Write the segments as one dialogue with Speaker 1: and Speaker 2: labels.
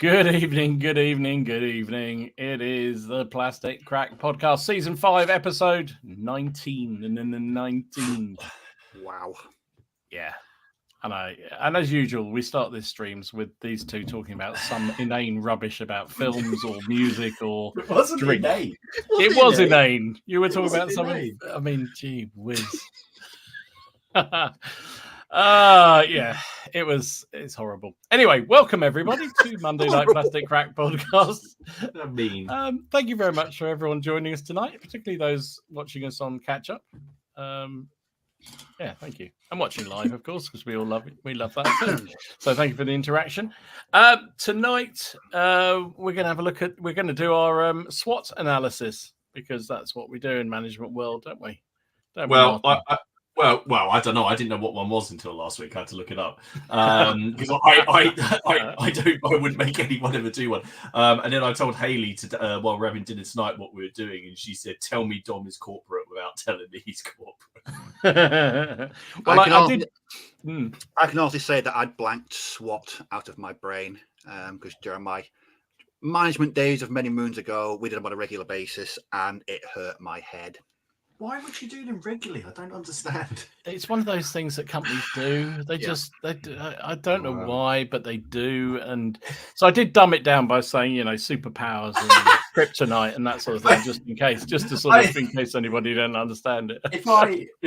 Speaker 1: Good evening, good evening, good evening. It is the Plastic Crack Podcast, Season 5, Episode 19.
Speaker 2: Wow.
Speaker 1: Yeah. And as usual, we start these streams with these two talking about some inane rubbish about films or music or
Speaker 3: It wasn't
Speaker 1: drink.
Speaker 3: inane.
Speaker 1: It was inane. You were talking about
Speaker 3: wasn't
Speaker 1: something.
Speaker 3: inane.
Speaker 1: I mean, gee whiz. Yeah, it's horrible. Anyway, welcome everybody to Monday Night Plastic Crack Podcast.
Speaker 3: I mean,
Speaker 1: Thank you very much for everyone joining us tonight, particularly those watching us on catch up. Yeah, thank you. And watching live, of course, because we love that too. So thank you for the interaction. Tonight we're going to do our SWOT analysis, because that's what we do in management world, don't we?
Speaker 3: well, I don't know. I didn't know what one was until last week. I had to look it up because I wouldn't make anyone ever do one. And then I told Haley to while we're having dinner tonight what we were doing, and she said, "Tell me Dom is corporate without telling me he's corporate."
Speaker 1: Well, I
Speaker 2: can honestly say that I'd blanked SWOT out of my brain because during my management days of many moons ago, we did them on a regular basis, and it hurt my head.
Speaker 3: Why would you do them regularly? I don't understand.
Speaker 1: It's one of those things that companies do. They do. I don't know why, but they do. And so I did dumb it down by saying, superpowers and Kryptonite and that sort of thing, just in case anybody didn't understand it.
Speaker 3: If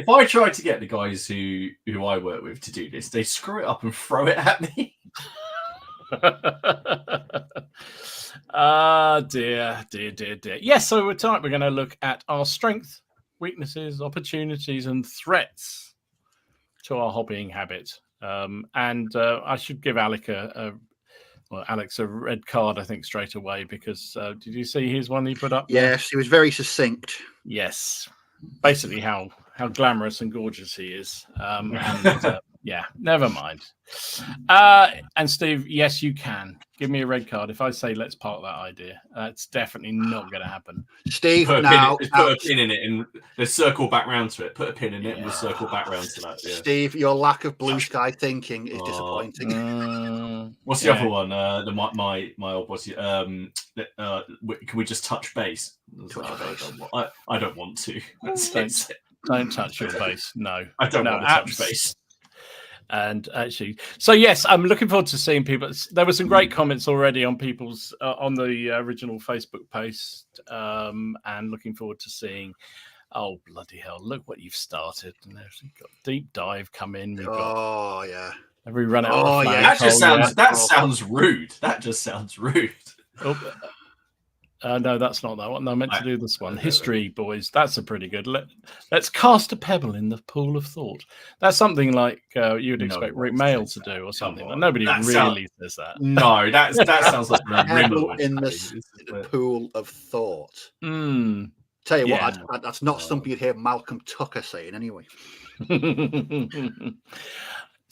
Speaker 3: I try to get the guys who I work with to do this, they screw it up and throw it at me.
Speaker 1: Dear. Yes, so tonight we're going to look at our strengths, weaknesses, opportunities, and threats to our hobbying habit. And I should give Alex a red card, I think, straight away, because did you see his one he put up?
Speaker 2: Yes, he was very succinct.
Speaker 1: Yes, basically how glamorous and gorgeous he is. Yeah, never mind. And Steve, yes, you can. Give me a red card. If I say let's park that idea, that's definitely not going to happen.
Speaker 2: Steve,
Speaker 3: put a pin in it and let's circle back round to it. Put a pin in it and we'll circle back round to that. Yeah.
Speaker 2: Steve, your lack of blue sky thinking is disappointing.
Speaker 3: What's the other one? My old boss. Can we just touch base? I don't want to.
Speaker 1: Don't touch your base. No,
Speaker 3: I don't want to touch base.
Speaker 1: And actually, so yes, I'm looking forward to seeing people. There were some great comments already on people's on the original Facebook post, and looking forward to seeing. Oh bloody hell! Look what you've started. We've got deep dive come in. We've got,
Speaker 2: yeah.
Speaker 1: Have we run out?
Speaker 2: Oh
Speaker 1: of
Speaker 2: yeah.
Speaker 3: That sounds rude. That just sounds rude.
Speaker 1: No, that's not that one. I meant to do this one. History, boys. That's a pretty good. Let's cast a pebble in the pool of thought. That's something like you'd expect Rick Mail to do, or something. Nobody really says that.
Speaker 3: No, that sounds like a
Speaker 2: pebble in the pool of thought. Tell you what, that's not something you'd hear Malcolm Tucker saying anyway.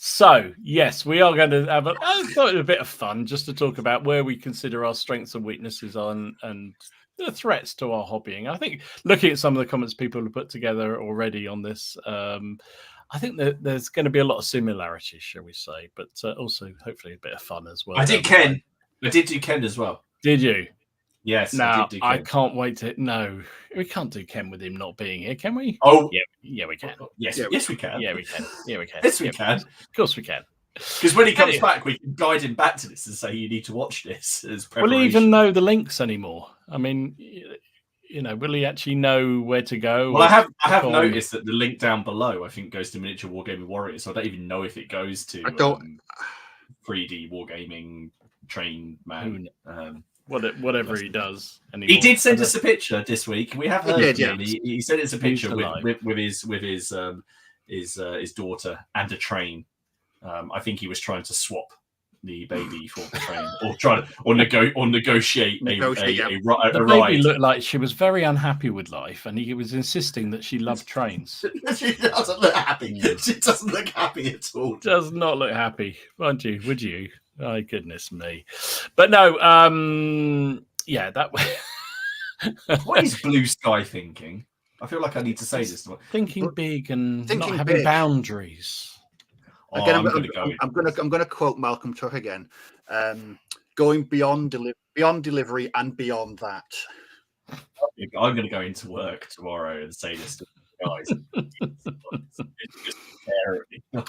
Speaker 1: So, yes, we are going to have a bit of fun just to talk about where we consider our strengths and weaknesses on and the threats to our hobbying. I think looking at some of the comments people have put together already on this, I think that there's going to be a lot of similarities, shall we say, but also hopefully a bit of fun as well.
Speaker 3: I did Ken. I did do Ken as well.
Speaker 1: Did you?
Speaker 3: Yes.
Speaker 1: Now, I can't wait to... No, we can't do Ken with him not being here, can we?
Speaker 3: Oh.
Speaker 1: Yeah, we can.
Speaker 3: Yes, we can.
Speaker 1: Yeah, we can.
Speaker 3: Yes, we can.
Speaker 1: Of course we can.
Speaker 3: Because when he comes back, we can guide him back to this and say, you need to watch this as preparation.
Speaker 1: Will he even know the links anymore? I mean, will he actually know where to go?
Speaker 3: Well, I have noticed that the link down below, I think, goes to Miniature Wargaming Warriors, so I don't even know if it goes to 3D Wargaming Train Man.
Speaker 1: Whatever he does. Anymore.
Speaker 3: He did send us a picture this week. We have heard him. He sent us a picture with his daughter and a train. I think he was trying to swap the baby for the train, or negotiate a ride.
Speaker 1: The baby looked like she was very unhappy with life, and he was insisting that she loved trains.
Speaker 3: She doesn't look happy. She doesn't look happy at all.
Speaker 1: Does not look happy, won't you? Would you? Oh, goodness me. But no, that way.
Speaker 3: What is Blue Sky thinking? I feel like I need to say this.
Speaker 1: Thinking big and not having boundaries.
Speaker 2: Again, I'm going to quote Malcolm Tucker again. going beyond delivery and beyond that.
Speaker 3: I'm going to go into work tomorrow and say this to the guys. It's just terribly. I've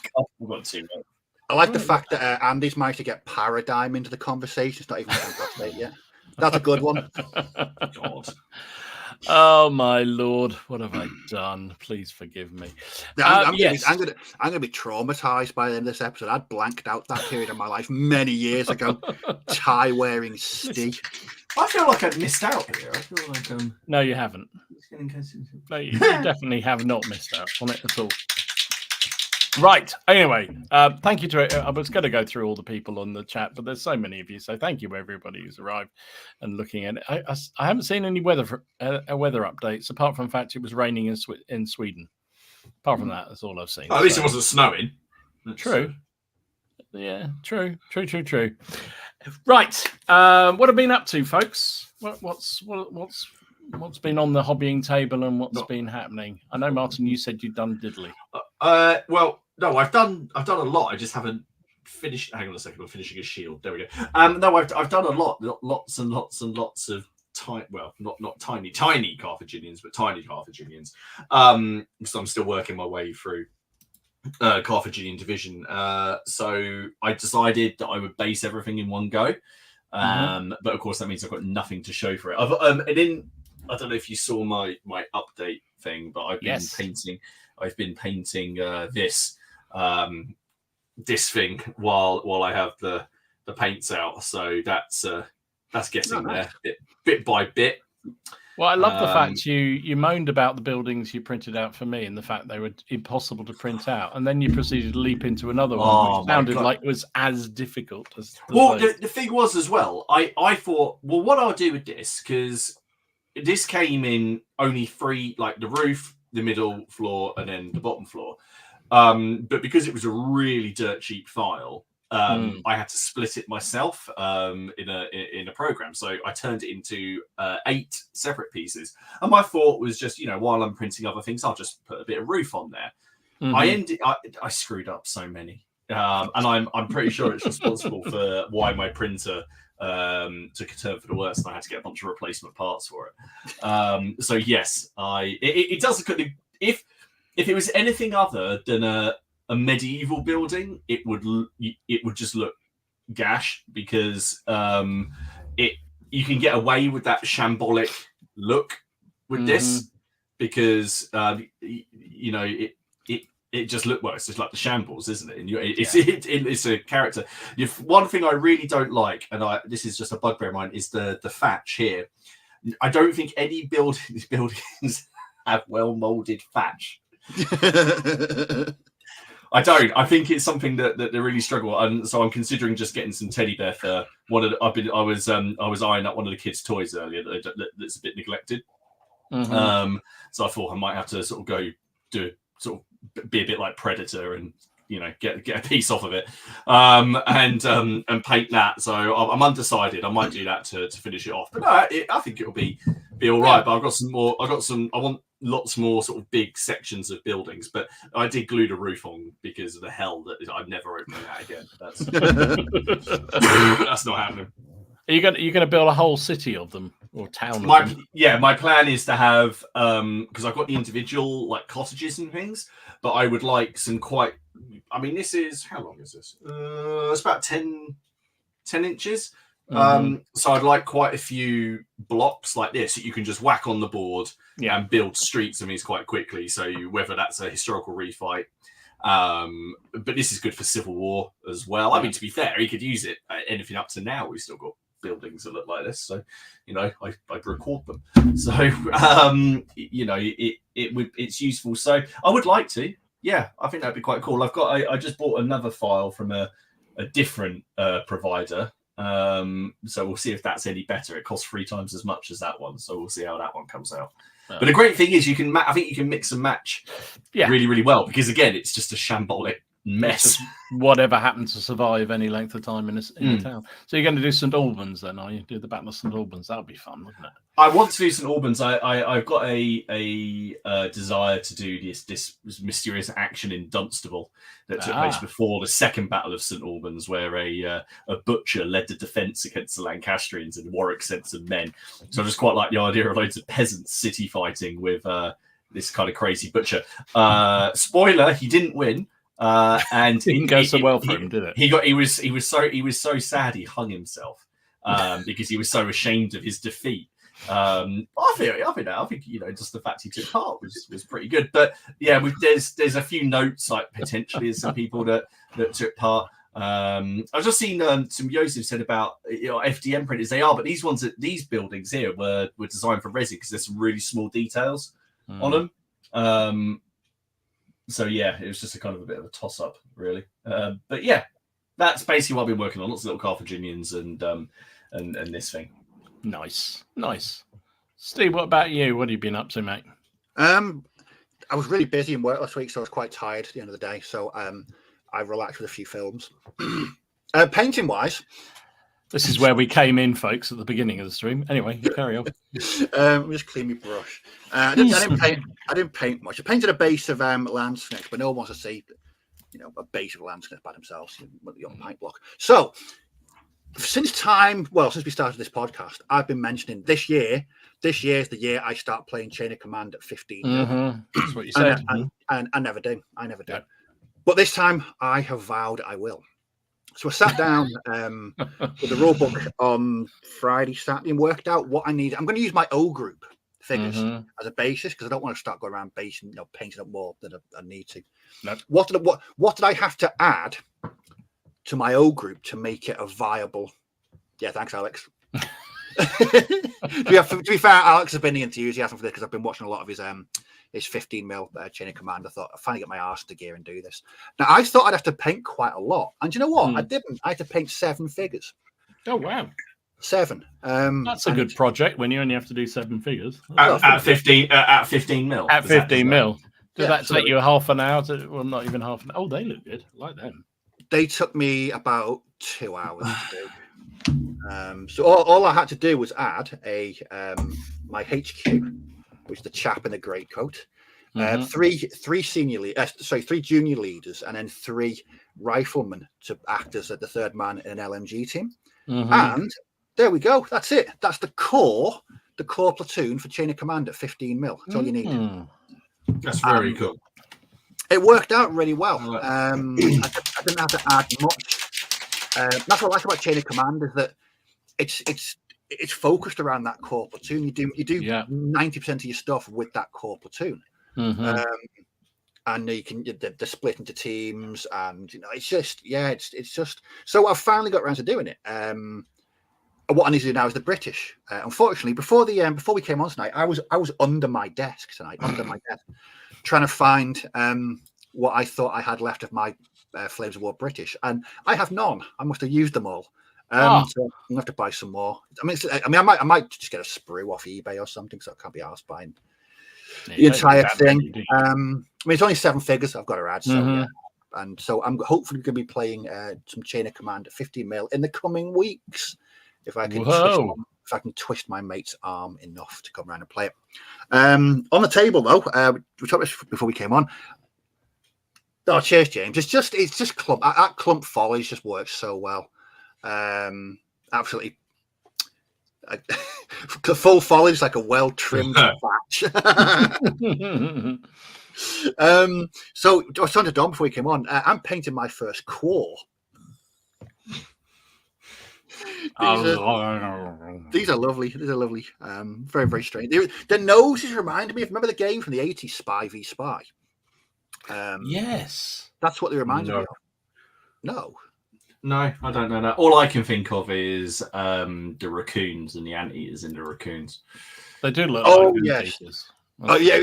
Speaker 3: got too much.
Speaker 2: I like the fact that Andy's managed to get paradigm into the conversation. It's not even fantastic yet. That's a good one.
Speaker 3: God.
Speaker 1: Oh my Lord, what have I done? Please forgive me.
Speaker 2: I'm gonna be traumatized by the end of this episode. I blanked out that period of my life many years ago. Tie wearing Steve.
Speaker 3: I feel like I've missed out here. I feel like
Speaker 1: No, you haven't. No, you definitely have not missed out on it at all. Right. Anyway, thank you to. I was going to go through all the people on the chat, but there's so many of you, so thank you everybody who's arrived and looking at it. I haven't seen any weather updates apart from the fact it was raining in Sweden. Apart from that, that's all I've seen.
Speaker 3: At least it wasn't snowing.
Speaker 1: True. Yeah. True. Right. What have I been up to, folks? What's been on the hobbying table and what's been happening? I know, Martin, you said you'd done diddly.
Speaker 3: Well, no, I've done a lot. I just haven't finished. Hang on a second, I'm finishing a shield. There we go. No, I've done a lot, lots and lots of tiny, well, not tiny Carthaginians, but tiny Carthaginians. So I'm still working my way through Carthaginian division. So I decided that I would base everything in one go. But of course that means I've got nothing to show for it. I don't know if you saw my update thing, but I've been painting. I've been painting this thing while I have the paints out. So that's getting there bit by bit.
Speaker 1: Well, I love the fact you moaned about the buildings you printed out for me and the fact they were impossible to print out, and then you proceeded to leap into another one, which sounded like it was as difficult as.
Speaker 3: The thing was as well. I thought, well, what I'll do with this, because this came in only three, like the roof, the middle floor, and then the bottom floor. But because it was a really dirt cheap file, I had to split it myself in a program. So I turned it into 8 separate pieces. And my thought was just, while I'm printing other things, I'll just put a bit of roof on there. I screwed up so many, and I'm pretty sure it's responsible for why my printer took a turn for the worse, and I had to get a bunch of replacement parts for it. So yes, it does look. If it was anything other than a medieval building, it would just look gash, because you can get away with that shambolic look with this, because it just looked, well, it's just like the shambles, isn't it? And it's a character. One thing I really don't like, and this is just a bugbear of mine, is the thatch here. I don't think any buildings have well molded thatch. I don't. I think it's something that they really struggle, and so I'm considering just getting some teddy bear fur. I was eyeing up one of the kids' toys earlier that's a bit neglected. So I thought I might have to sort of go be a bit like Predator and get a piece off of it, and paint that. So I'm undecided. I might do that to finish it off, but no, I think it'll be all right. But I've got some more. I want lots more sort of big sections of buildings, but I did glue the roof on because of the hell that I'm never opening that again. That's not happening.
Speaker 1: Are you going to build a whole city of them or town?
Speaker 3: My plan is to have because I've got the individual like cottages and things, but I would like some quite. I mean, this is, how long is this? It's about 10 inches. So I'd like quite a few blocks like this that you can just whack on the board and build streets of these quite quickly. So whether that's a historical refight, but this is good for Civil War as well. I mean, to be fair, he could use it anything up to now. We've still got buildings that look like this, so I record them. So it's useful. So I would like to. Yeah, I think that'd be quite cool. I just bought another file from a different provider. So we'll see if that's any better. It costs 3 times as much as that one, so we'll see how that one comes out. But the great thing is I think you can mix and match really, really well, because again, it's just a shambolic mess.
Speaker 1: Whatever happened to survive any length of time in the town. So you're going to do St Albans then, are you? Do the Battle of St Albans? That would be fun, wouldn't it?
Speaker 3: I want to do St Albans. I've got a desire to do this mysterious action in Dunstable that took place before the second Battle of St Albans, where a butcher led the defence against the Lancastrians, and Warwick sent some men. So I just quite like the idea of loads of peasants city fighting with this kind of crazy butcher. Spoiler: he didn't win. And
Speaker 1: didn't go so well for him, did it?
Speaker 3: He was so sad he hung himself because he was so ashamed of his defeat. I think just the fact he took part was pretty good. But yeah, there's a few notes like potentially there's some people that took part. I've just seen some Joseph said about FDM printers. They are, but these buildings here were designed for resin because there's some really small details on them. So yeah, it was just a kind of a bit of a toss up, really. But yeah, that's basically what I've been working on. Lots of little Carthaginians and this thing.
Speaker 1: Nice. Steve, what about you? What have you been up to, mate?
Speaker 2: I was really busy in work last week, so I was quite tired at the end of the day. So I relaxed with a few films. Painting wise,
Speaker 1: this is where we came in, folks, at the beginning of the stream. Anyway, you carry on.
Speaker 2: Just clean my brush. I didn't paint much. I painted a base of landscapes, but no one wants to see, a base of landscapes by themselves with the paint block. So, since we started this podcast, I've been mentioning this year. This year is the year I start playing Chain of Command at 15.
Speaker 1: That's what you said.
Speaker 2: And I never do. Yeah. But this time, I have vowed I will. So I sat down with the rule book on Friday, Saturday, and worked out what I need. I'm going to use my O group figures as a basis because I don't want to start going around painting up more than I need to.
Speaker 1: Nope.
Speaker 2: What did I have to add to my O group to make it a viable? Yeah, thanks, Alex. To be fair, Alex has been the enthusiasm for this because I've been watching a lot of his 15mm Chain of Command. I thought I'd finally get my arse to gear and do this. Now I thought I'd have to paint quite a lot, and you know what? I didn't. I had to paint 7 figures.
Speaker 1: Oh wow,
Speaker 2: 7.
Speaker 1: That's a good project when you only have to do 7 figures.
Speaker 3: At 15 mil.
Speaker 1: At 15 mil. Did that take you half an hour? Well, not even half an hour. Oh, they look good. I like them.
Speaker 2: They took me about 2 hours to do. So all I had to do was add my HQ, which is the chap in the great coat, 3 junior leaders, and then 3 riflemen to act as the third man in an LMG team. And there we go. That's it. That's the core platoon for Chain of Command at 15 mil. That's all you need.
Speaker 3: That's very cool.
Speaker 2: It worked out really well. I didn't have to add much. That's what I like about Chain of Command is that it's focused around that core platoon. You do 90% of your stuff with that core platoon, and you can they're split into teams, and it's just. So I've finally got around to doing it. What I need to do now is the British. Unfortunately, before we came on tonight, I was under my desk trying to find what I thought I had left of my Flames of War British, and I have none. I must have used them all. So I'm gonna have to buy some more. I might just get a sprue off eBay or something, so I can't be arsed buying the entire thing. It's only 7 figures I've got to add, so yeah. And so I'm hopefully going to be playing some Chain of Command at 15 mil in the coming weeks if I can twist my mate's arm enough to come around and play it. On the table though, we talked about before we came on. Oh, cheers, James. It's just clump. That clump foliage just works so well. Absolutely. Full foliage like a well trimmed batch. So I was talking to Don before we came on. I'm painting my first core. These are lovely. These are lovely. Very, very strange. The noses reminded me of, remember the game from the 80s, Spy v Spy?
Speaker 1: Yes.
Speaker 2: That's what they reminded me of.
Speaker 3: No, I don't know that. All I can think of is the raccoons and the anteaters in the raccoons.
Speaker 1: They do look like anteaters.
Speaker 2: Oh, yeah.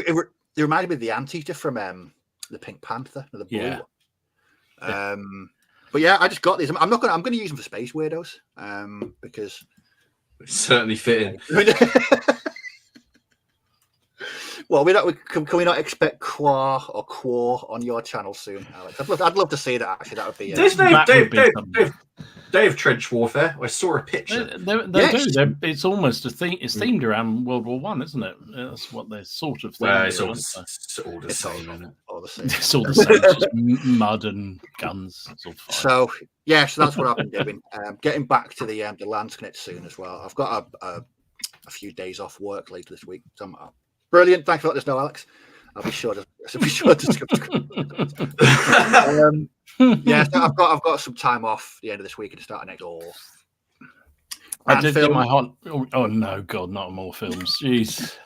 Speaker 2: They reminded me of the anteater from the Pink Panther, the blue one. But yeah, I just got these. I'm going to use them for Space Weirdos because
Speaker 3: it's certainly fitting.
Speaker 2: Well, can we not expect Qua or Quo on your channel soon, Alex? I'd love to see that. Actually, that would be.
Speaker 3: There's Dave Trench Warfare. I saw a picture.
Speaker 1: They do. It's almost a theme. It's themed around World War One, isn't it? That's what they're sort of.
Speaker 3: Well, it's all the same, isn't it?
Speaker 1: It's all the same. It's just mud and guns. It's all fine.
Speaker 2: So that's what I've been doing. Getting back to the Landsknecht soon as well. I've got a few days off work later this week. So brilliant. Thanks for letting us know, Alex. I'll be sure to subscribe. So I've got some time off the end of this week and to start next.
Speaker 1: I did get my hot. Oh no, God, not more films. Jeez.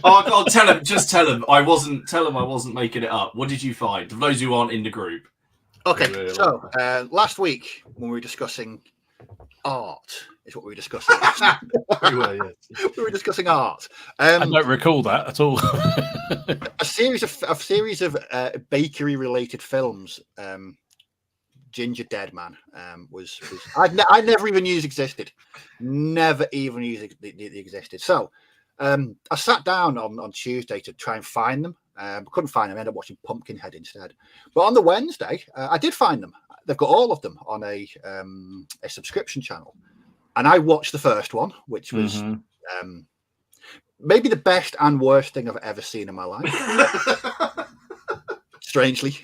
Speaker 3: Oh God, tell him. Just tell him. I wasn't making it up. What did you find? For those who aren't in the group.
Speaker 2: Okay, so last week when we were discussing art, is what we were discussing.
Speaker 3: We
Speaker 2: were discussing art.
Speaker 1: I don't recall that at all.
Speaker 2: a series of bakery related films. Ginger Dead Man was I never even knew existed. Never even knew it existed. So I sat down on Tuesday to try and find them. Couldn't find them. I ended up watching Pumpkinhead instead. But on the Wednesday, I did find them. They've got all of them on a subscription channel. And I watched the first one, which was maybe the best and worst thing I've ever seen in my life. Strangely.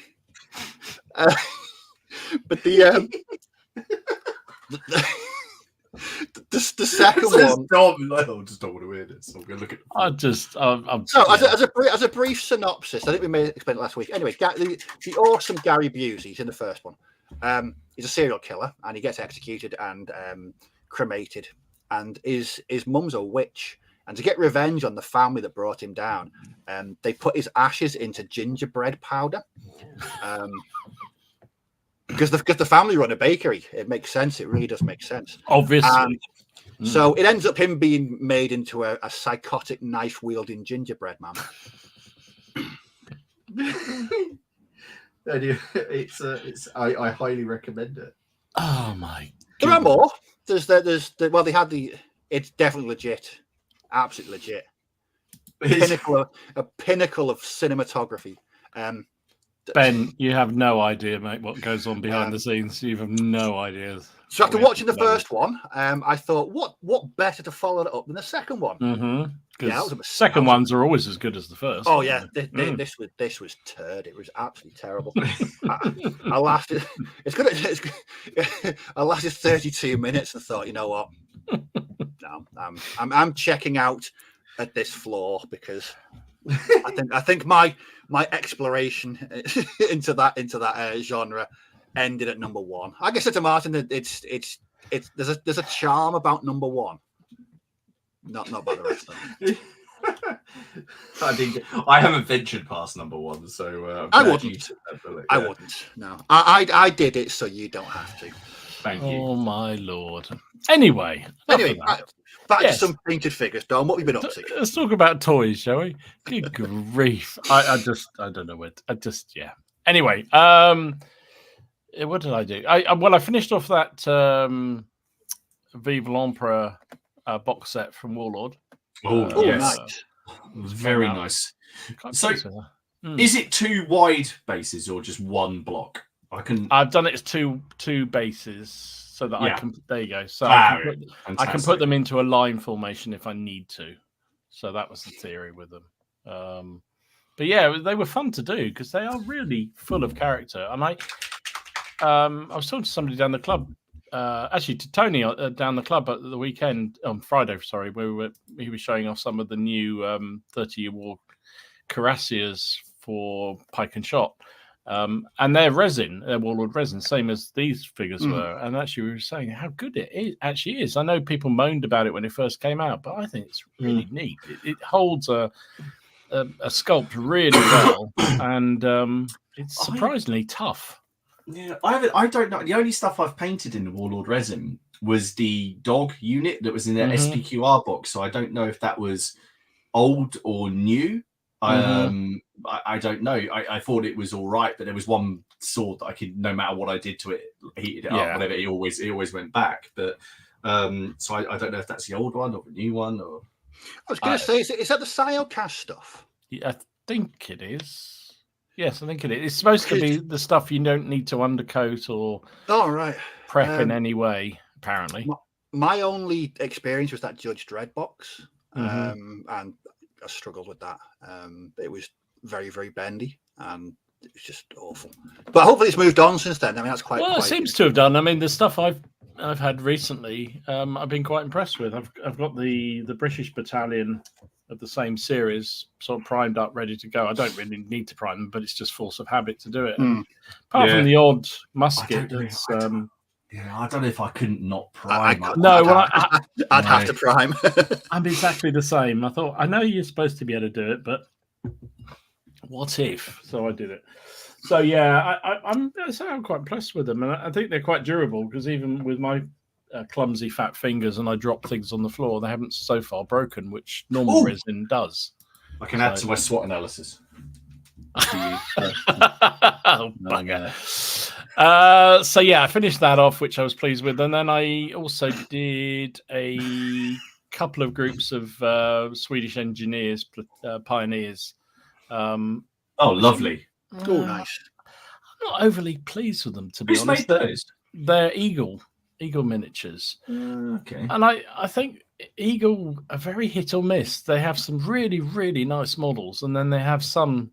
Speaker 2: But the second one.
Speaker 3: I just don't want to hear this. I'm going to look at.
Speaker 2: As a brief synopsis, I think we may explain it last week. Anyway, the awesome Gary Busey's in the first one. He's a serial killer, and he gets executed and cremated. And his mum's a witch, and to get revenge on the family that brought him down, they put his ashes into gingerbread powder. Because the family run a bakery, it makes sense. It really does make sense.
Speaker 1: Obviously.
Speaker 2: So it ends up him being made into a psychotic knife-wielding gingerbread man.
Speaker 3: I highly recommend it.
Speaker 1: Oh my!
Speaker 2: There are more. They had it's definitely legit, absolutely legit. A pinnacle of cinematography.
Speaker 1: Ben, you have no idea, mate, what goes on behind the scenes. You have no idea.
Speaker 2: So after watching the first one, I thought, what better to follow it up than the second one?
Speaker 1: Mm-hmm. Second ones are always as good as the first.
Speaker 2: Oh yeah, this was turd. It was absolutely terrible. I lasted. I lasted 32 minutes and thought, you know what? No, I'm checking out at this floor because I think my exploration into that genre ended at number one. I guess to Martin that it's there's a charm about number one, not by the rest of them.
Speaker 3: I haven't ventured past number one, so
Speaker 2: I wouldn't. I wouldn't. No, I did it, so you don't have to.
Speaker 3: Thank you.
Speaker 1: Oh my lord. Anyway,
Speaker 2: back to some painted figures, Don. What have we been up to?
Speaker 1: Let's talk about toys, shall we? Good grief. I don't know what. Anyway, what did I do? I finished off that Vive l'Empereur box set from Warlord.
Speaker 3: Oh, yes.
Speaker 2: Nice.
Speaker 3: It was very nice. So, is it 2 wide bases or just 1 block?
Speaker 1: I've done it as two bases so that I can. There you go. So I can put them into a line formation if I need to. So that was the theory with them. But yeah, they were fun to do because they are really full of character. And I was talking to somebody down the club, actually to Tony down the club at the weekend on Friday. Sorry, he was showing off some of the new 30-year war cuirassiers for pike and shot. And they're resin, they're Warlord resin, same as these figures were. And actually, we were saying how good it actually is. I know people moaned about it when it first came out, but I think it's really neat. It holds a sculpt really well, and it's surprisingly tough.
Speaker 3: Yeah, I don't know. The only stuff I've painted in the Warlord resin was the dog unit that was in the SPQR box. So I don't know if that was old or new. I don't know. I thought it was all right, but there was one sword that I could, no matter what I did to it, heated it up, whatever. It always went back. But so I don't know if that's the old one or the new one. Or
Speaker 2: I was going to say, is that the Siocast stuff?
Speaker 1: Yeah, I think it is. Yes, I think it is. It's supposed to be the stuff you don't need to undercoat or prep in any way, apparently.
Speaker 2: My only experience was that Judge Dredd box, and I struggled with that. It was very, very bendy, and it's just awful. But hopefully it's moved on since then. I mean, that's quite
Speaker 1: well. It seems to have done. I mean, the stuff I've had recently, I've been quite impressed with. I've got the British battalion of the same series sort of primed up, ready to go. I don't really need to prime them, but it's just force of habit to do it. Apart from the odd musket, that's.
Speaker 3: I don't know if I couldn't not prime.
Speaker 2: I'd have to prime.
Speaker 1: I'm exactly the same. I thought, I know you're supposed to be able to do it, but what if? So I did it. So yeah, I'm quite impressed with them, and I think they're quite durable because even with my clumsy fat fingers and I drop things on the floor, they haven't so far broken, which normal resin does.
Speaker 3: I can add to my SWOT analysis.
Speaker 1: Oh, bugger. So yeah, I finished that off, which I was pleased with, and then I also did a couple of groups of Swedish engineers, pioneers.
Speaker 3: Lovely.
Speaker 2: Nice.
Speaker 1: I'm not overly pleased with them, to be honest.
Speaker 3: Who's made those?
Speaker 1: They're Eagle miniatures.
Speaker 3: Okay.
Speaker 1: And I think Eagle are very hit or miss. They have some really, really nice models, and then they have some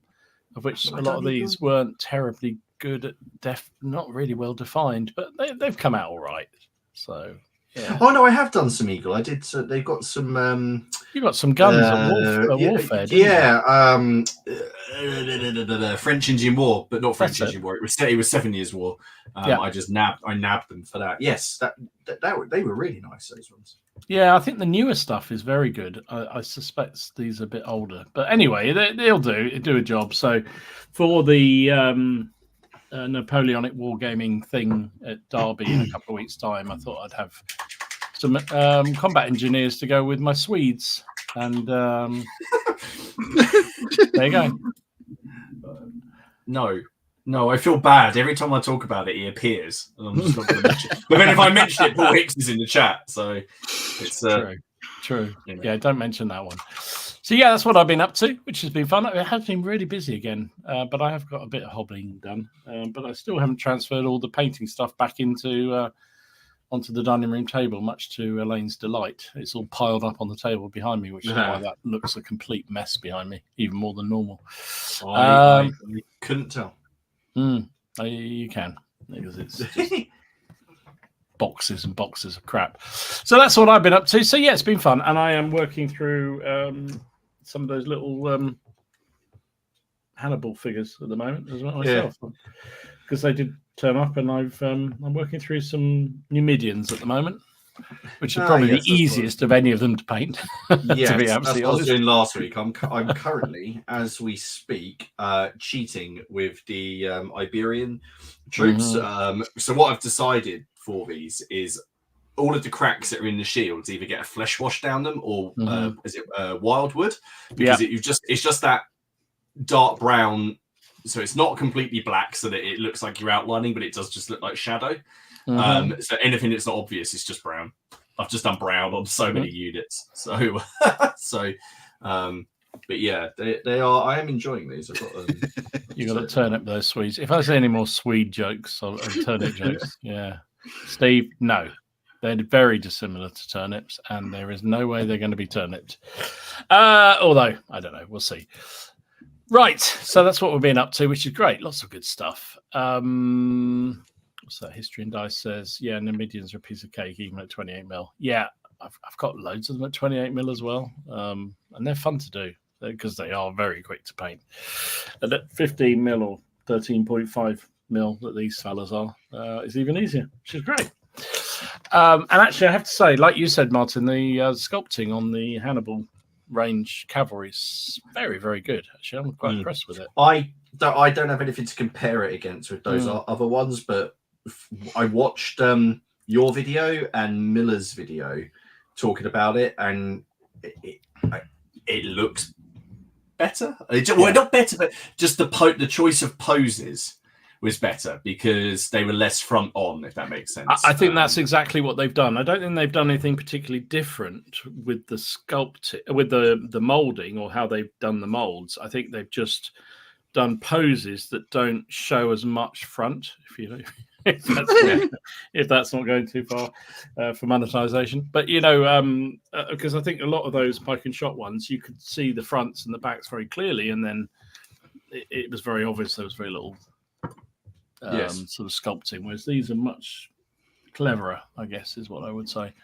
Speaker 1: of which a lot of these weren't terribly good at not really well defined, but they've come out all right. So yeah.
Speaker 3: Oh no, I have done some Eagle. I did. So they've got some.
Speaker 1: You got some guns at warfare.
Speaker 3: Yeah. French Indian War, but not French Indian War. It was 7 Years' War. I nabbed them for that. Yes, they were really nice, those ones.
Speaker 1: Yeah, I think the newer stuff is very good. I suspect these are a bit older, but anyway, they'll do a job. So for the Napoleonic wargaming thing at Derby in a couple of weeks' time, I thought I'd have some combat engineers to go with my Swedes, and there you go.
Speaker 3: No, I feel bad every time I talk about it. He appears, and I'm just not going to mention it. But then if I mention it, Paul Hicks is in the chat, so it's
Speaker 1: true. Yeah, don't mention that one. So yeah, that's what I've been up to, which has been fun. It has been really busy again, but I have got a bit of hobbling done. But I still haven't transferred all the painting stuff back onto the dining room table, much to Elaine's delight. It's all piled up on the table behind me, which is why that looks a complete mess behind me, even more than normal.
Speaker 3: I couldn't tell.
Speaker 1: You can, because it's just boxes and boxes of crap. So that's what I've been up to. So yeah, it's been fun, and I am working through some of those little Hannibal figures at the moment as well myself, because they did turn up, and I'm working through some Numidians at the moment, which are probably the easiest of any of them to paint.
Speaker 3: Yes,
Speaker 1: to be
Speaker 3: that's what
Speaker 1: honest.
Speaker 3: I was doing last week. I'm currently, as we speak, cheating with the Iberian troops. So what I've decided for these is all of the cracks that are in the shields either get a flesh wash down them or wildwood, because it's just that dark brown. So it's not completely black, so that it looks like you're outlining, but it does just look like shadow. So anything that's not obvious is just brown. I've just done brown on so many units. So, but yeah, they are. I am enjoying these. I've got
Speaker 1: You got to turn up those Swedes. If I say any more Swede jokes or turnip jokes, yeah, Steve, no, they're very dissimilar to turnips, and there is no way they're going to be turnipped. Although I don't know, we'll see. Right, so that's what we've been up to, which is great. Lots of good stuff. What's that? History and Dice says, yeah, Numidians are a piece of cake, even at 28mm. Yeah, I've got loads of them at 28mm as well, and they're fun to do because they are very quick to paint. And at 15mm or 13.5mm that these fellas are, it's even easier, which is great. And actually, I have to say, like you said, Martin, the sculpting on the Hannibal range cavalry is very, very good. Actually, I'm quite impressed with it.
Speaker 3: I don't have anything to compare it against with those other ones, but I watched your video and Miller's video talking about it, and it looks better. Well, not better, but just the choice of poses was better because they were less front on, if that makes sense.
Speaker 1: I think that's exactly what they've done. I don't think they've done anything particularly different with the with the molding or how they've done the molds. I think they've just done poses that don't show as much front, if that's not going too far for monetization. But because I think a lot of those pike and shot ones, you could see the fronts and the backs very clearly, and then it was very obvious there was very little sort of sculpting, whereas these are much cleverer, I guess, is what I would say.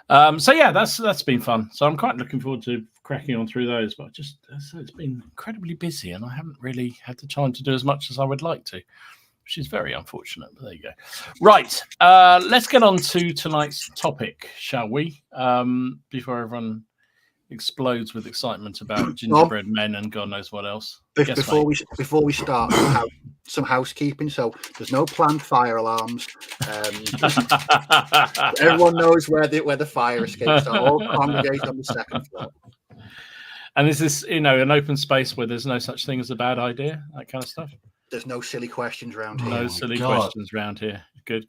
Speaker 1: So yeah, that's been fun. So I'm quite looking forward to cracking on through those, but it's been incredibly busy and I haven't really had the time to do as much as I would like to, which is very unfortunate, but there you go. Right, let's get on to tonight's topic, shall we? Before everyone explodes with excitement about gingerbread men and God knows what else.
Speaker 2: Before we start, some housekeeping. So there's no planned fire alarms. Everyone knows where the fire escapes are. All congregate on the second floor.
Speaker 1: And is this, an open space where there's no such thing as a bad idea, that kind of stuff?
Speaker 2: There's no silly questions around here.
Speaker 1: No silly questions around here. Good.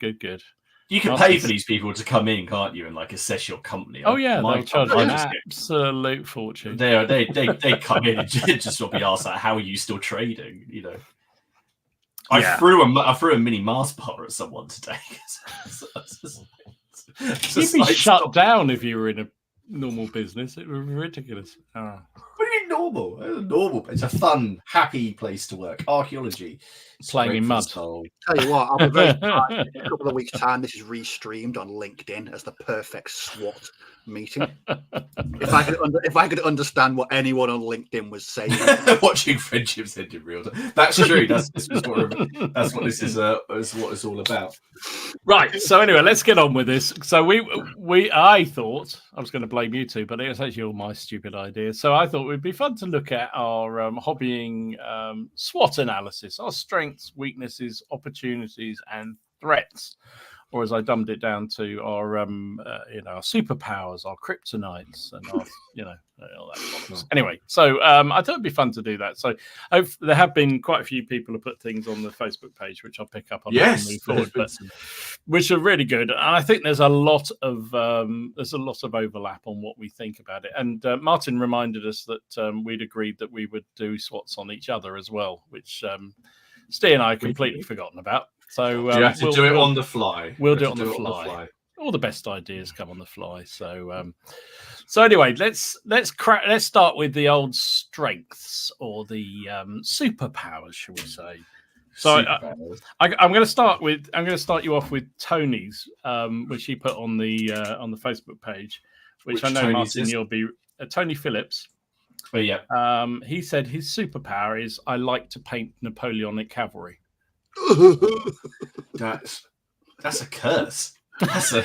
Speaker 3: You can pay for these people to come in, can't you, and assess your company?
Speaker 1: Oh yeah, they'll charge an absolute fortune.
Speaker 3: They come in and just will be asked, how are you still trading? I threw a mini Mars bar at someone today.
Speaker 1: You'd be shut down if you were in a normal business. It was ridiculous.
Speaker 3: What do you mean normal? It's a normal. It's a fun, happy place to work. Archaeology,
Speaker 1: playing in mud.
Speaker 2: Tell you what, I'll be very proud. In a couple of weeks' time, this is restreamed on LinkedIn as the perfect SWAT meeting. If I could understand what anyone on LinkedIn was saying,
Speaker 3: watching friendships end in real time. That's true. That's what this is. Is what it's all about.
Speaker 1: Right. So anyway, let's get on with this. So I thought I was going to blame you two, but it was actually all my stupid idea. So I thought it would be fun to look at our hobbying SWOT analysis, our strengths, weaknesses, opportunities, and threats. Or as I dumbed it down to our, our superpowers, our kryptonites, and our, all that. Anyway, so I thought it'd be fun to do that. So there have been quite a few people who put things on the Facebook page, which I'll pick up on and move forward, which are really good. And I think there's a lot of overlap on what we think about it. And Martin reminded us that we'd agreed that we would do SWOTs on each other as well, which Steve and I had completely forgotten about. So
Speaker 3: you have to do it on the fly.
Speaker 1: We'll do it on the fly. All the best ideas come on the fly. So anyway, let's start with the old strengths or the superpowers, shall we say? So I'm going to start you off with Tony's, which he put on the Facebook page, which I know Tony Martin you'll be Tony Phillips.
Speaker 3: Oh yeah.
Speaker 1: He said his superpower is I like to paint Napoleonic cavalry.
Speaker 3: That's a curse. That's a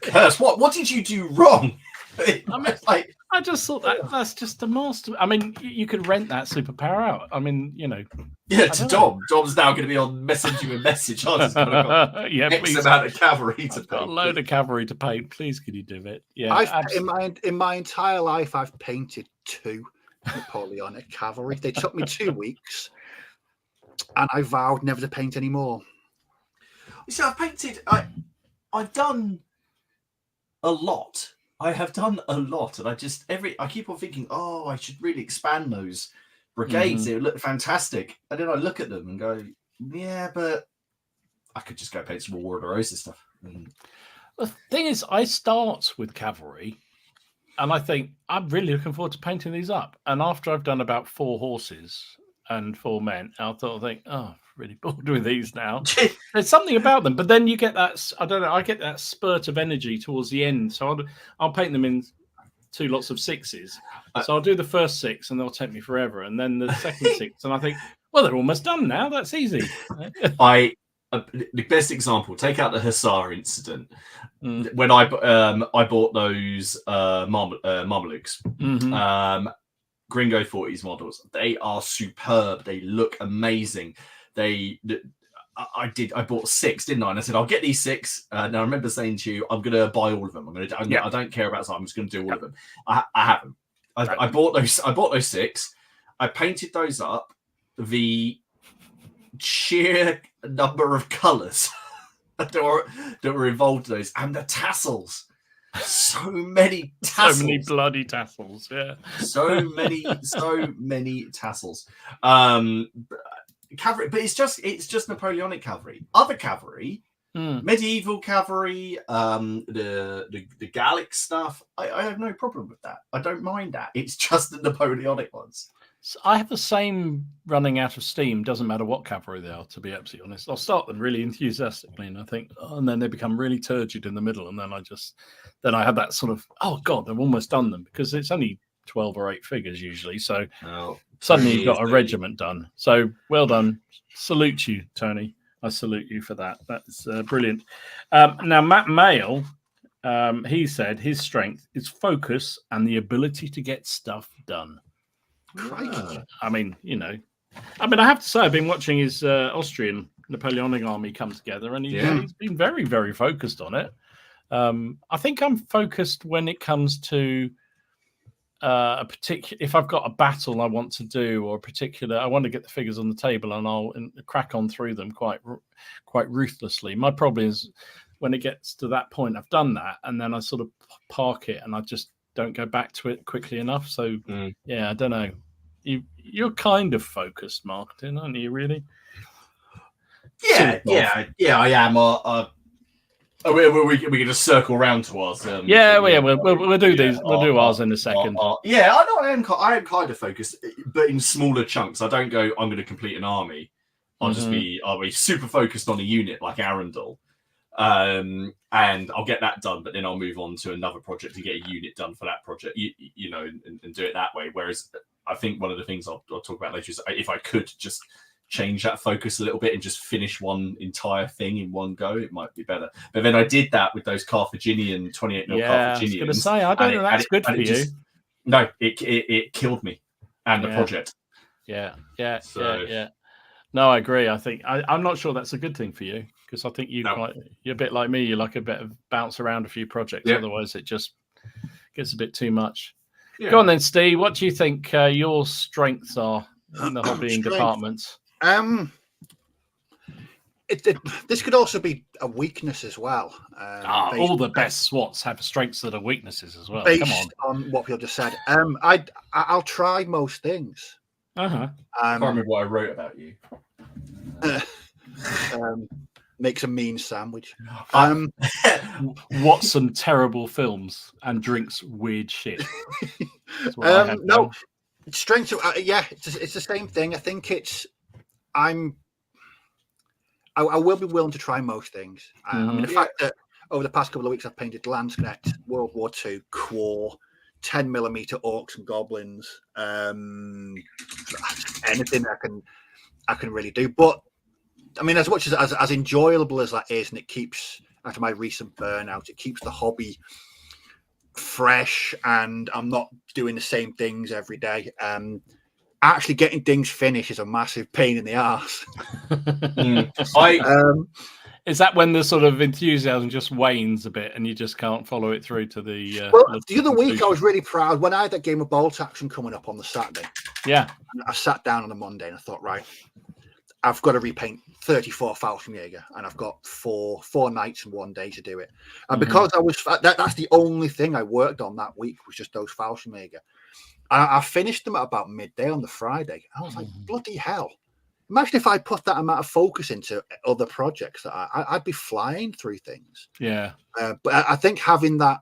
Speaker 3: curse. What did you do wrong?
Speaker 1: I just thought that's just a master. I mean, you could rent that superpower out. I mean,
Speaker 3: Yeah, to Dom. Dom's now going to be on messaging a message.
Speaker 1: Yeah,
Speaker 3: X amount of cavalry to paint.
Speaker 1: Got a load of cavalry to paint. Please, can you do it? Yeah.
Speaker 2: In my entire life, I've painted 2 Napoleonic cavalry. They took me 2 weeks. And I vowed never to paint anymore.
Speaker 3: See, I've painted. I've done a lot. I have done a lot, and I keep on thinking, I should really expand those brigades. They look fantastic, and then I look at them and go, yeah, but I could just go paint some more War of the Roses stuff.
Speaker 1: The thing is, I start with cavalry, and I think I'm really looking forward to painting these up. And after I've done about 4 horses and 4 men, I think, really bored with these now. There's something about them, but then you get that, I get that spurt of energy towards the end. So I'll paint them in 2 lots of 6s. So I'll do the first 6 and they'll take me forever. And then the second 6, and I think, well, they're almost done now. That's easy.
Speaker 3: The best example, take out the Hussar incident. When I bought those Mamelukes, Gringo 40s models, they are superb. They look amazing. I bought 6, didn't I? And I said, I'll get these 6. And I remember saying to you, I'm going to buy all of them. I don't care about some. I'm just going to do all of them. I haven't. I bought those 6. I painted those up. The sheer number of colours that were involved in those, and the tassels. So many tassels.
Speaker 1: So many bloody tassels. Yeah.
Speaker 3: So many tassels. Cavalry, but it's just Napoleonic cavalry. Other cavalry, medieval cavalry, the Gallic stuff. I have no problem with that. I don't mind that. It's just the Napoleonic ones.
Speaker 1: So I have the same running out of steam. Doesn't matter what cavalry they are, to be absolutely honest. I'll start them really enthusiastically, and I think, and then they become really turgid in the middle, and then I have that sort of, oh god, I've almost done them, because it's only 12 or 8 figures usually. So suddenly you've got a regiment done. So well done. Salute you, Tony. I salute you for that. That's brilliant. Now, Matt Mail, he said his strength is focus and the ability to get stuff done. I mean, I have to say, I've been watching his Austrian Napoleonic army come together, and he's been very, very focused on it. I think I'm focused when it comes to a particular, if I've got a battle I want to do, or a particular, I want to get the figures on the table, and I'll crack on through them quite ruthlessly. My problem is when it gets to that point, I've done that, and then I sort of park it, and I just don't go back to it quickly enough. So I don't know. You're kind of focused, Martin, aren't you? Really?
Speaker 3: Yeah, I am. We can just circle round to ours. We'll do these. We'll do ours in a second.
Speaker 1: I
Speaker 3: am kind of focused, but in smaller chunks. I don't go, I'm going to complete an army. I'll be super focused on a unit like Arundel. And I'll get that done, but then I'll move on to another project to get a unit done for that project, and do it that way. Whereas I think one of the things I'll talk about later is if I could just change that focus a little bit and just finish one entire thing in one go, it might be better. But then I did that with those Carthaginian 28 mil Carthaginians.
Speaker 1: I was going to say, I don't know that's good for you.
Speaker 3: No, it killed me and the project.
Speaker 1: Yeah. No, I agree. I think I'm not sure that's a good thing for you, because I think you're a bit like me. You like a bit of bounce around a few projects. Otherwise, it just gets a bit too much. Yeah. Go on then, Steve. What do you think your strengths are in the hobbying departments?
Speaker 2: This could also be a weakness as well.
Speaker 1: All the best SWATs have strengths that are weaknesses as well.
Speaker 2: Based on what people just said. I'll try most things.
Speaker 3: I can't remember what I wrote about you.
Speaker 2: Makes a mean sandwich.
Speaker 1: Watch some terrible films and drinks weird shit.
Speaker 2: No, strength. It's the same thing. I think I will be willing to try most things. I mean, the fact that over the past couple of weeks I've painted Landsknecht, World War II, Quor, 10mm orcs and goblins, anything I can really do. But I mean, as much as enjoyable as that is, and it keeps, after my recent burnout, it keeps the hobby fresh, and I'm not doing the same things every day. Actually getting things finished is a massive pain in the arse.
Speaker 1: Is that when the sort of enthusiasm just wanes a bit and you just can't follow it through to the...
Speaker 2: the other week I was really proud when I had that game of Bolt Action coming up on the Saturday.
Speaker 1: Yeah.
Speaker 2: I sat down on the Monday and I thought, right, I've got to repaint 34 Fallschirmjäger, and I've got four nights and 1 day to do it. And because that's the only thing I worked on that week, was just those Fallschirmjäger. I finished them at about midday on the Friday. I was like, bloody hell. Imagine if I put that amount of focus into other projects, that I'd be flying through things.
Speaker 1: Yeah.
Speaker 2: But I think having that...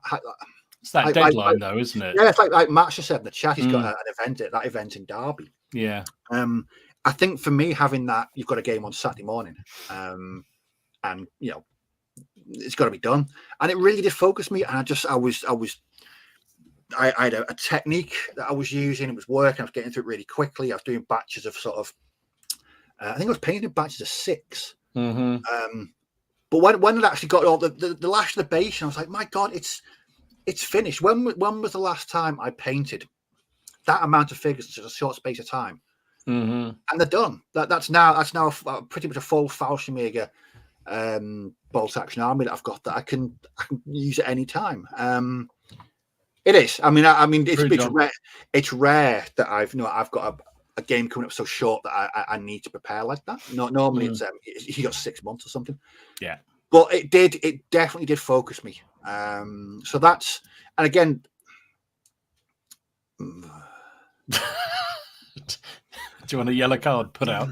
Speaker 1: It's that deadline, though, isn't it?
Speaker 2: Yeah, it's like Matt just said in the chat, he's got that event in Derby.
Speaker 1: Yeah.
Speaker 2: I think for me, having that, you've got a game on Saturday morning, and it's got to be done. And it really did focus me. And I had a technique that I was using. It was working. I was getting through it really quickly. I was doing batches of sort of, I think I was painting batches of 6. But when it actually got all the lash of the base, I was like, my God, it's finished. When was the last time I painted that amount of figures in such a short space of time? And they're done. That's now pretty much a full Fallschirmjäger bolt action army that I've got, that I can use at any time. It is. I mean, it's rare that I've got a game coming up so short that I need to prepare like that. Not normally it's you got 6 months or something.
Speaker 1: Yeah,
Speaker 2: but it definitely did focus me. So that's, and again.
Speaker 1: Do you want a yellow card put out?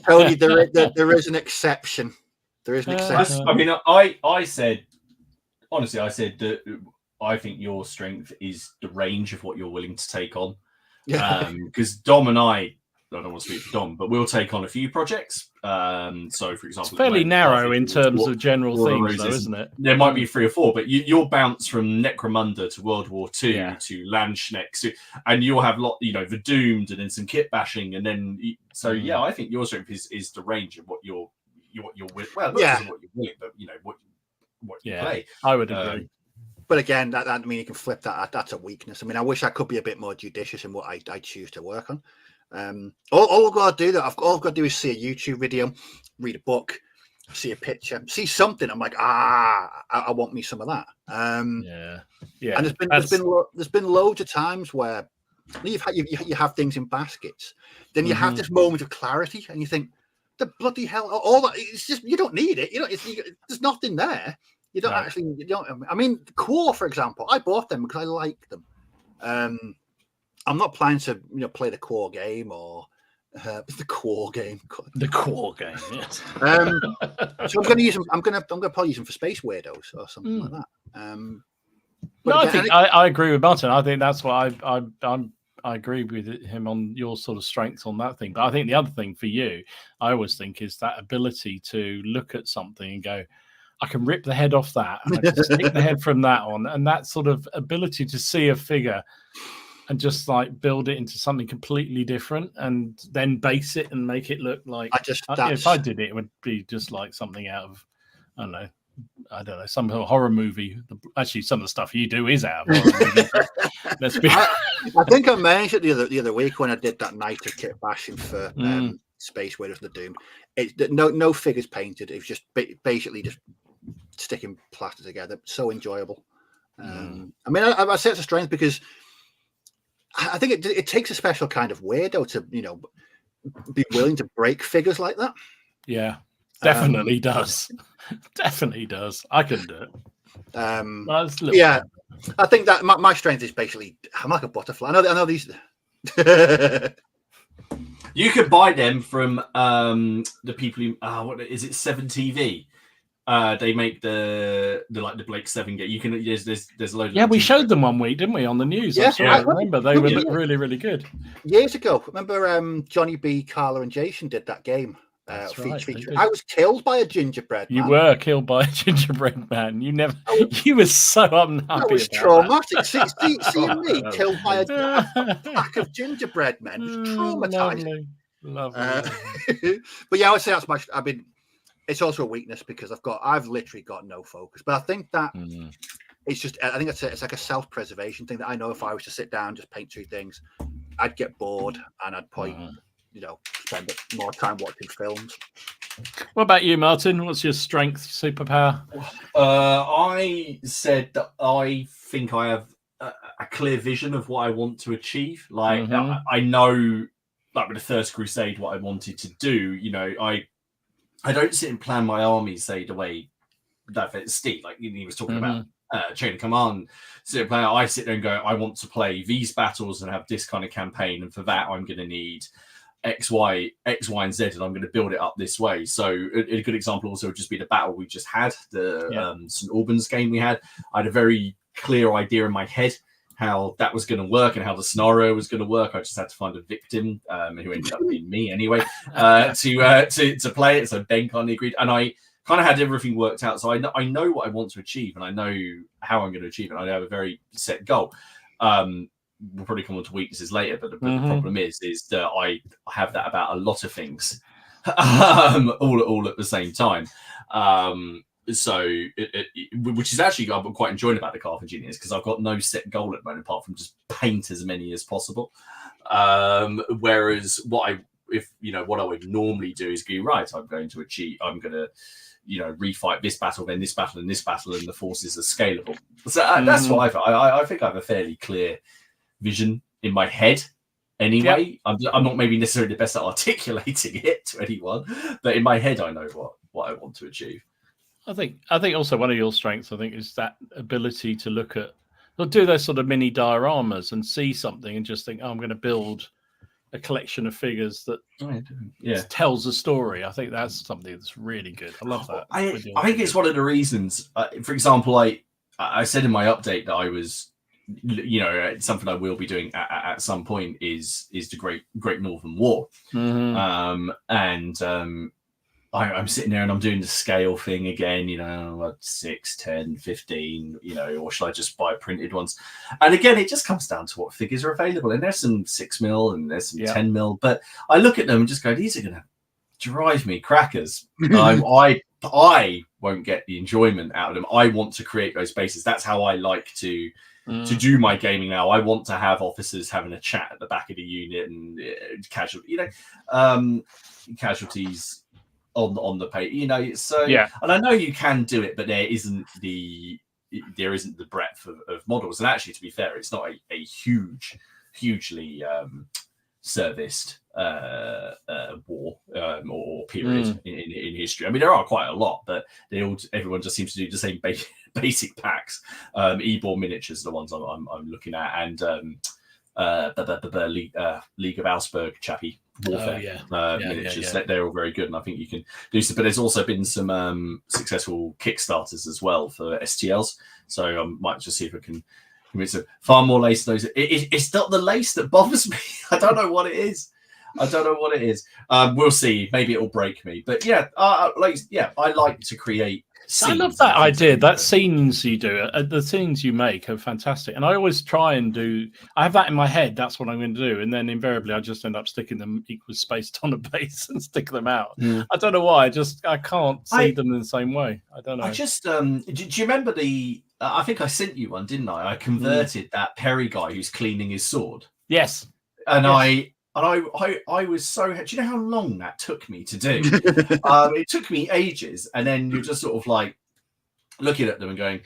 Speaker 2: Tony, there is an exception. There is an exception.
Speaker 3: I mean, I said, honestly, I said that I think your strength is the range of what you're willing to take on.
Speaker 2: Yeah.
Speaker 3: Because Dom and I don't want to speak for Dom, but we'll take on a few projects. So, for example,
Speaker 1: it's fairly narrow in terms of general themes, though, isn't it?
Speaker 3: There might be 3 or 4, but you'll bounce from Necromunda to World War II to Landschneck, and you'll have the Doomed, and then some kit bashing, and then yeah, I think your strength is the range of what you're willing. Well, not just what you're willing, but what you play. I would agree.
Speaker 2: But again, that I mean, you can flip that. That's a weakness. I mean, I wish I could be a bit more judicious in what I choose to work on. All I've got to do all I've got to do is see a YouTube video, read a book, see a picture, see something. I'm like, I want me some of that. Yeah. And there's been loads of times where you have things in baskets, then you have this moment of clarity, and you think, the bloody hell, all that. It's just, you don't need it. There's nothing there. You don't actually. You don't. I mean, Core, for example, I bought them because I like them. I'm not planning to play the core game or the core game.
Speaker 1: The core game, yes.
Speaker 2: So I'm going to use them. I'm going to probably use them for Space Weirdos or something like that.
Speaker 1: I agree with Martin. I think that's what I agree with him on your sort of strengths on that thing. But I think the other thing for you, I always think, is that ability to look at something and go, I can rip the head off that, and I can stick the head from that on, and that sort of ability to see a figure and just like build it into something completely different, and then base it and make it look like. If I did it, it would be just like something out of, I don't know, some horror movie. Actually, some of the stuff you do is out of horror movie. Let's be.
Speaker 2: I think I mentioned it the other week when I did that night of kit bashing for Space Weirdos the Doom. No figures painted. It was just basically just sticking plaster together. So enjoyable. I mean, I say it's a strength because I think it takes a special kind of weirdo to be willing to break figures like that.
Speaker 1: Yeah, definitely does. Definitely does. I couldn't do it.
Speaker 2: Yeah, I think that my strength is basically I'm like a butterfly. I know these.
Speaker 3: You could buy them from the people who what is it, 7TV? They make the Blake 7 game. You can there's a load of.
Speaker 1: Yeah, we showed them one week, didn't we, on the news?
Speaker 2: Yeah,
Speaker 1: I remember they were really, really good.
Speaker 2: Years ago, remember Johnny B, Carla, and Jason did that game.
Speaker 1: That's right,
Speaker 2: feature. I was killed by a gingerbread man.
Speaker 1: You were killed by a gingerbread man. You were so unhappy.
Speaker 2: That was traumatic. Seeing me killed by a pack of gingerbread men was traumatizing. Lovely. But yeah, I would say that's I mean, it's also a weakness because I've literally got no focus. But I think that it's just, I think it's like a self-preservation thing that I know if I was to sit down and just paint 2 things, I'd get bored and I'd probably, spend more time watching films.
Speaker 1: What about you, Martin? What's your strength, superpower?
Speaker 3: I said that I think I have a clear vision of what I want to achieve. Like I know, like with the First Crusade, what I wanted to do. I don't sit and plan my armies, say, the way that Steve, like he was talking about chain of command. I sit there and go, I want to play these battles and have this kind of campaign, and for that I'm going to need X, Y, and Z, and I'm going to build it up this way. So a good example also would just be the battle we just had, the St. Albans game we had. I had a very clear idea in my head how that was going to work and how the scenario was going to work. I just had to find a victim who ended up being me anyway to play it. So Ben kindly agreed, and I kind of had everything worked out. So I know what I want to achieve, and I know how I'm going to achieve it. I have a very set goal. We'll probably come on to weaknesses later, but the problem is that I have that about a lot of things, all at the same time. So, which is actually I'm quite enjoying about the Carthaginians, because I've got no set goal at the moment apart from just paint as many as possible. Whereas what I would normally do is go, right, I'm going to refight this battle, then this battle, and this battle, and the forces are scalable. So that's what I think I have a fairly clear vision in my head anyway. I'm not maybe necessarily the best at articulating it to anyone, but in my head I know what I want to achieve.
Speaker 1: I think also one of your strengths, I think, is that ability to look at, or do those sort of mini dioramas and see something and just think, oh, I'm going to build a collection of figures that tells a story. I think that's something that's really good. I love that.
Speaker 3: I think it's one of the reasons. For example, I said in my update that I was, something I will be doing at some point is the Great Northern War, I'm sitting there and I'm doing the scale thing again, 6, 10, 15, or should I just buy printed ones? And again, it just comes down to what figures are available. And there's some 6mm and there's some 10mm, but I look at them and just go, these are going to drive me crackers. I won't get the enjoyment out of them. I want to create those bases. That's how I like to do my gaming now. I want to have officers having a chat at the back of the unit and casualties on the page, so and I know you can do it, but there isn't the breadth of models. And actually, to be fair, it's not a hugely serviced war or period in history. I mean, there are quite a lot, but everyone just seems to do the same basic packs. Ebor miniatures are the ones I'm looking at, and League of Augsburg chappie warfare miniatures. They're all very good, and I think you can do so. But there's also been some successful Kickstarters as well for STLs, so I might just see if I can convince them. Far more lace those. It's not the lace that bothers me. I don't know what it is. We'll see. Maybe it'll break me. But I like to create scenes.
Speaker 1: I love that idea. That scenes you do, the scenes you make are fantastic. And I always try and I have that in my head. That's what I'm going to do. And then invariably I just end up sticking them equal spaced on a base and stick them out. I don't know why. I can't see them in the same way. I don't know.
Speaker 3: I just, do you remember I think I sent you one, didn't I? I converted that Perry guy who's cleaning his sword.
Speaker 1: Yes.
Speaker 3: And yes. I was so. Do you know how long that took me to do? It took me ages, and then you're just sort of like looking at them and going,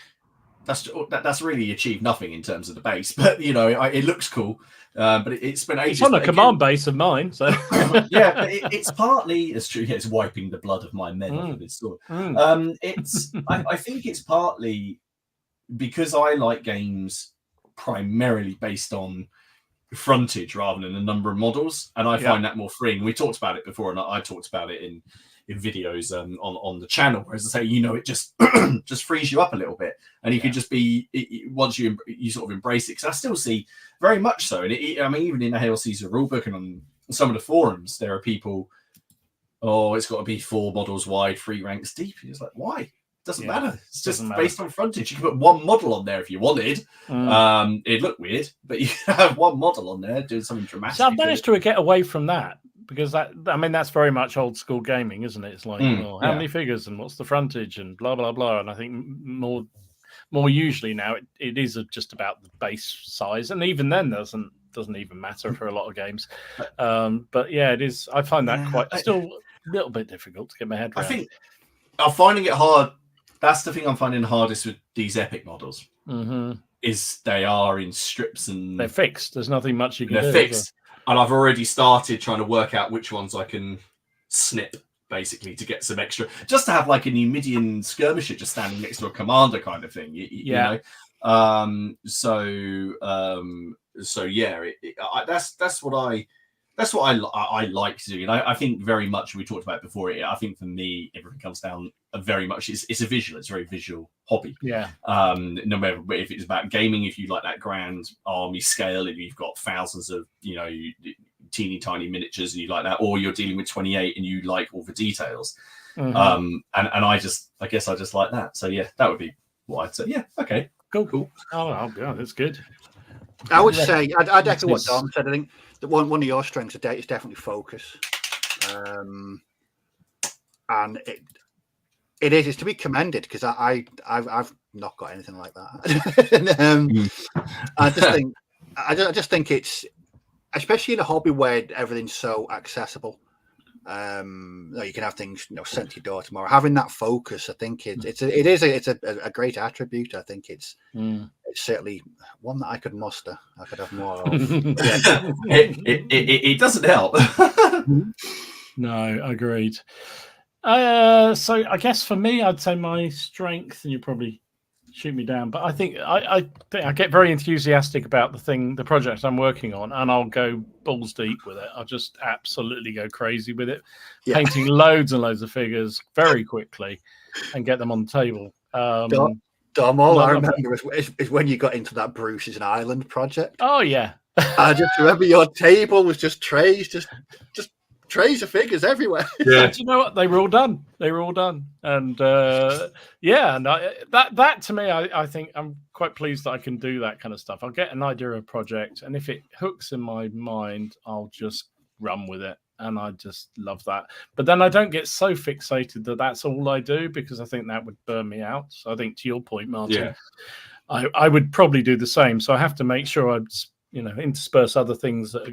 Speaker 3: "That's really achieved nothing in terms of the base." But it looks cool. But it's been ages.
Speaker 1: It's on a command base of mine, so
Speaker 3: but it's partly. It's true. Yeah, it's wiping the blood of my men off of his sword. I think it's partly because I like games primarily based on frontage rather than the number of models, and I find that more freeing. We talked about it before, and I talked about it in videos on the channel, whereas I say it just just frees you up a little bit, and you can just be once you sort of embrace it, because I still see very much so, and even in the Hail Caesar rulebook and on some of the forums there are people, it's got to be 4 models wide, 3 ranks deep. It's like, why? Doesn't matter. It's just based on frontage. You can put 1 model on there if you wanted. It'd look weird, but you can have 1 model on there doing something dramatic.
Speaker 1: So I've managed to get away from that, because that's very much old school gaming, isn't it? It's like, how many figures and what's the frontage and blah blah blah. And I think more usually now it is just about the base size, and even then doesn't even matter for a lot of games. But it is. I find that still a little bit difficult to get my head around.
Speaker 3: I think I'm finding it hard. That's the thing I'm finding hardest with these epic models. Is they are in strips and
Speaker 1: they're fixed. There's nothing much you can do.
Speaker 3: They're fixed, and I've already started trying to work out which ones I can snip, basically, to get some extra, just to have like a Numidian skirmisher just standing next to a commander kind of thing. You know. That's what I like to do, and I think very much, we talked about it before. I think for me, everything comes down very much. It's a very visual hobby. No matter if it's about gaming, if you like that grand army scale, if you've got thousands of teeny tiny miniatures and you like that, or you're dealing with 28 and you like all the details. And I guess I just like that. So that would be what I'd say. Yeah, okay, cool.
Speaker 1: Oh, that's good.
Speaker 2: I would say I'd echo what Dom said. I think that one of your strengths is definitely focus, and it's to be commended, because I've not got anything like that. I just think it's, especially in a hobby where everything's so accessible. You can have things sent to your door tomorrow. Having that focus, I think it's a great attribute. I think it's it's certainly one that I could muster. I could have more of.
Speaker 3: It doesn't help.
Speaker 1: No, agreed. So I guess for me, I'd say my strength, and you probably shoot me down, but I think I get very enthusiastic about the project I'm working on, and I'll go balls deep with it. I'll just absolutely go crazy with it, painting loads and loads of figures very quickly and get them on the table.
Speaker 2: Dom, all I remember is when you got into that Bruce's Island project.
Speaker 1: Oh yeah.
Speaker 2: I just remember your table was just trays, just trays of figures everywhere.
Speaker 1: Yeah. Do you know what? They were all done. And that to me, I think I'm quite pleased that I can do that kind of stuff. I'll get an idea of a project, and if it hooks in my mind, I'll just run with it. And I just love that. But then I don't get so fixated that that's all I do, because I think that would burn me out. So I think, to your point, Martin, I would probably do the same. So I have to make sure I intersperse other things that are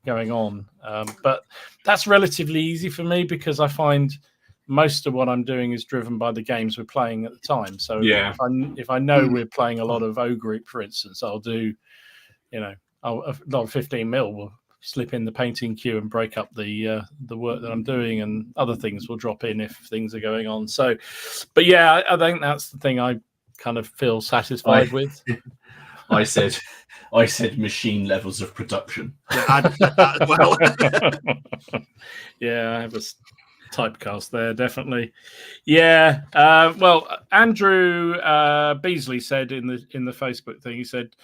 Speaker 1: going on. But that's relatively easy for me, because I find most of what I'm doing is driven by the games we're playing at the time. So if I know we're playing a lot of O Group, for instance, I'll do, a lot of 15 mil will slip in the painting queue and break up the work that I'm doing, and other things will drop in if things are going on. So, but yeah, I think that's the thing I kind of feel satisfied with.
Speaker 3: I said machine levels of production.
Speaker 2: Yeah, I'd said that as well.
Speaker 1: Yeah, I have a typecast there, definitely. Yeah. Well, Andrew Beasley said in the Facebook thing, he said,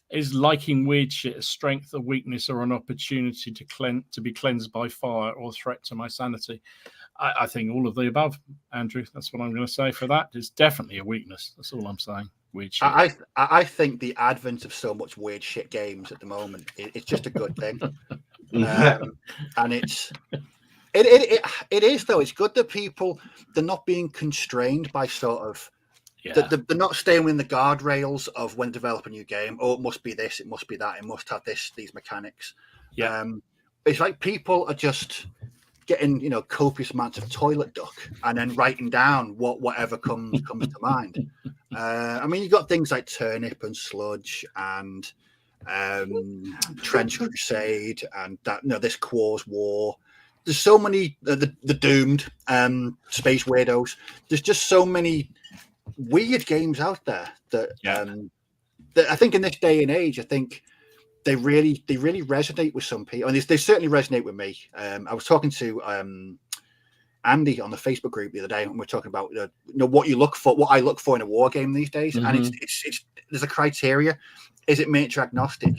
Speaker 1: "Is liking weird shit a strength, a weakness, or an opportunity to be cleansed by fire, or a threat to my sanity?" I think all of the above, Andrew. That's what I'm going to say for that. It's definitely a weakness. That's all I'm saying. Weird shit.
Speaker 2: I think the advent of so much weird shit games at the moment, it's just a good thing. And it is, though. It's good that they're not being constrained by sort of, they're not staying within the guardrails of when develop a new game. Oh, it must be this, it must be that, it must have these mechanics. Yeah. It's like people are just getting, copious amounts of toilet duck and then writing down whatever comes to mind. I mean, you've got things like Turnip and Sludge and Trench Crusade and that, this Quar's War. There's so many, the Doomed, Space Weirdos. There's just so many weird games out there that I think in this day and age, I think they really resonate with some people, and they certainly resonate with me. I was talking to Andy on the Facebook group the other day, and we're talking about what I look for in a war game these days, and it's there's a criteria. Is it miniature agnostic?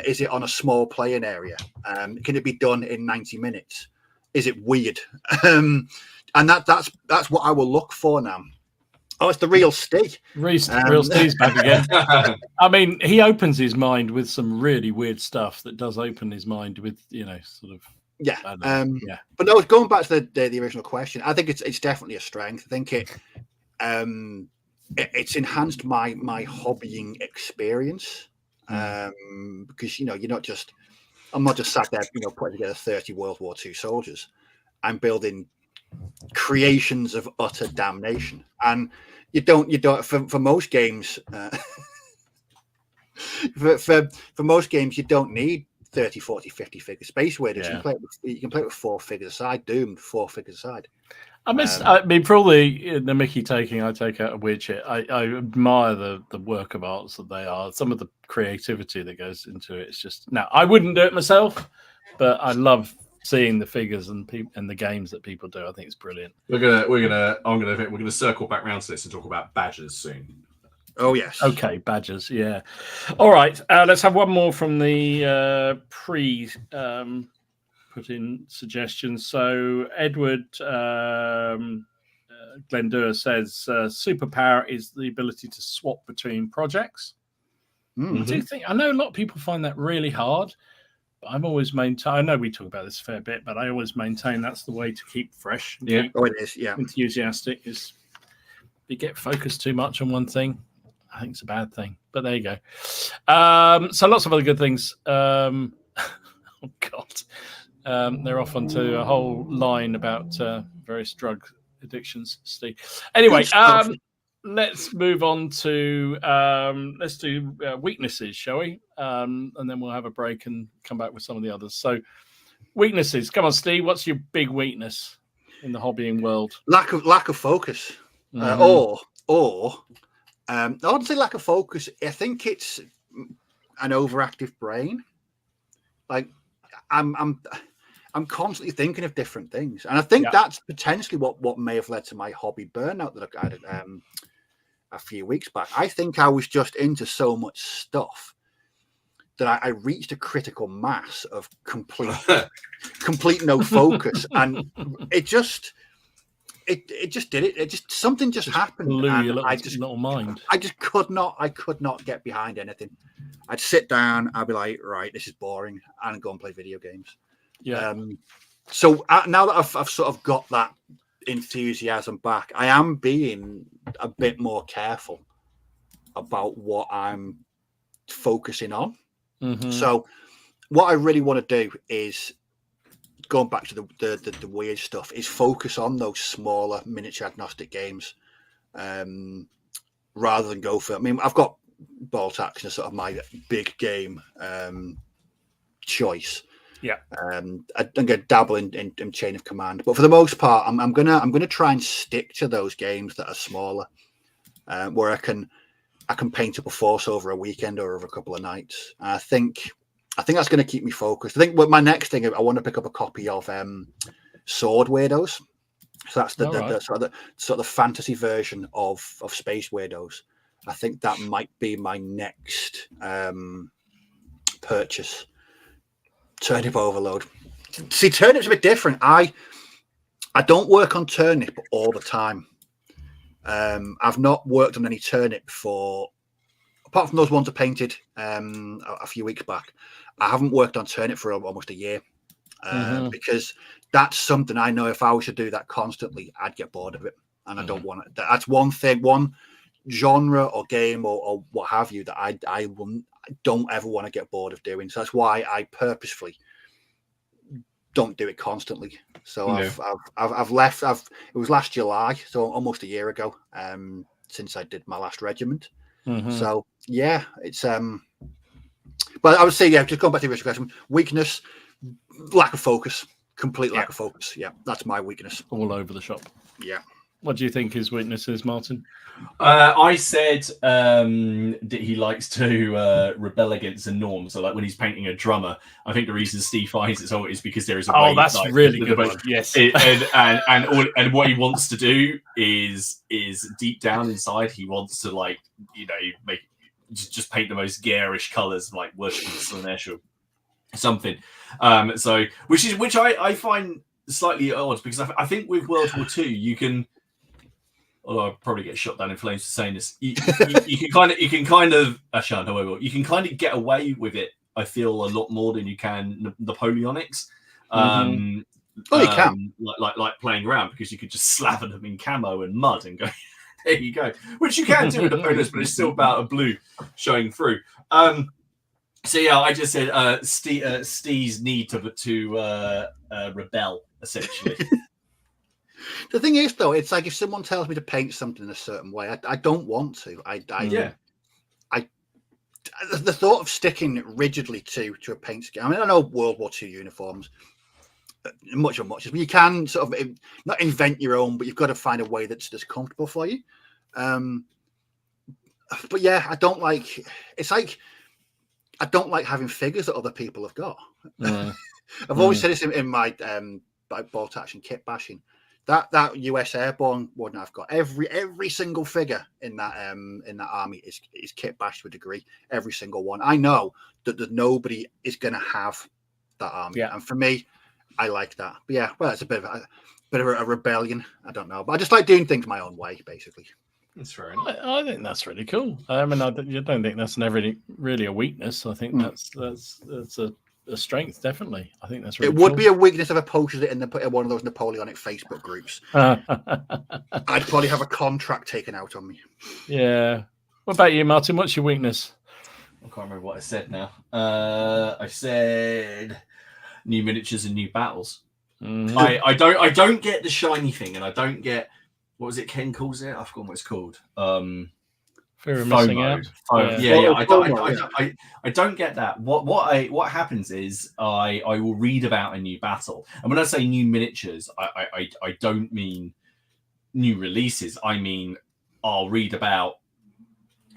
Speaker 2: Is it on a small playing area? Can it be done in 90 minutes? Is it weird? And that's what I will look for now. Oh, it's the real Steve.
Speaker 1: Real Steve's back again. I mean, he opens his mind with some really weird stuff that does open his mind with, sort of.
Speaker 2: Yeah. But no, going back to the original question, I think it's definitely a strength. I think it's enhanced my hobbying experience. Because, I'm not just sat there, putting together 30 World War II soldiers. I'm building creations of utter damnation, and you don't for most games for most games you don't need 30, 40, 50 figures. Space Weirdos, you can play it with 4 figures aside. Doomed, 4 figures aside.
Speaker 1: I mean, for all the Mickey taking I take out of weird shit, I admire the work of arts that they are. Some of the creativity that goes into it. It's just, now I wouldn't do it myself, but I love seeing the figures and the games that people do. I think it's brilliant.
Speaker 3: We're gonna circle back around to this and talk about badges soon.
Speaker 2: Oh yes.
Speaker 1: Okay, badges. Yeah. All right. Let's have one more from the put in suggestions. So Edward Glendura says superpower is the ability to swap between projects.
Speaker 2: Mm-hmm.
Speaker 1: I know a lot of people find that really hard. I'm always I know we talk about this a fair bit, but I always maintain that's the way to keep fresh.
Speaker 2: It is. Yeah.
Speaker 1: Enthusiastic is you get focused too much on one thing. I think it's a bad thing, but there you go. So lots of other good things. Oh God, they're off onto a whole line about various drug addictions, Steve. Anyway, let's move on to let's do weaknesses, shall we? And then we'll have a break and come back with some of the others. So, weaknesses. Come on, Steve. What's your big weakness in the hobbying world?
Speaker 2: Lack of focus, or I wouldn't say lack of focus. I think it's an overactive brain. Like I'm constantly thinking of different things, and I think that's potentially what may have led to my hobby burnout that I had a few weeks back. I think I was just into so much stuff that I reached a critical mass of complete no focus, and it just did it. It just something just happened.
Speaker 1: Blew
Speaker 2: and
Speaker 1: your
Speaker 2: I just
Speaker 1: little mind.
Speaker 2: I could not get behind anything. I'd sit down. I'd be like, right, this is boring, and go and play video games.
Speaker 1: Yeah.
Speaker 2: So now that I've sort of got that enthusiasm back, I am being a bit more careful about what I'm focusing on.
Speaker 1: Mm-hmm.
Speaker 2: So what I really want to do is, going back to the weird stuff, is focus on those smaller miniature agnostic games rather than go for, I mean, I've got Bolt Action as sort of my big game choice.
Speaker 1: Yeah.
Speaker 2: I'm gonna dabble in Chain of Command, but for the most part, I'm gonna try and stick to those games that are smaller, where I can paint up a force over a weekend or over a couple of nights. I think that's going to keep me focused. I think my next thing, I want to pick up a copy of Sword Weirdos. So that's the sort of the fantasy version of Space Weirdos. I think that might be my next purchase. Turnip Overload. See, Turnip's a bit different. I don't work on Turnip all the time. I've not worked on any Turnip apart from those ones I painted a few weeks back. I haven't worked on Turnip for almost a year because that's something I know if I was to do that constantly, I'd get bored of it, and I don't want it. That's one thing, one genre or game or what have you that I don't ever want to get bored of doing. So that's why I purposefully don't do it constantly. So I've left. It was last July, so almost a year ago, since I did my last regiment. So yeah, it's but I would say, just going back to the original question, weakness, lack of focus, complete lack of focus. Yeah, that's my weakness.
Speaker 1: All over the shop.
Speaker 2: Yeah.
Speaker 1: What do you think his weakness is, Martin?
Speaker 3: I said that he likes to rebel against the norm. So, like when he's painting a drummer, I think the reason Steve finds it is because there is a way.
Speaker 1: Oh, that's really good one. Yes,
Speaker 3: and what he wants to do is deep down inside, he wants to make just paint the most garish colours, like worshiping Slanesh or something. So which I find slightly odd, because I think with World War II you can. Although I'll probably get shot down in flames for saying this, you can kind of actually no, I will. You can kind of get away with it. I feel a lot more than you can Napoleonics.
Speaker 2: You can
Speaker 3: like playing around, because you could just slather them in camo and mud and go, there you go. Which you can do with Napoleonics, but it's still about a blue showing through. So yeah, I just said Steve's need to rebel essentially.
Speaker 2: The thing is, though, it's like if someone tells me to paint something in a certain way, I don't want to. The thought of sticking rigidly to a paint scheme. I mean, I know World War II uniforms, much, but you can sort of not invent your own, but you've got to find a way that's comfortable for you. But yeah, I don't like. It's like I don't like having figures that other people have got. I've always said this in my bolt action kit bashing. That US Airborne one I've got, every single figure in that army is kit bashed to a degree. Every single one. I know that nobody is going to have that army, and for me, I like that. But yeah, well, it's a bit of a rebellion. I don't know, but I just like doing things my own way, basically.
Speaker 3: That's fair.
Speaker 1: I think that's really cool. I mean, I don't think that's never really a weakness. I think that's a strength, definitely. I think that's really
Speaker 2: would be a weakness if I posted it in one of those Napoleonic Facebook groups. I'd probably have a contract taken out on me.
Speaker 1: Yeah. What about you, Martin? What's your weakness?
Speaker 3: I can't remember what I said now. I said new miniatures and new battles. I don't get the shiny thing, and I don't get what was it Ken calls it? I forgot what it's called.
Speaker 1: Fear of missing out.
Speaker 3: I don't get that. What happens is I will read about a new battle, and when I say new miniatures, I don't mean new releases. I mean I'll read about,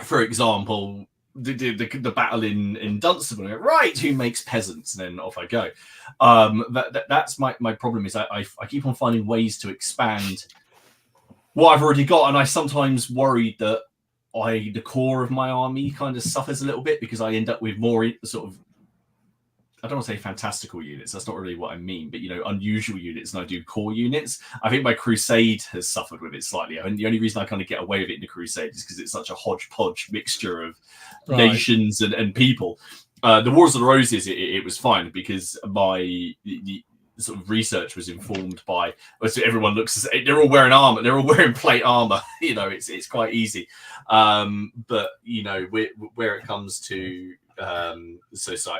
Speaker 3: for example, the battle in Dunstable. Right, who makes peasants? And then off I go. That's my problem. Is I keep on finding ways to expand what I've already got, and I sometimes worry that the core of my army kind of suffers a little bit because I end up with more sort of, I don't want to say fantastical units. That's not really what I mean, but unusual units, and I do core units. I think my Crusade has suffered with it slightly, and the only reason I kind of get away with it in the Crusade is because it's such a hodgepodge mixture of nations and people. The Wars of the Roses, it was fine because the sort of research was informed by, so everyone looks, they're all wearing armor, they're all wearing plate armor. It's quite easy. But where it comes to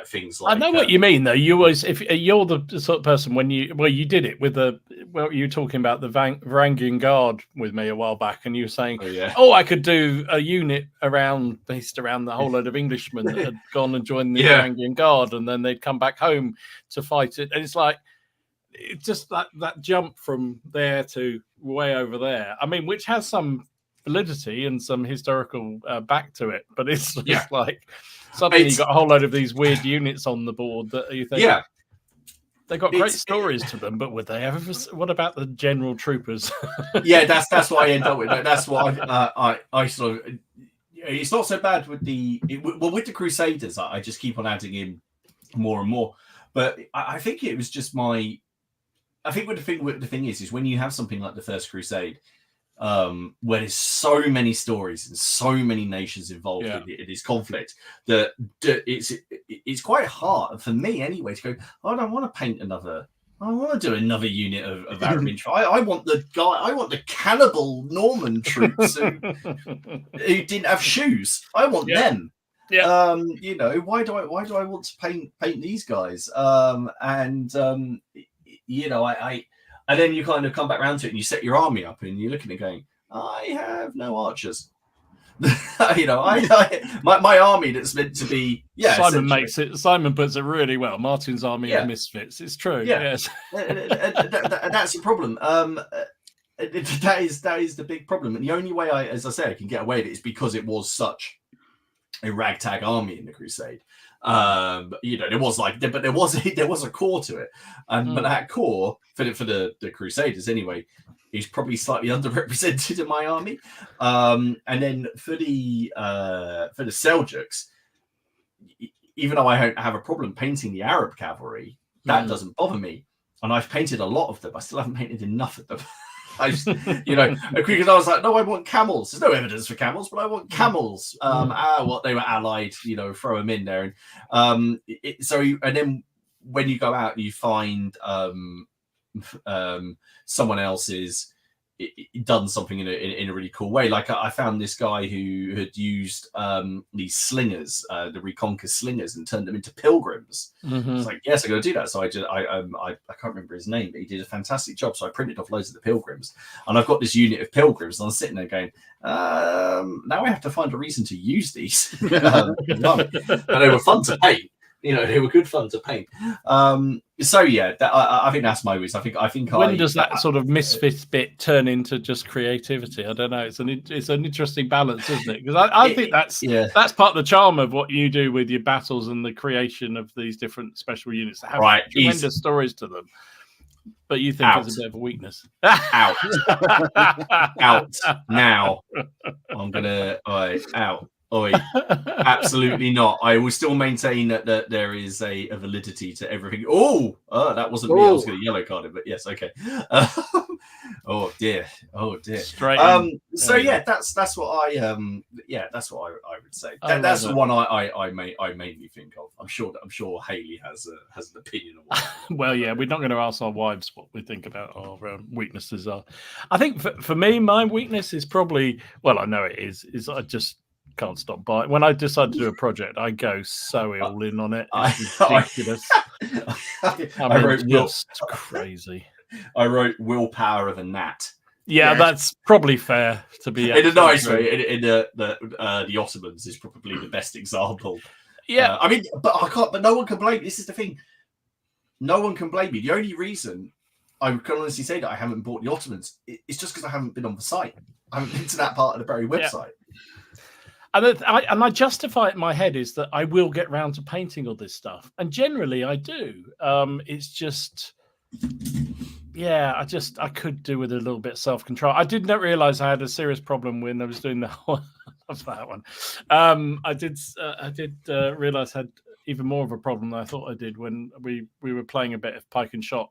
Speaker 3: things like,
Speaker 1: I know what you mean though. You always, if you're the sort of person when you did it with you were talking about the Varangian Guard with me a while back, and you were saying, I could do a unit based around the whole load of Englishmen that had gone and joined the Varangian Guard, and then they'd come back home to fight it, and it's like, it's just that jump from there to way over there. I mean, which has some validity and some historical back to it, but it's just like suddenly you got a whole load of these weird units on the board that you think, they got great stories to them, but would they ever? What about the general troopers?
Speaker 3: That's what I end up with. That's what I sort of. It's not so bad with with the Crusaders. I just keep on adding in more and more, but I think it was just my. I think what the thing is when you have something like the First Crusade, where there's so many stories and so many nations involved in this conflict, that it's quite hard for me anyway to go, I don't want to paint another. I want to do another unit of Arab infantry. I want the cannibal Norman troops who didn't have shoes. I want them. Yeah. Why do I want to paint these guys? And then you kind of come back around to it and you set your army up and you're looking at it going, I have no archers. My army that's meant to be
Speaker 1: Simon puts it really well. Martin's army of misfits. It's true. Yes.
Speaker 3: That's the problem. That is the big problem. And the only way I can get away with it is because it was such a ragtag army in the Crusade. There was a core to it, but that core for the Crusaders anyway is probably slightly underrepresented in my army. And then for the Seljuks, even though I don't have a problem painting the Arab cavalry, that doesn't bother me, and I've painted a lot of them. I still haven't painted enough of them. I just, because I was like, no, I want camels. There's no evidence for camels, but I want camels. They were allied, throw them in there. And and then when you go out, you find someone else's done something in a really cool way. Like I found this guy who had used these slingers, the Reconquer slingers, and turned them into pilgrims. It's like, yes, I got to do that. So I can't remember his name, but he did a fantastic job. So I printed off loads of the pilgrims, and I've got this unit of pilgrims, and I'm sitting there going, now I have to find a reason to use these. And they were fun to paint. They were good fun to paint. I think that's my wish. I think.
Speaker 1: When does that sort of misfit bit turn into just creativity? I don't know. It's an interesting balance, isn't it? Because I think that's part of the charm of what you do with your battles and the creation of these different special units that have tremendous stories to them. But you think it's a bit of a weakness.
Speaker 3: Out now. I'm gonna out. Absolutely not. I will still maintain that there is a validity to everything. That wasn't me. I was going to yellow card it, but yes, okay. Oh dear.
Speaker 1: Straight.
Speaker 3: That's what I would say. That's the one I mainly think of. I'm sure Hayley has an opinion on what.
Speaker 1: Well, yeah, we're not going to ask our wives what we think about our weaknesses are. I think for me, my weakness is probably, well, I know it is I just can't stop buying. When I decide to do a project, I go so all in on it. It's ridiculous.
Speaker 3: I wrote
Speaker 1: just crazy.
Speaker 3: I wrote willpower of a gnat.
Speaker 1: Yeah, that's probably fair to be
Speaker 3: in a nice way. In the Ottomans is probably the best example.
Speaker 1: Yeah,
Speaker 3: I mean, but I can't. But no one can blame. This is the thing. No one can blame me. The only reason I can honestly say that I haven't bought the Ottomans is just because I haven't been on the site. I haven't been to that part of the very website.
Speaker 1: And I justify it in my head is that I will get round to painting all this stuff, and generally I do. It's just, I could do with a little bit of self-control. I did not realize I had a serious problem when I was doing the whole of that one. I did realize I had even more of a problem than I thought I did when we were playing a bit of pike and shot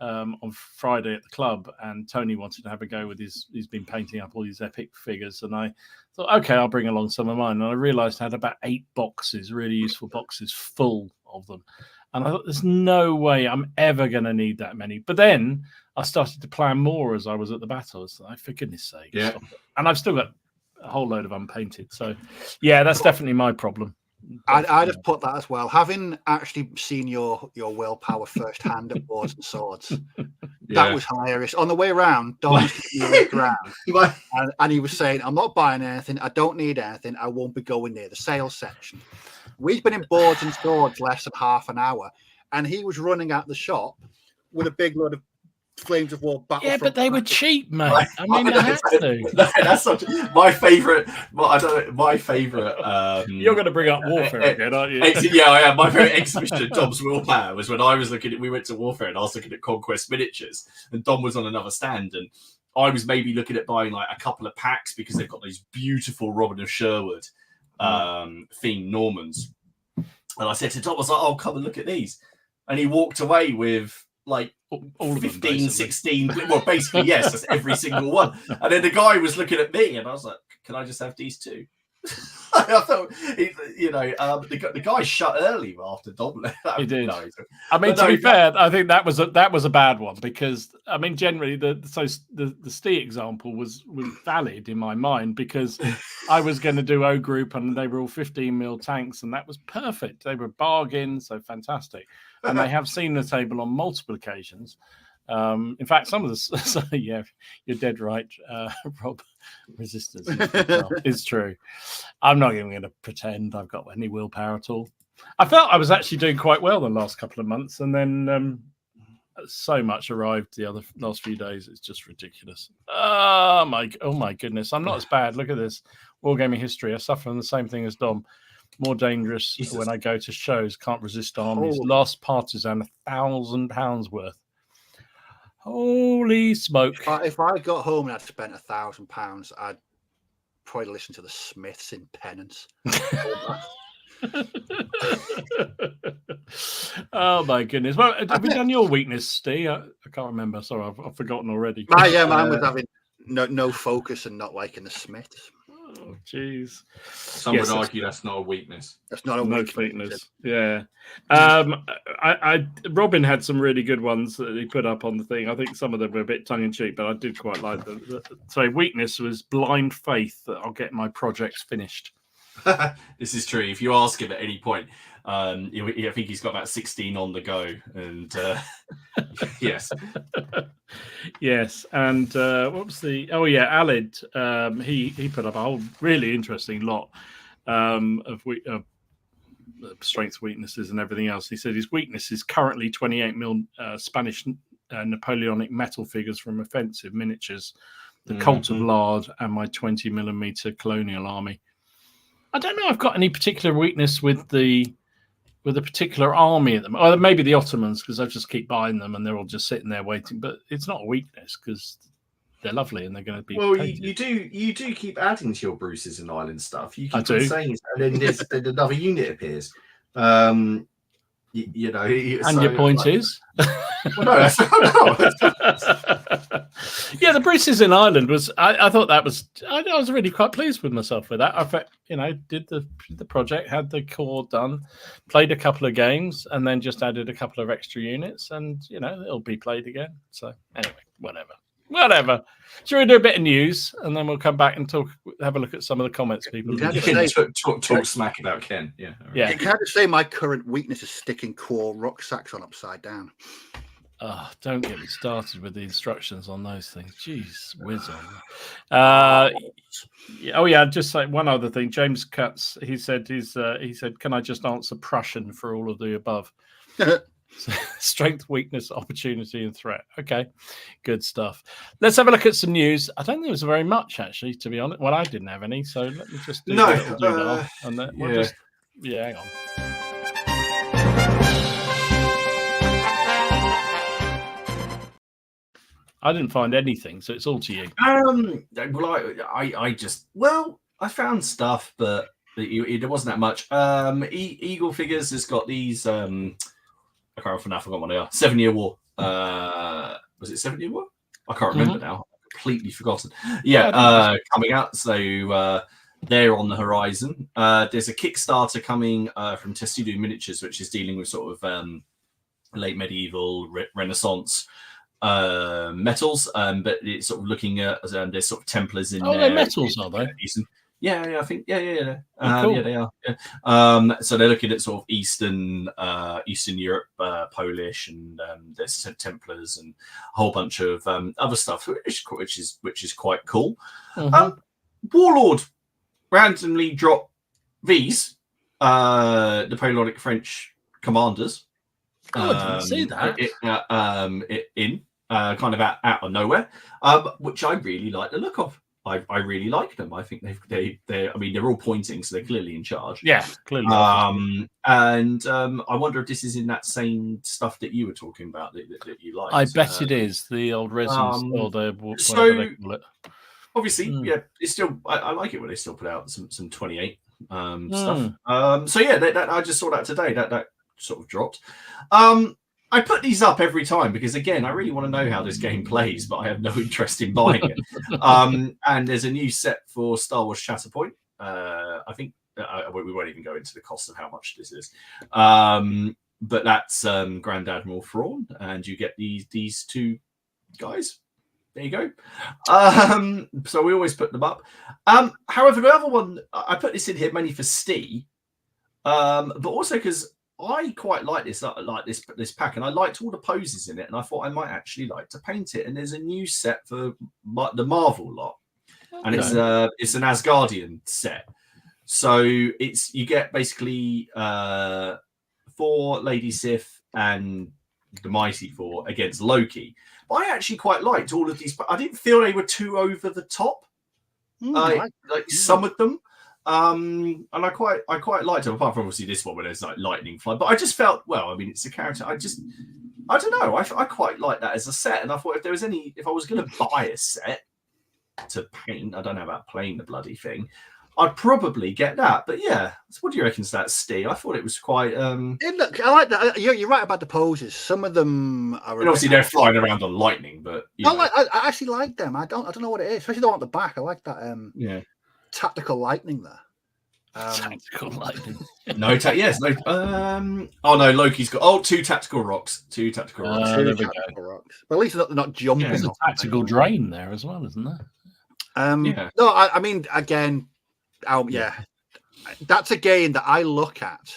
Speaker 1: on Friday at the club, and Tony wanted to have a go with he's been painting up all these epic figures, and I thought, okay, I'll bring along some of mine, and I realized I had about 8 boxes, really useful boxes, full of them, and I thought there's no way I'm ever going to need that many. But then I started to plan more as I was at the battles. Like, for goodness sake, stop it. And I've still got a whole load of unpainted, so yeah, that's definitely my problem.
Speaker 2: I'd have put that as well. Having actually seen your willpower firsthand at Boards and Swords, that was hilarious. On the way around, Don was around, and he was saying, "I'm not buying anything. I don't need anything. I won't be going near the sales section." We've been in Boards and Swords less than half an hour, and he was running out the shop with a big load of Flames of War battle.
Speaker 1: Yeah, but they were cheap, mate. I mean, they had to.
Speaker 3: That's such my favorite. Well, I don't know. My favorite.
Speaker 1: You're going to bring up Warfare again, aren't you?
Speaker 3: Yeah, I am. My favorite exhibition of Dom's willpower was when I was looking at. We went to Warfare and I was looking at Conquest miniatures, and Dom was on another stand, and I was maybe looking at buying like a couple of packs because they've got these beautiful Robin of Sherwood themed Normans, and I said to Dom, I was like, "Oh, come and look at these," and he walked away with like all 15, 16, well, basically, yes, that's every single one. And then the guy was looking at me, and I was like, "Can I just have these too?" I thought, the guy shut early after Dom.
Speaker 1: He did. No, I mean, to be fair, I think that was a bad one because I mean, generally, the Stee example was valid in my mind because I was going to do O group, and they were all 15mm tanks, and that was perfect. They were bargains, so fantastic. And they have seen the table on multiple occasions. In fact, some of the yeah, you're dead right, Rob. Resistance is true. I'm not even going to pretend I've got any willpower at all. I felt I was actually doing quite well the last couple of months, and then so much arrived the last few days. It's just ridiculous. Oh my goodness! I'm not as bad. Look at this wargaming history. I suffer from the same thing as Dom. More dangerous when I go to shows. Can't resist armies. Lost partisan £1,000 worth. Holy smoke!
Speaker 2: If I got home and I'd spent £1,000, I'd probably listen to the Smiths in penance.
Speaker 1: Oh my goodness! Well, have you done your weakness, Steve? I can't remember. Sorry, I've forgotten already.
Speaker 2: Mine was having no focus and not liking the Smiths.
Speaker 1: Oh, jeez.
Speaker 3: Some would argue that's not a weakness.
Speaker 2: That's not a
Speaker 1: weakness. Yeah. Robin had some really good ones that he put up on the thing. I think some of them were a bit tongue in cheek, but I did quite like them. So weakness was blind faith that I'll get my projects finished.
Speaker 3: This is true. If you ask him at any point, I think he's got about 16 on the go, and yes.
Speaker 1: Yes, and what was the? Oh yeah, Alid. He put up a whole really interesting lot of strengths, weaknesses, and everything else. He said his weakness is currently 28mm Spanish Napoleonic metal figures from offensive miniatures, the Cult of Lard, and my 20mm Colonial Army. I don't know. I've got any particular weakness with a particular army at them, or maybe the Ottomans, because I just keep buying them and they're all just sitting there waiting. But it's not a weakness because they're lovely and they're going to be.
Speaker 3: Well, you do keep adding to your Bruces and Ireland stuff. You keep saying, and then another unit appears. And
Speaker 1: your point is.
Speaker 3: Well, no,
Speaker 1: yeah, the Bruces in Ireland was. I thought that was. I was really quite pleased with myself with that. I thought, did the project, had the core done, played a couple of games, and then just added a couple of extra units, and it'll be played again. So anyway, whatever. Shall we do a bit of news, and then we'll come back and have a look at some of the comments people.
Speaker 3: Talk smack about Ken. Yeah.
Speaker 2: You can't just say my current weakness is sticking core rucksacks on upside down.
Speaker 1: Oh, don't get me started with the instructions on those things. Jeez, whiz on. Oh yeah, just say one other thing. James Cutts, he said, can I just answer Prussian for all of the above? Strength, weakness, opportunity, and threat. Okay, good stuff. Let's have a look at some news. I don't think there was very much, actually, to be honest. Well, I didn't have any, so let me just do that. And then we'll just hang on. I didn't find anything, so it's all to you.
Speaker 3: Well, I found stuff, but it wasn't that much. Eagle Figures has got these. I can't remember. I forgot what they are. 7-Year War. Was it 7-Year War? I can't remember now. I've completely forgotten. Yeah, coming out. So they're on the horizon. There's a Kickstarter coming from Testudo Miniatures, which is dealing with sort of late medieval, Renaissance metals, but it's sort of looking at there's sort of Templars in there.
Speaker 1: They're metals, are they?
Speaker 3: Yeah, I think cool. Yeah, they are. Yeah. So they're looking at sort of Eastern Europe, Polish, and there's Templars and a whole bunch of other stuff, which is quite cool. Warlord randomly dropped these Napoleonic French commanders.
Speaker 1: I didn't see that.
Speaker 3: Kind of out of nowhere, which I really like the look of. I really like them. I think they're. I mean, they're all pointing, so they're clearly in charge.
Speaker 1: Yeah, clearly.
Speaker 3: And I wonder if this is in that same stuff that you were talking about that you like.
Speaker 1: I bet it is the old resins or the
Speaker 3: so
Speaker 1: they call it.
Speaker 3: Obviously, yeah, it's still. I like it when they still put out some 28 stuff. So yeah, that I just saw that today. That sort of dropped. I put these up every time because, again, I really want to know how this game plays, but I have no interest in buying it. And there's a new set for Star Wars Shatterpoint. I think we won't even go into the cost of how much this is. But that's Grand Admiral Thrawn, and you get these two guys. There you go. So we always put them up. However, the other one, I put this in here mainly for Steve, but also because I quite like this pack, and I liked all the poses in it, and I thought I might actually like to paint it. And there's a new set for the Marvel lot, and it's an Asgardian set. So you get basically 4 Lady Sith and the Mighty Four against Loki. But I actually quite liked all of these. I didn't feel they were too over the top. Like some of them. And I quite liked it, apart from obviously this one where there's like lightning fly. But I just felt, well, I mean, it's a character. I don't know. I quite like that as a set. And I thought if I was going to buy a set to paint, I don't know about playing the bloody thing, I'd probably get that. But yeah, so what do you reckon to that, Steve? I thought it was quite.
Speaker 2: Look, I like that. You're right about the poses. Some of them are.
Speaker 3: And obviously, they're flying around on lightning, but
Speaker 2: I actually like them. I don't know what it is, especially the one at the back. I like that. Tactical lightning there.
Speaker 1: Tactical lightning.
Speaker 3: No. Oh no, Loki's got 2 tactical rocks. 2 tactical rocks.
Speaker 2: There we go. But at least they're not jumping.
Speaker 1: There's a tactical drain there as well, isn't there?
Speaker 2: No, I mean, again, that's a game that I look at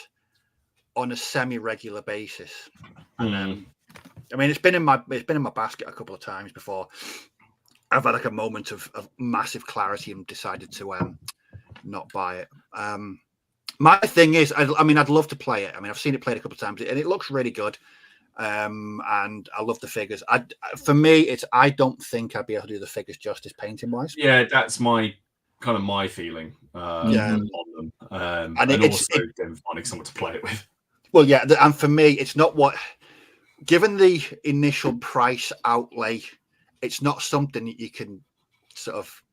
Speaker 2: on a semi-regular basis. And, I mean, it's been in my basket a couple of times before. I've had like a moment of massive clarity and decided to not buy it. My thing is, I'd love to play it. I mean, I've seen it played a couple of times, and it looks really good. And I love the figures. For me, I don't think I'd be able to do the figures justice painting wise.
Speaker 3: Yeah, that's my feeling. On them, and also them finding someone to play it with.
Speaker 2: Well, yeah, and for me, it's not what. Given the initial price outlay, it's not something that you can sort of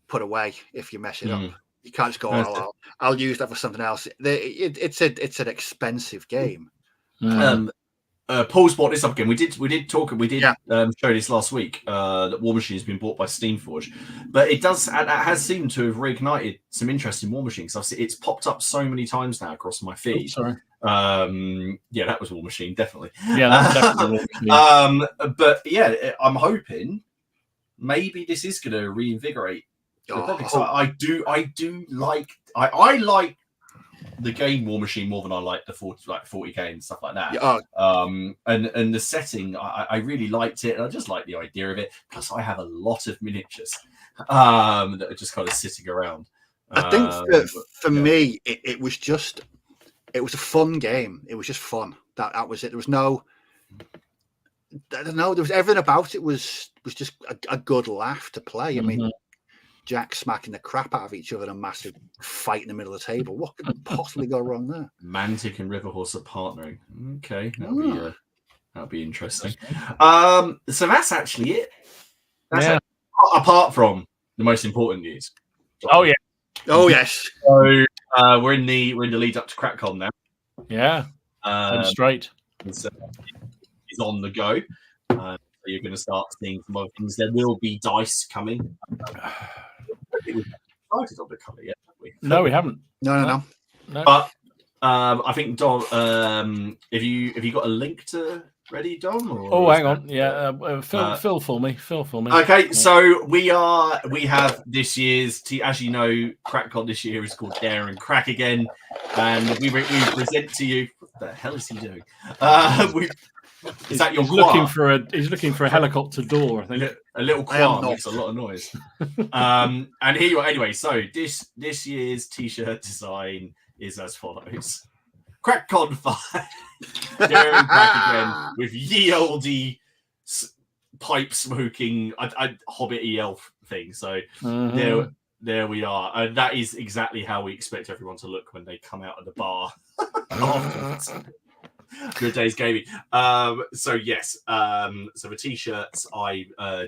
Speaker 2: put away if you mess it up. You can't just go, I'll use that for something else. It's an expensive game.
Speaker 3: Paul's brought this up again. We did show this last week that War Machine has been bought by Steamforge, but it has seemed to have reignited some interest in War Machine because it's popped up so many times now across my feed.
Speaker 1: Sorry.
Speaker 3: Yeah, that was War Machine, definitely.
Speaker 1: Yeah, that's definitely War Machine.
Speaker 3: But yeah, I'm hoping maybe this is going to reinvigorate the project. So I like the game War Machine more than I like the 40k and stuff like that.
Speaker 2: Yeah.
Speaker 3: And the setting, I really liked it, and I just like the idea of it. Plus, I have a lot of miniatures that are just kind of sitting around.
Speaker 2: I think for me, it was a fun game. It was just fun. That was it. There was no, I don't know. There was everything about it was just a good laugh to play. I mean, Jack smacking the crap out of each other in a massive fight in the middle of the table. What could possibly go wrong there?
Speaker 3: Mantic and Riverhorse are partnering. Okay, that'll be interesting. So that's actually it. That's apart from the most important news.
Speaker 1: Oh yeah.
Speaker 2: Oh yes.
Speaker 3: So we're in the lead up to CracCon now.
Speaker 1: Yeah. I'm straight.
Speaker 3: It's on the go. So you're going to start seeing some other things. There will be dice coming. We've started on the colour yet, have we?
Speaker 1: No, we haven't.
Speaker 2: No.
Speaker 3: But I think Dom, have you got a link to ready, Dom?
Speaker 1: Hang on. Yeah, Phil for me.
Speaker 3: Okay, so we have this year's as you know, CracCon this year is called Dare and Crack again, and we present to you. What the hell is he doing? Is that your
Speaker 1: he's looking for a helicopter door, I think.
Speaker 3: A little quar makes a lot of noise. And here you are. Anyway, so this year's t-shirt design is as follows: CracCon 5, Dare and Crack again with ye olde pipe smoking Hobbit elf thing. So there we are, and that is exactly how we expect everyone to look when they come out of the bar afterwards. Good day's gaming. So yes. So the t-shirts,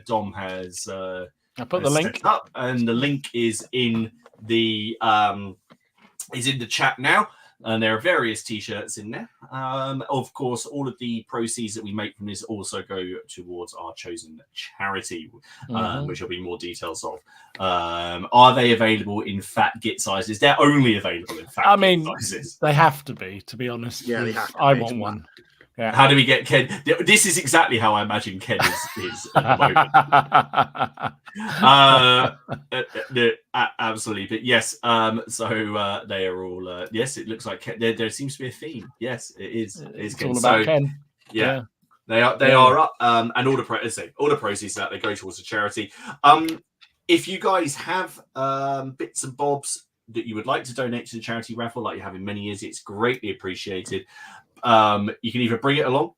Speaker 3: Dom has.
Speaker 1: I put the link
Speaker 3: up, and the link is in the chat now. And there are various t-shirts in there. Of course, all of the proceeds that we make from this also go towards our chosen charity, which will be more details of. Are they available in fat git sizes? They're only available in fat git sizes.
Speaker 1: They have to be honest.
Speaker 2: Yeah, they have to
Speaker 1: I want one. Yeah.
Speaker 3: How do we get Ken? This is exactly how I imagine Ken is at the moment. Absolutely, but yes. So they are all. Yes, it looks like there seems to be a theme. Yes, it is.
Speaker 1: It's all about Ken.
Speaker 3: Yeah, they are up. And all the proceeds that they go towards the charity. If you guys have bits and bobs that you would like to donate to the charity raffle, like you have in many years, it's greatly appreciated. You can either bring it along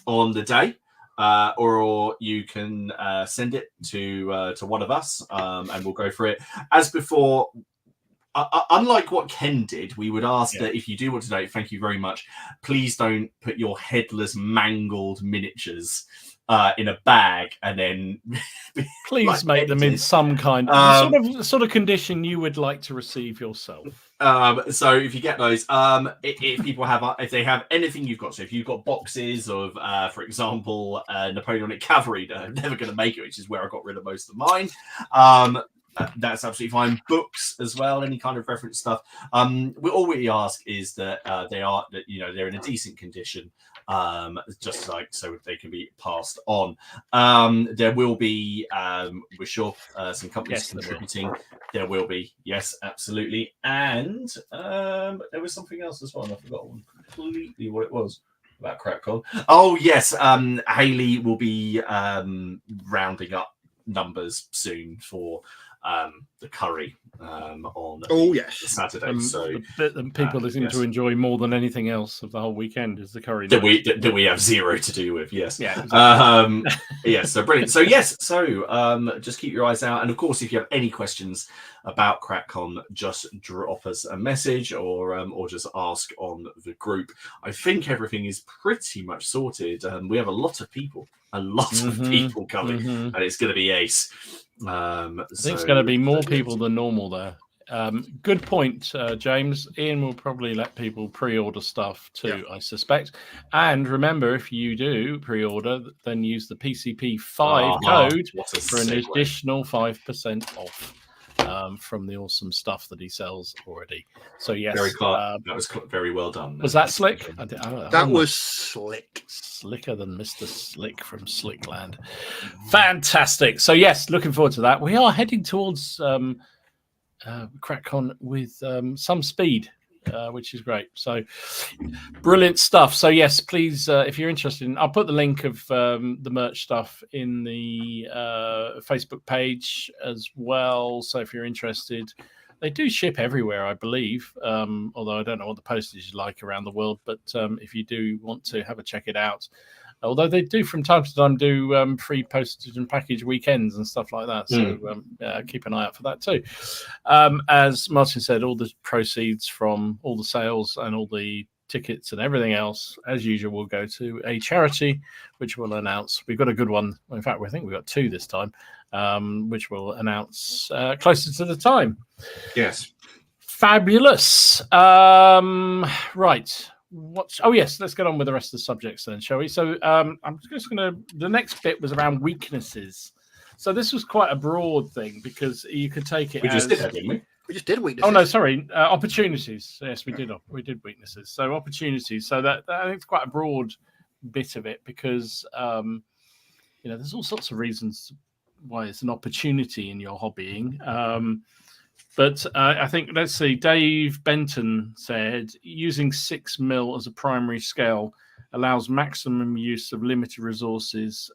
Speaker 3: on the day, or you can send it to one of us, and we'll go for it. As before, unlike what Ken did, we would ask that if you do want to donate, thank you very much. Please don't put your headless, mangled miniatures in a bag and then
Speaker 1: please make them in some kind sort of condition you would like to receive yourself.
Speaker 3: So if you get those, if people have, if they have anything you've got, so if you've got boxes of, for example, Napoleonic cavalry that are never going to make it, which is where I got rid of most of mine, that's absolutely fine. Books as well, any kind of reference stuff. All we ask is that they're in a decent condition. Just like so they can be passed on. There will be, we're sure, some companies contributing. There will be, yes, absolutely. And there was something else as well, and I forgot completely what it was about CracCon. Oh yes, Haley will be rounding up numbers soon for the curry on Saturday. So
Speaker 1: the bit that people seem to enjoy more than anything else of the whole weekend is the curry
Speaker 3: that we have zero to do with. Yes,
Speaker 1: yeah, exactly.
Speaker 3: Yes, so brilliant. So yes, so just keep your eyes out, and of course, if you have any questions about CracCon, just drop us a message or just ask on the group. I think everything is pretty much sorted. We have a lot of people coming, and it's going to be ace.
Speaker 1: I think it's going to be more people than normal there. Good point, James. Ian will probably let people pre-order stuff too, I suspect. And remember, if you do pre-order, then use the PCP5 code for an additional 5% off from the awesome stuff that he sells already. So yes,
Speaker 3: that was very well done.
Speaker 1: Was that slick?
Speaker 2: That was slick.
Speaker 1: Slicker than Mr. Slick from Slickland. Fantastic. So yes, looking forward to that. We are heading towards CracCon with some speed. which is great. So brilliant stuff. So yes, please, if you're interested, I'll put the link of the merch stuff in the Facebook page as well. So if you're interested, they do ship everywhere, I believe, although I don't know what the postage is like around the world. But if you do want to have a check it out, although they do from time to time do free postage and package weekends and stuff like that. So keep an eye out for that too. As Martin said, all the proceeds from all the sales and all the tickets and everything else, as usual, will go to a charity, which we'll announce. We've got a good one. In fact, we think we've got 2 this time, which we'll announce closer to the time.
Speaker 3: Yes.
Speaker 1: Fabulous. Right. Yes, let's get on with the rest of the subjects then, shall we? So I'm just going to, the next bit was around weaknesses. So this was quite a broad thing because you could take it
Speaker 3: just did that, didn't we?
Speaker 2: We just did weaknesses.
Speaker 1: Oh no, sorry, opportunities. Yes, we did weaknesses. So opportunities. So that I think it's quite a broad bit of it because there's all sorts of reasons why it's an opportunity in your hobbying. But I think, let's see, Dave Benton said, using 6 mil as a primary scale allows maximum use of limited resources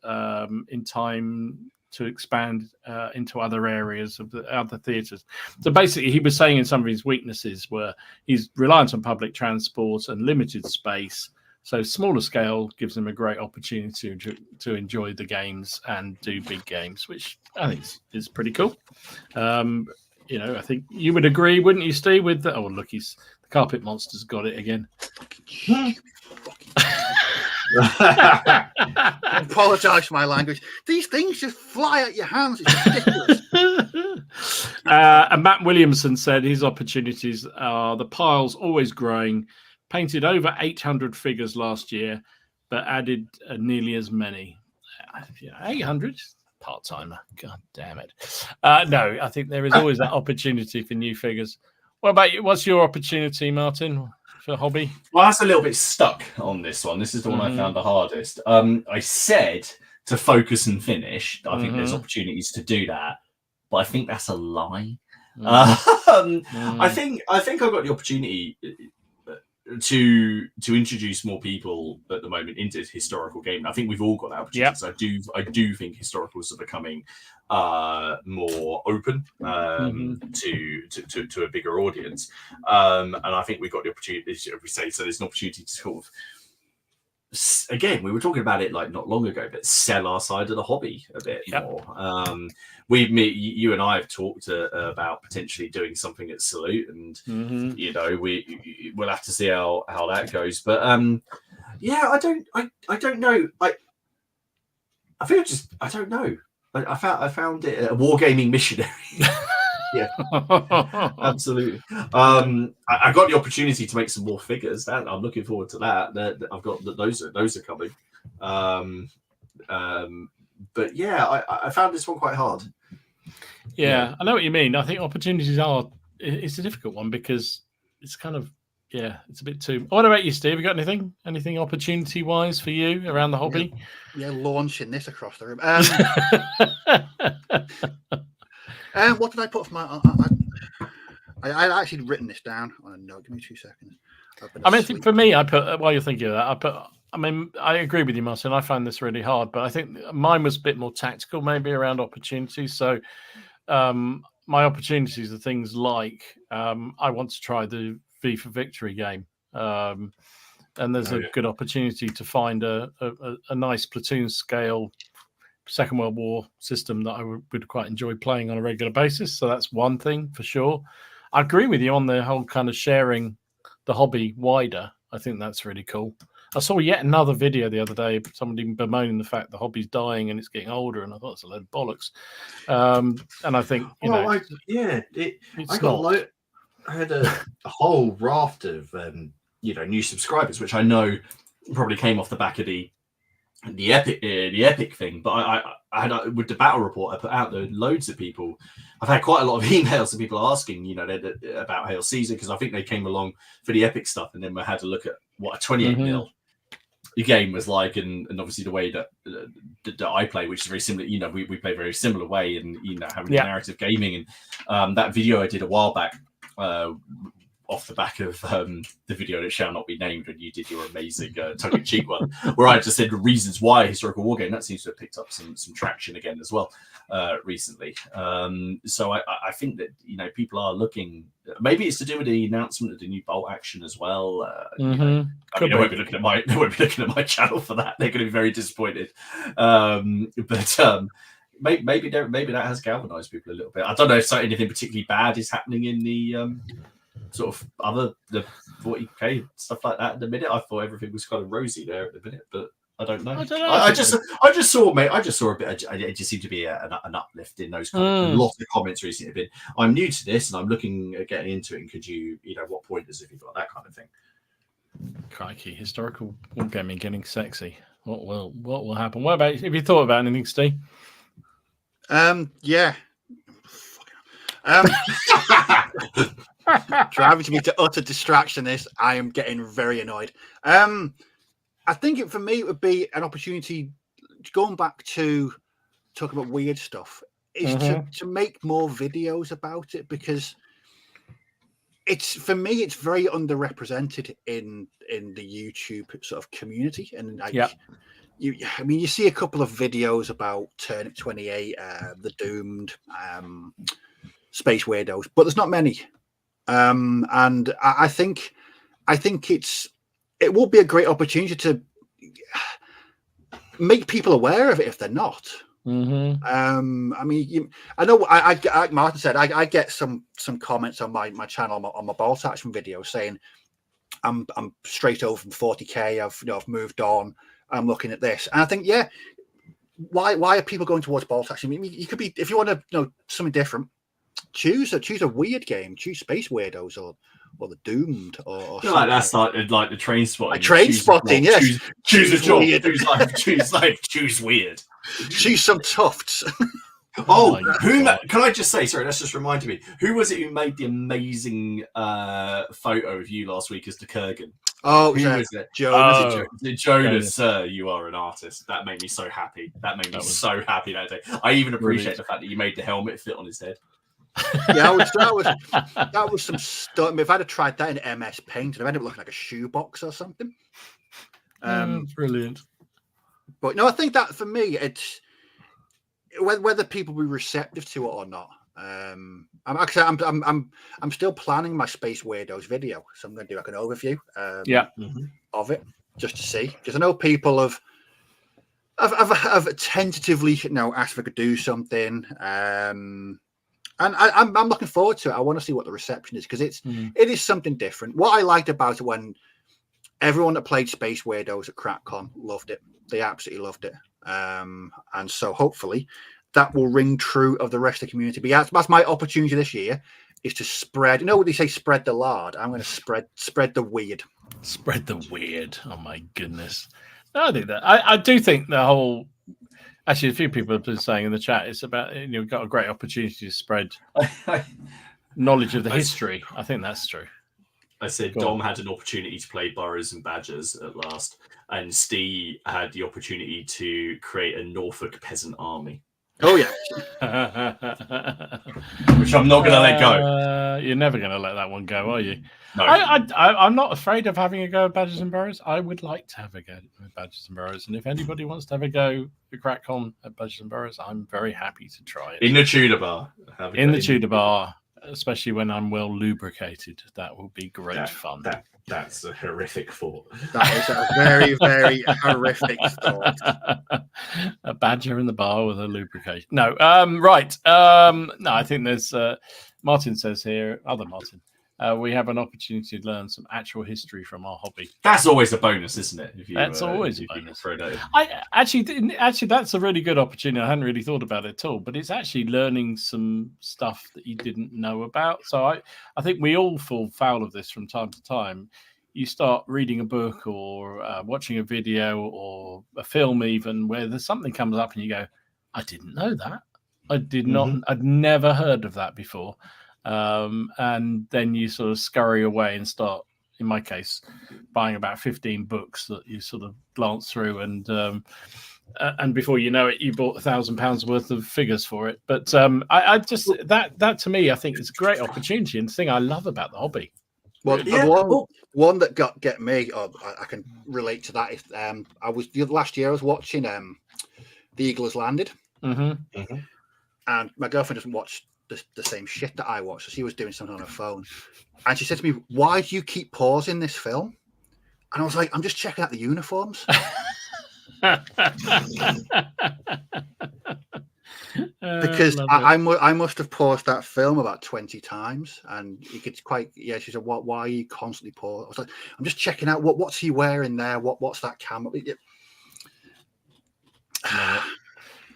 Speaker 1: in time to expand into other areas of the other theatres. So basically, he was saying in some of his weaknesses were he's reliant on public transport and limited space. So smaller scale gives him a great opportunity to enjoy the games and do big games, which I think is pretty cool. I think you would agree, wouldn't you, Steve? With the, look, the carpet monster's got it again.
Speaker 2: I apologise for my language. These things just fly at your hands. It's ridiculous.
Speaker 1: And Matt Williamson said his opportunities are the piles always growing. Painted over 800 figures last year, but added nearly as many. 800? Part-timer. God damn it. No, I think there is always that opportunity for new figures. What about you? What's your opportunity, Martin, for hobby?
Speaker 3: Well, that's a little bit stuck on this one. This is the one I found the hardest. I said to focus and finish. I think there's opportunities to do that, but I think that's a lie. I think I've got the opportunity to introduce more people at the moment into historical gaming. I think we've all got that opportunity. Yep. I do think historicals are becoming more open to a bigger audience, and I think we've got the opportunity. If we say so, there's an opportunity to sort of, again, we were talking about it like not long ago, but sell our side of the hobby a bit more. You and I have talked about potentially doing something at Salute, and we'll have to see how that goes. But I don't know. I don't know. I found it a wargaming missionary. Yeah, absolutely. I got the opportunity to make some more figures. I'm looking forward to that. I've got those are coming. But yeah, I found this one quite hard.
Speaker 1: Yeah, I know what you mean. I think opportunities it's a difficult one because it's kind of, it's a bit too. What about you, Steve? Have you got anything opportunity wise for you around the hobby?
Speaker 2: Yeah, launching this across the room. What did I put for my? I actually written this down on a note. Give me 2 seconds.
Speaker 1: I think for me, I put, while you're thinking of that, I agree with you, Martin. I found this really hard, but I think mine was a bit more tactical, maybe around opportunities. So my opportunities are things like I want to try the V for Victory game. And there's a good opportunity to find a nice platoon scale Second World War system that I would quite enjoy playing on a regular basis. So that's one thing for sure. I agree with you on the whole kind of sharing the hobby wider. I think that's really cool. I saw yet another video the other day, somebody bemoaning the fact the hobby's dying and it's getting older, and I thought it's a load of bollocks. And I think,
Speaker 3: I had a whole raft of new subscribers, which I know probably came off the back of the epic thing. But I had with the battle report I put out, there loads of people. I've had quite a lot of emails of people asking, about Hail Caesar, because I think they came along for the epic stuff, and then we had to look at what a 28 mil game was like, and obviously the way that I play, which is very similar. We play very similar way, and having narrative gaming, and that video I did a while back off the back of the video that shall not be named when you did your amazing tongue-in-cheek one, where I just said the reasons why historical wargame. That seems to have picked up some traction again as well recently. So I think that people are looking. Maybe it's to do with the announcement of the new bolt action as well. I mean, they won't be looking at my channel for that. They're going to be very disappointed. Maybe that has galvanized people a little bit. I don't know if anything particularly bad is happening in the sort of the 40k stuff like that at the minute. I thought everything was kind of rosy there at the minute, but I don't know. I just saw a bit. It just seemed to be an uplift in those comments. A lot of comments recently have been, "I'm new to this and I'm looking at getting into it. And could you, what pointers have you got?" That kind of thing.
Speaker 1: Crikey, historical wargaming getting sexy. What will happen? What about? Have you thought about anything, Steve?
Speaker 2: Yeah. Driving me to utter distraction. I am getting very annoyed. I think for me it would be an opportunity, going back to talking about weird stuff, is to make more videos about it, because for me it's very underrepresented in the YouTube sort of community. And you see a couple of videos about Turnip 28, the Doomed, Space Weirdos, but there's not many. And I think it will be a great opportunity to make people aware of it if they're not. I mean, I know, like Martin said, I get some comments on my channel on my ball attachment video saying I'm straight over from 40k. I've moved on. I'm looking at this, and I think, why are people going towards ball attachment? I mean, you could be, if you want to something different, choose a weird game. Choose Space Weirdos or the Doomed or
Speaker 3: like that's like the train spotting.
Speaker 2: Like train spotting, yes.
Speaker 3: Choose a job. Choose weird.
Speaker 2: Choose some tufts.
Speaker 3: Oh, can I just say? Sorry, that's just reminded me. Who was it who made the amazing photo of you last week as the Kurgan?
Speaker 2: Oh, who was it? Jonas.
Speaker 3: Jonas, sir, you are an artist. That made me so happy. That day. I even appreciate the fact that you made the helmet fit on his head.
Speaker 2: Yeah, that was some stuff. I mean, if I'd have tried that in MS Paint, I'd end up looking like a shoebox or something.
Speaker 1: Brilliant.
Speaker 2: But no, I think that for me, it's whether people be receptive to it or not. I'm still planning my Space Weirdos video, so I'm going to do like an overview of it just to see, because I know people have tentatively asked if I could do something. And I'm looking forward to it. I want to see what the reception is, because it is something different. What I liked about it, when everyone that played Space Weirdos at CracCon loved it. They absolutely loved it. And so hopefully that will ring true of the rest of the community. But that's my opportunity this year, is to spread. You know what they say, spread the lard. I'm going to spread the weird.
Speaker 1: Spread the weird. Oh my goodness. No, I think that. I do think the whole. Actually, a few people have been saying in the chat, it's about, we've got a great opportunity to spread knowledge of the history. I think that's true.
Speaker 3: I said Dom had an opportunity to play Boroughs and Badgers at last, and Steve had the opportunity to create a Norfolk peasant army.
Speaker 2: Oh, yeah.
Speaker 3: Which I'm not going to let go.
Speaker 1: You're never going to let that one go, are you?
Speaker 3: No.
Speaker 1: I'm not afraid of having a go at Badgers and Boroughs. I would like to have a go at Badgers and Boroughs. And if anybody wants to have a go at CracCon at Badgers and Boroughs, I'm very happy to try it.
Speaker 3: In the Tudor bar.
Speaker 1: In the Tudor bar, especially when I'm well lubricated. That will be great fun.
Speaker 3: That's a horrific thought.
Speaker 2: That is a very, very horrific thought.
Speaker 1: A badger in the bar with a lubrication. No, right. No, I think there's. Martin says here, other Martin. We have an opportunity to learn some actual history from our hobby.
Speaker 3: That's always a bonus, isn't it?
Speaker 1: That's always a bonus. Actually, that's a really good opportunity. I hadn't really thought about it at all, but it's actually learning some stuff that you didn't know about. So I think we all fall foul of this from time to time. You start reading a book or watching a video or a film even, where there's something comes up and you go, I didn't know that. I did not. I'd never heard of that before. And then you sort of scurry away and start, in my case, buying about 15 books that you sort of glance through, and before you know it, you bought £1,000 worth of figures for it. But I just that to me, I think is a great opportunity, and the thing I love about the hobby.
Speaker 2: Well, one that get me, or I can relate to that. If I was last year, I was watching The Eagle Has Landed, and my girlfriend doesn't watch the same shit that I watch, so she was doing something on her phone, and she said to me, "Why do you keep pausing this film?" And I was like, "I'm just checking out the uniforms." Because I must have paused that film about 20 times, and you could quite. Yeah, she said, "What? Why are you constantly pausing?" I was like, "I'm just checking out what's he wearing there. What's that camera?"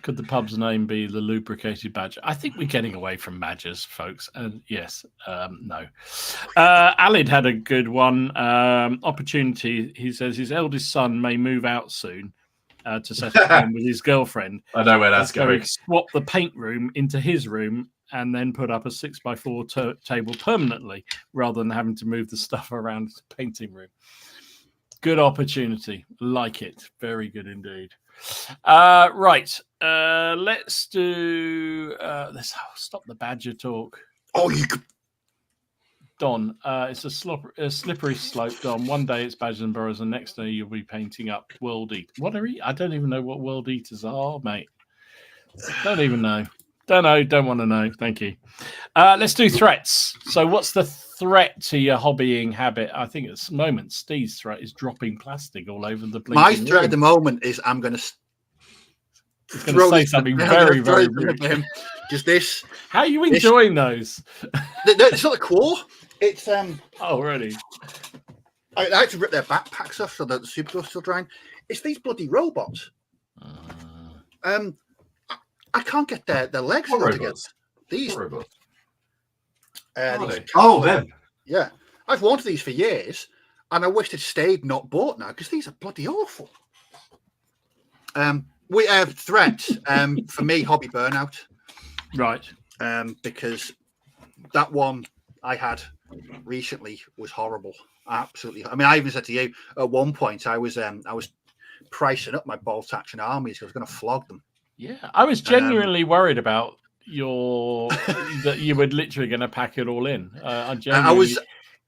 Speaker 1: Could the pub's name be the Lubricated Badger? I think we're getting away from badgers, folks. And yes, no. Alid had a good one. Opportunity. He says his eldest son may move out soon to settle home with his girlfriend.
Speaker 3: I know where that's going.
Speaker 1: Swap the paint room into his room and then put up a 6x4 table permanently, rather than having to move the stuff around the painting room. Good opportunity. Like it. Very good indeed. Right. Let's do. Let's stop the badger talk.
Speaker 2: Oh, you could.
Speaker 1: Don, it's a slippery slope, Don. One day it's badgers and burrows, and next day you'll be painting up world eat. What are I don't even know what world eaters are, mate. Don't even know. Don't know. Don't want to know. Thank you. Let's do threats. So, what's the threat to your hobbying habit? I think at the moment, Steve's threat is dropping plastic all over the place.
Speaker 2: My threat at the moment is I'm going to
Speaker 1: say something very, very rude.
Speaker 2: Just this.
Speaker 1: How are you enjoying those?
Speaker 2: It's not a core. It's
Speaker 1: Oh, really?
Speaker 2: I had to rip their backpacks off so that the superglue's still drying. It's these bloody robots. I can't get their legs together. These robots.
Speaker 3: Them.
Speaker 2: Yeah, I've wanted these for years, and I wish they'd stayed not bought now because these are bloody awful. We have threats. For me, hobby burnout.
Speaker 1: Right.
Speaker 2: Because that one I had recently was horrible. Absolutely. I mean, I even said to you at one point I was pricing up my bolt action armies because I was going to flog them.
Speaker 1: Yeah, I was genuinely worried about that you were literally going to pack it all in.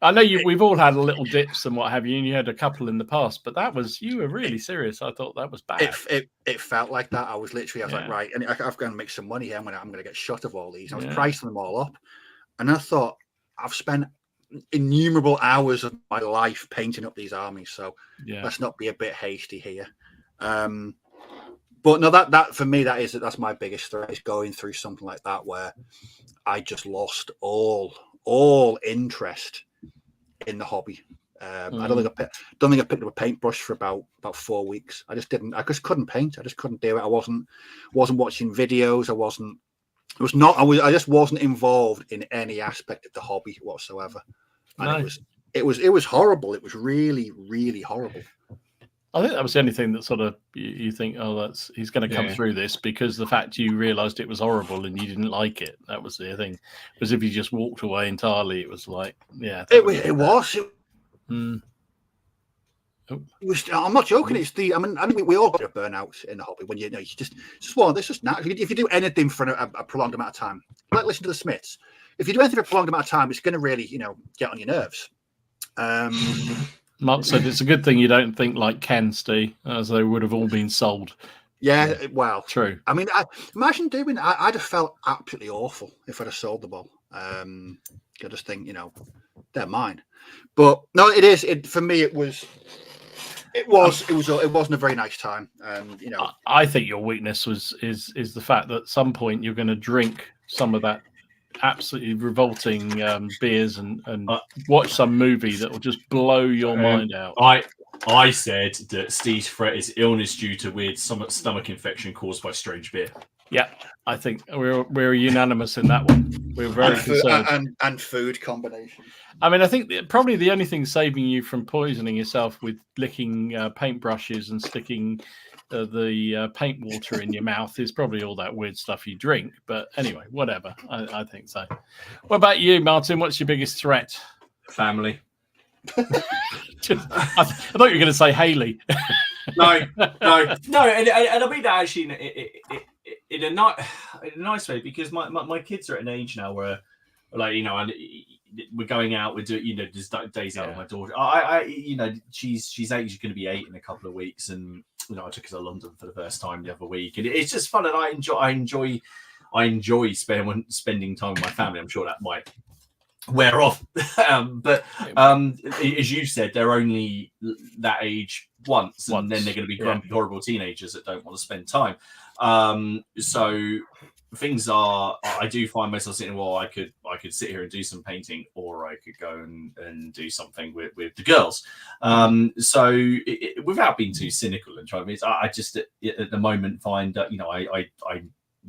Speaker 1: I know we've all had little dips and what have you, and you had a couple in the past, but you were really serious. I thought that was bad.
Speaker 2: It felt like that. I was like, right, and I've got to make some money here. I'm going to get shot of all these. I was pricing them all up, and I thought I've spent innumerable hours of my life painting up these armies, so let's not be a bit hasty here. But no, that for me, that's my biggest threat, is going through something like that where I just lost all interest in the hobby. I don't think I picked up a paintbrush for about 4 weeks. I just couldn't paint. I just couldn't do it. I wasn't watching videos. I just wasn't involved in any aspect of the hobby whatsoever. And it was horrible. It was really, really horrible.
Speaker 1: I think that was the only thing that sort of you think, he's going to come through this, because the fact you realised it was horrible and you didn't like it. That was the thing. Because if you just walked away entirely, it was like, it
Speaker 2: was. I'm not joking. It's I think we all got a burnout in the hobby when you just well, this is not. If you do anything for a prolonged amount of time, like listen to the Smiths. If you do anything for a prolonged amount of time, it's going to really get on your nerves.
Speaker 1: Mark said it's a good thing you don't think like Ken, Steve, as they would have all been sold.
Speaker 2: Yeah, well,
Speaker 1: true.
Speaker 2: I mean, imagine doing. I'd have felt absolutely awful if I'd have sold them all. I just think they're mine. But no, it is. For me, it wasn't a very nice time.
Speaker 1: I think your weakness is the fact that at some point you're going to drink some of that absolutely revolting beers and watch some movie that will just blow your mind out.
Speaker 3: I said that Steve's threat is illness due to weird stomach infection caused by strange beer.
Speaker 1: Yeah, I think we're unanimous in that one. We're very concerned.
Speaker 2: And food combination.
Speaker 1: I mean, I think probably the only thing saving you from poisoning yourself with licking paintbrushes and sticking the paint water in your mouth is probably all that weird stuff you drink. But anyway, whatever. I think so. What about you, Martin? What's your biggest threat?
Speaker 3: Family.
Speaker 1: I thought you were going to say Haley.
Speaker 3: No. And I mean that actually in a nice way, because my kids are at an age now where, like, and we're going out. We're doing, there's days out with my daughter. She's 8. She's going to be 8 in a couple of weeks, and I took her to London for the first time the other week, and it's just fun, and I enjoy spending time with my family. I'm sure that might wear off, but as you said, they're only that age once, and then they're going to be grumpy, horrible teenagers that don't want to spend time. So things are, I do find myself sitting, well, I could sit here and do some painting, or I could go and do something with the girls. So without being too cynical and trying to, I just at the moment find that, I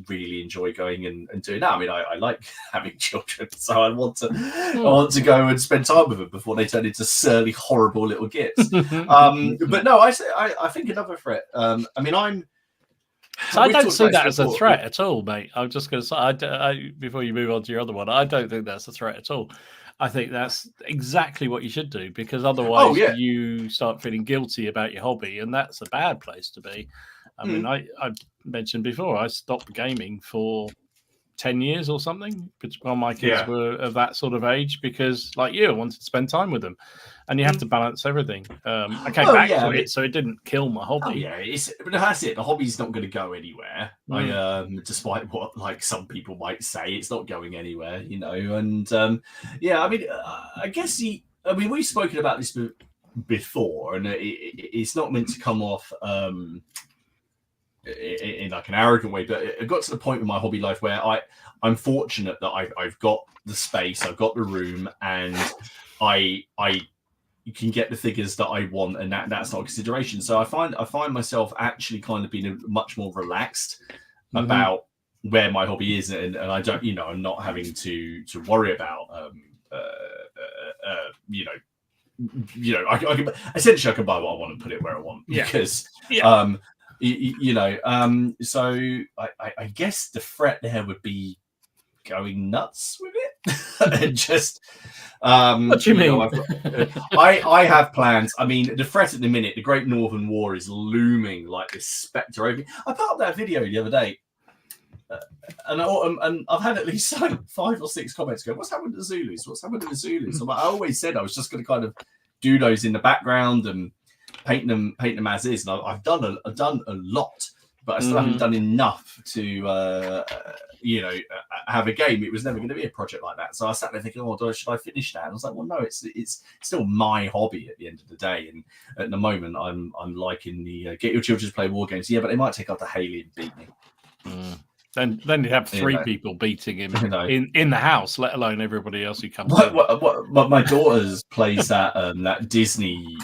Speaker 3: really enjoy going and doing that. I mean, I like having children, so I want to go and spend time with them before they turn into surly, horrible little gits. But no, I think another threat. I mean,
Speaker 1: So I don't see that as a threat at all, mate. I'm just going to say, before you move on to your other one, I don't think that's a threat at all. I think that's exactly what you should do, because otherwise you start feeling guilty about your hobby, and that's a bad place to be. I mean, I mentioned before, I stopped gaming for 10 years or something while my kids were of that sort of age, because like you, I wanted to spend time with them, and you have to balance everything. I came back to it, so it didn't kill my hobby.
Speaker 3: But that's it. The hobby's not going to go anywhere. Despite what like some people might say, it's not going anywhere, and I mean, I guess we've spoken about this before, and it's not meant to come off in like an arrogant way, but it got to the point with my hobby life where I'm fortunate that I've got the space, I've got the room, and I can get the figures that I want, and that's not a consideration. So I find myself actually kind of being much more relaxed about where my hobby is, and I don't, I'm not having to worry about I can essentially, I can buy what I want and put it where I want, because so I guess the threat there would be going nuts with it. And just
Speaker 1: what do you mean?
Speaker 3: I have plans. I mean, the threat at the minute, the Great Northern War, is looming like this spectre over me. I put up that video the other day, and I've had at least 5 or 6 comments go, "What's happened to the Zulus? What's happened to the Zulus?" So I always said I was just going to kind of do those in the background and paint them as is, and I've done a lot, but I still haven't done enough to have a game. It was never going to be a project like that, so I sat there thinking, should I finish that? And I was like, well, no, it's still my hobby at the end of the day, and at the moment I'm liking the get your children to play war games, but they might take after Haley and beat me.
Speaker 1: Then you have 3 people beating him in the house, let alone everybody else who comes in.
Speaker 3: My daughter plays that Disney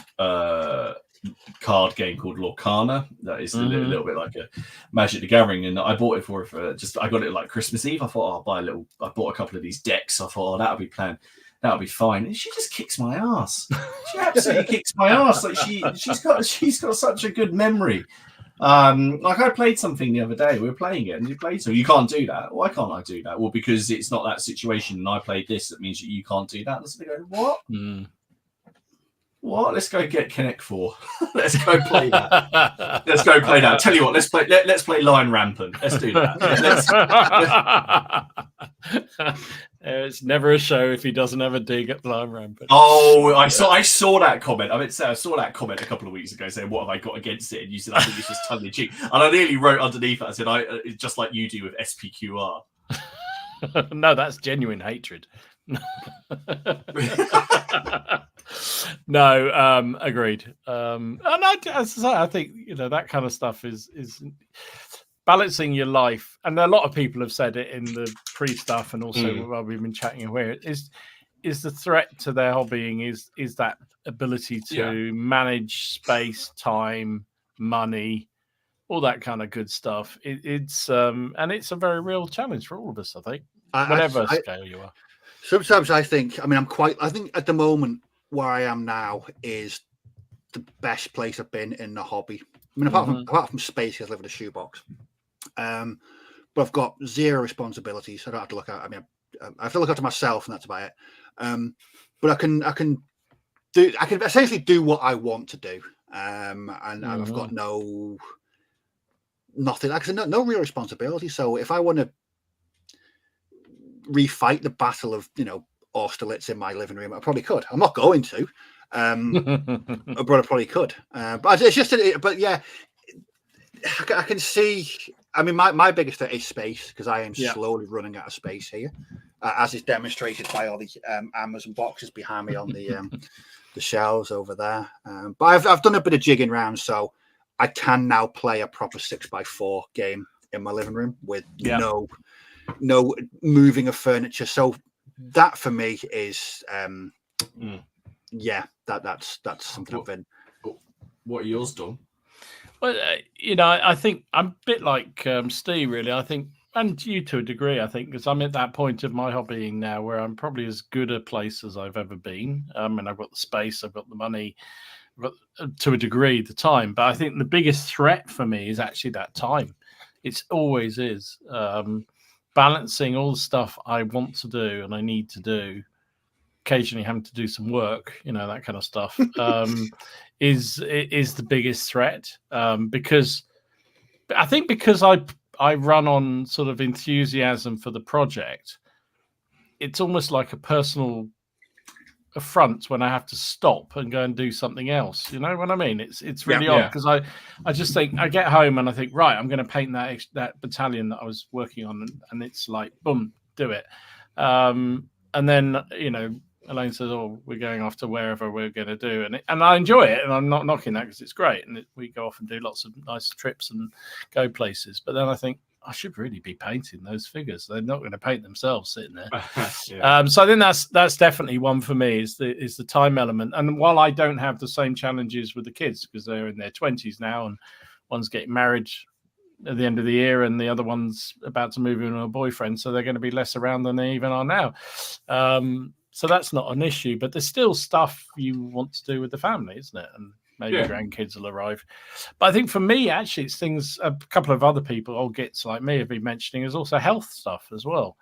Speaker 3: card game called Lorcana. That is a little bit like a Magic the Gathering, and I bought it for her I got it like Christmas Eve. I thought I bought a couple of these decks. I thought that'll be planned. That'll be fine. And she just kicks my ass. She absolutely kicks my ass. Like she's got such a good memory. Like I played something the other day. We were playing it, and you played so you can't do that. Why can't I do that? Well, because it's not that situation, and I played this. That means that you can't do that. Let's go. What? What? Let's go get Connect 4. Let's go play that. Let's go play that. Tell you what. Let's play Lion Rampant. Let's do that.
Speaker 1: It's never a show if he doesn't have a dig at Lion Rampant.
Speaker 3: Oh, I saw that comment. I saw that comment a couple of weeks ago saying, "What have I got against it?" And you said, "I think it's just tongue in cheek." And I nearly wrote underneath it. I said, "It's just like you do with SPQR."
Speaker 1: No, that's genuine hatred. No, agreed. And as I say, I think that kind of stuff is balancing your life, and a lot of people have said it in the pre-stuff, and also while we've been chatting away, is the threat to their hobbying is that ability to manage space, time, money, all that kind of good stuff. It's and it's a very real challenge for all of us, I think, whatever scale you are.
Speaker 2: Sometimes I think, I think at the moment where I am now is the best place I've been in the hobby. I mean, apart from space, I live in a shoebox. But I've got 0 responsibilities. I don't have to look out. I mean, I have to look after myself, and that's about it. But I can essentially do what I want to do. And I've got nothing. Like I said, no real responsibility. So if I want to refight the battle of Austerlitz in my living room. I probably could. I'm not going to, but I probably could. But it's just, but yeah, I can see. I mean, my biggest threat is space, because I am slowly running out of space here, as is demonstrated by all the Amazon boxes behind me on the shelves over there. But I've done a bit of jigging around, so I can now play a proper 6x4 game in my living room with no moving of furniture. So that for me is that's something I've been.
Speaker 3: What are yours, Dawn?
Speaker 1: Well, I think I'm a bit like Steve, really. I think, and you to a degree, I think, because I'm at that point of my hobbying now where I'm probably as good a place as I've ever been. And I've got the space, I've got the money, I've got, to a degree, the time. But I think the biggest threat for me is actually that time. It always is. Balancing all the stuff I want to do and I need to do, occasionally having to do some work, that kind of stuff, is the biggest threat. Because I think because I run on sort of enthusiasm for the project, it's almost like a personal affront when I have to stop and go and do something else. You know what I mean? It's really odd, because I just think, I get home and I think, right, I'm going to paint that battalion that I was working on, and it's like, boom, do it. And then Elaine says, "Oh, we're going off to wherever we're going to do," and I enjoy it, and I'm not knocking that, because it's great, and we go off and do lots of nice trips and go places. But then I think I should really be painting those figures. They're not going to paint themselves sitting there. So I think that's definitely one for me, is the time element. And while I don't have the same challenges with the kids, because they're in their 20s now, and one's getting married at the end of the year and the other one's about to move in with a boyfriend, so they're going to be less around than they even are now. So that's not an issue, but there's still stuff you want to do with the family, isn't it? And maybe grandkids will arrive. But I think for me, actually, it's things a couple of other people, old gits like me, have been mentioning, is also health stuff as well.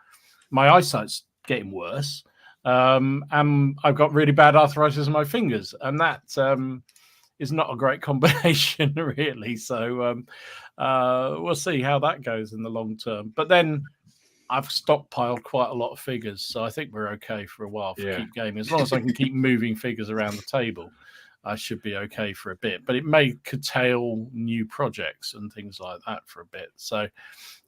Speaker 1: My eyesight's getting worse. And I've got really bad arthritis in my fingers, and that is not a great combination, really. So we'll see how that goes in the long term. But then I've stockpiled quite a lot of figures, so I think we're okay for a while for keep gaming. As long as I can keep moving figures around the table, I should be okay for a bit. But it may curtail new projects and things like that for a bit. So,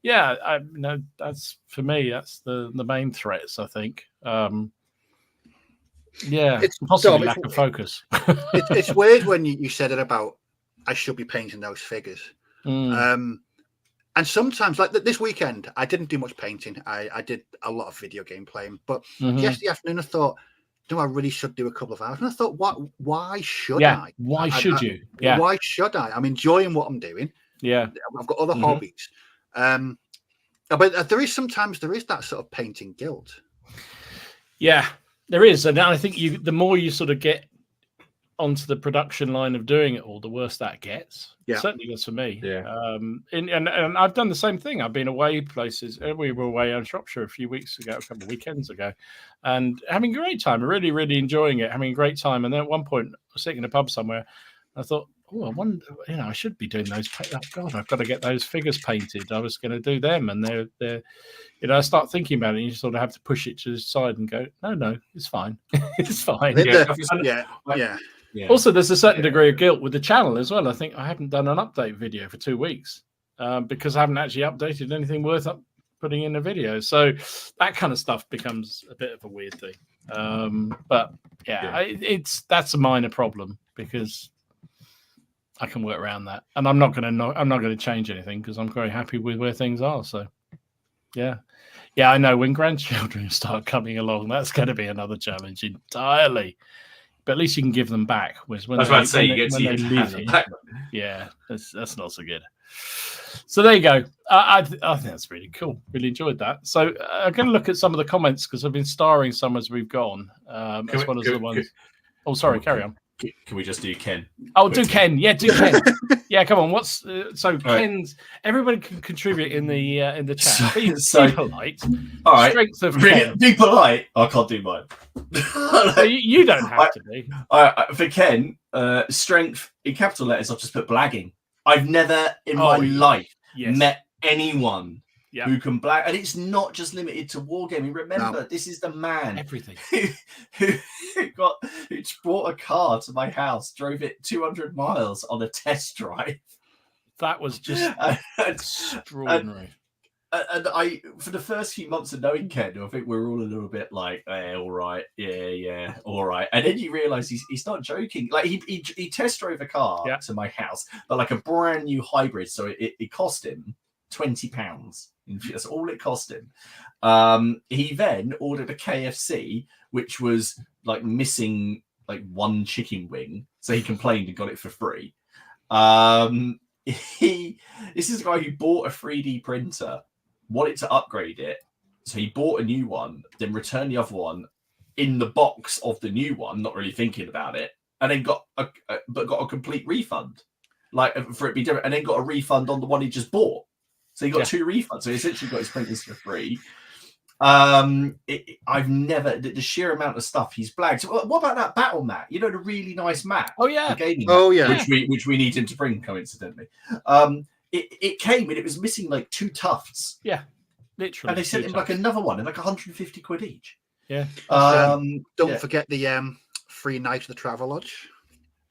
Speaker 1: that's for me. That's the main threats, I think. It's possibly lack of focus.
Speaker 2: It's weird when you said it about I should be painting those figures. And sometimes, like this weekend, I didn't do much painting. I did a lot of video game playing. But yesterday afternoon, I thought, I really should do a couple of hours. And I thought, why should I?
Speaker 1: Why should you? Yeah.
Speaker 2: Why should I? I'm enjoying what I'm doing.
Speaker 1: Yeah.
Speaker 2: I've got other hobbies. But there is that sort of painting guilt.
Speaker 1: Yeah, there is. And I think the more you sort of get onto the production line of doing it all, the worse that gets. Yeah, certainly does for me. And I've done the same thing. I've been away places. We were away on Shropshire a couple of weekends ago, and having a great time. Really, really enjoying it. Having a great time. And then at one point, I was sitting in a pub somewhere. I thought, I wonder, I should be doing those. Oh God, I've got to get those figures painted. I was going to do them, and they're. I start thinking about it, and you sort of have to push it to the side and go, no, it's fine, it's fine.
Speaker 2: Yeah.
Speaker 1: Also, there's a certain degree of guilt with the channel as well. I think I haven't done an update video for 2 weeks because I haven't actually updated anything worth putting in a video. So that kind of stuff becomes a bit of a weird thing. But that's a minor problem because I can work around that, and I'm not going to change anything because I'm very happy with where things are. So yeah, I know when grandchildren start coming along, that's going to be another challenge entirely. But at least you can give them back. Whereas when they leave it, yeah, that's not so good. So there you go. I think that's really cool. Really enjoyed that. So I'm going to look at some of the comments because I've been starring some as we've gone, as well as the ones. Oh, sorry, carry on.
Speaker 3: Can we just do Ken?
Speaker 1: Oh, do Ken. Yeah, do Ken. Yeah, come on. Ken's. Everybody can contribute in the chat. Be polite.
Speaker 3: All right.
Speaker 1: Strength of Ken.
Speaker 3: Be polite. I can't do mine.
Speaker 1: You don't have to be.
Speaker 3: For Ken, strength in capital letters, I've just put blagging. I've never in my life met anyone who can black, and it's not just limited to wargaming. Remember, this is the man
Speaker 1: Everything
Speaker 3: who brought a car to my house, drove it 200 miles on a test drive.
Speaker 1: That was just extraordinary.
Speaker 3: And I, for the first few months of knowing Ken, I think we're all a little bit like, all right, yeah, all right. And then you realise he's not joking. Like he test drove a car to my house, but like a brand new hybrid. So it cost him £20. That's all it cost him. He then ordered a KFC, which was like missing like one chicken wing. So he complained and got it for free. This is a guy who bought a 3D printer, wanted to upgrade it, so he bought a new one, then returned the other one in the box of the new one, not really thinking about it, and then got a complete refund, like for it to be different, and then got a refund on the one he just bought. So he got 2 refunds. So he essentially got his printers for free. I've never the sheer amount of stuff he's blagged. So what about that battle mat? You know, the really nice mat.
Speaker 1: Oh yeah,
Speaker 3: which we need him to bring, coincidentally. It came and it was missing like 2 tufts.
Speaker 1: Yeah, literally.
Speaker 3: And they sent him like another one and like 150 quid each.
Speaker 1: Yeah.
Speaker 2: Don't forget the free night of the Travelodge.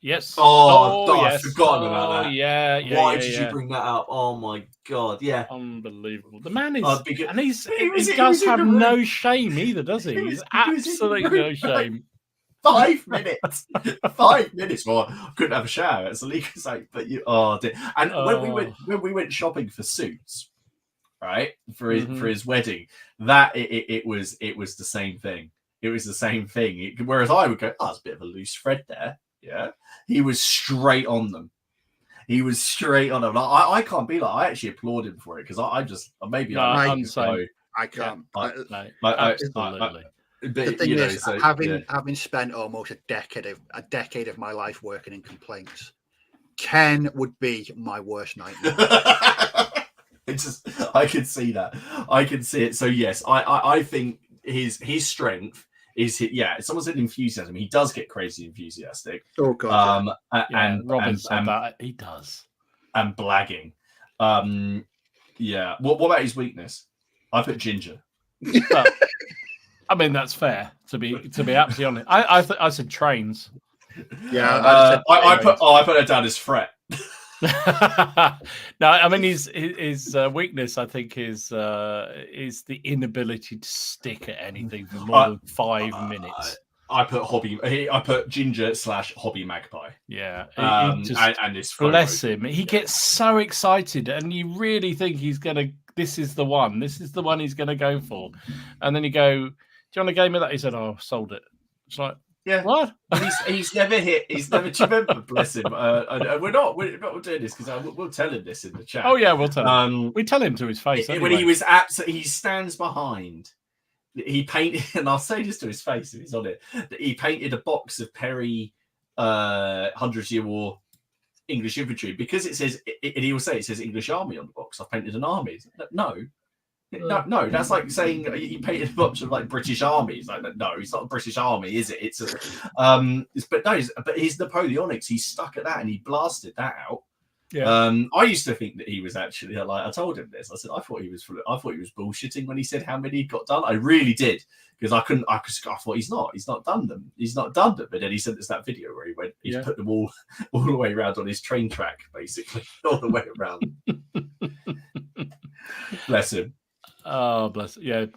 Speaker 1: Yes.
Speaker 3: I've forgotten about that.
Speaker 1: Yeah.
Speaker 3: Why did you bring that up? Oh my god, yeah.
Speaker 1: Unbelievable. The man is, and he does have no shame either, does he? He's absolutely no shame.
Speaker 3: 5 minutes. 5 minutes. Well, I couldn't have a shower. It's a legal site, but dear. And when we went shopping for suits, right, for his wedding, that it was the same thing. It was the same thing. Whereas I would go, it's a bit of a loose thread there. Yeah, he was straight on them. I can't be like. I actually applaud him for it because I can't.
Speaker 1: Absolutely.
Speaker 2: The thing is, having spent almost a decade of my life working in complaints, Ken would be my worst nightmare.
Speaker 3: I can see that. I can see it. So yes, I think his strength is someone said enthusiasm. He does get crazy enthusiastic.
Speaker 2: Oh god.
Speaker 1: And Robin said that he does.
Speaker 3: And blagging. What about his weakness? I put ginger.
Speaker 1: Well, I mean that's fair to be absolutely honest. I said trains.
Speaker 2: Yeah.
Speaker 3: I put it down as fret.
Speaker 1: No, I mean his weakness, I think, is the inability to stick at anything for more than 5 minutes.
Speaker 3: I put ginger / hobby magpie.
Speaker 1: Yeah,
Speaker 3: and this
Speaker 1: bless him. He gets so excited, and you really think he's gonna. This is the one. This is the one he's gonna go for, and then you go, "Do you want a game of that?" He said, "Oh, I've sold it." It's like.
Speaker 3: Yeah,
Speaker 1: what?
Speaker 3: He's never hit. He's never. Do you remember? Bless him. We're not doing this because we'll tell him this in the chat.
Speaker 1: Oh yeah, we'll tell him. We tell him to his face
Speaker 3: when he was he stands behind. He painted, and I'll say this to his face if he's on it. That he painted a box of Perry 100-Year War English infantry because it says, and he will say it says English Army on the box. I've painted an army. No, that's like saying he painted a bunch of like British armies. Like, no, it's not a British army, is it? It's but his Napoleonics, he stuck at that and he blasted that out. Yeah. I used to think that he was actually like I told him this. I said I thought he was bullshitting when he said how many he got done. I really did because I thought he's not done them. He's not done them. But then he sent us that video where he put them all the way around on his train track, basically all the way around. Bless him.
Speaker 1: Oh, bless. Yeah,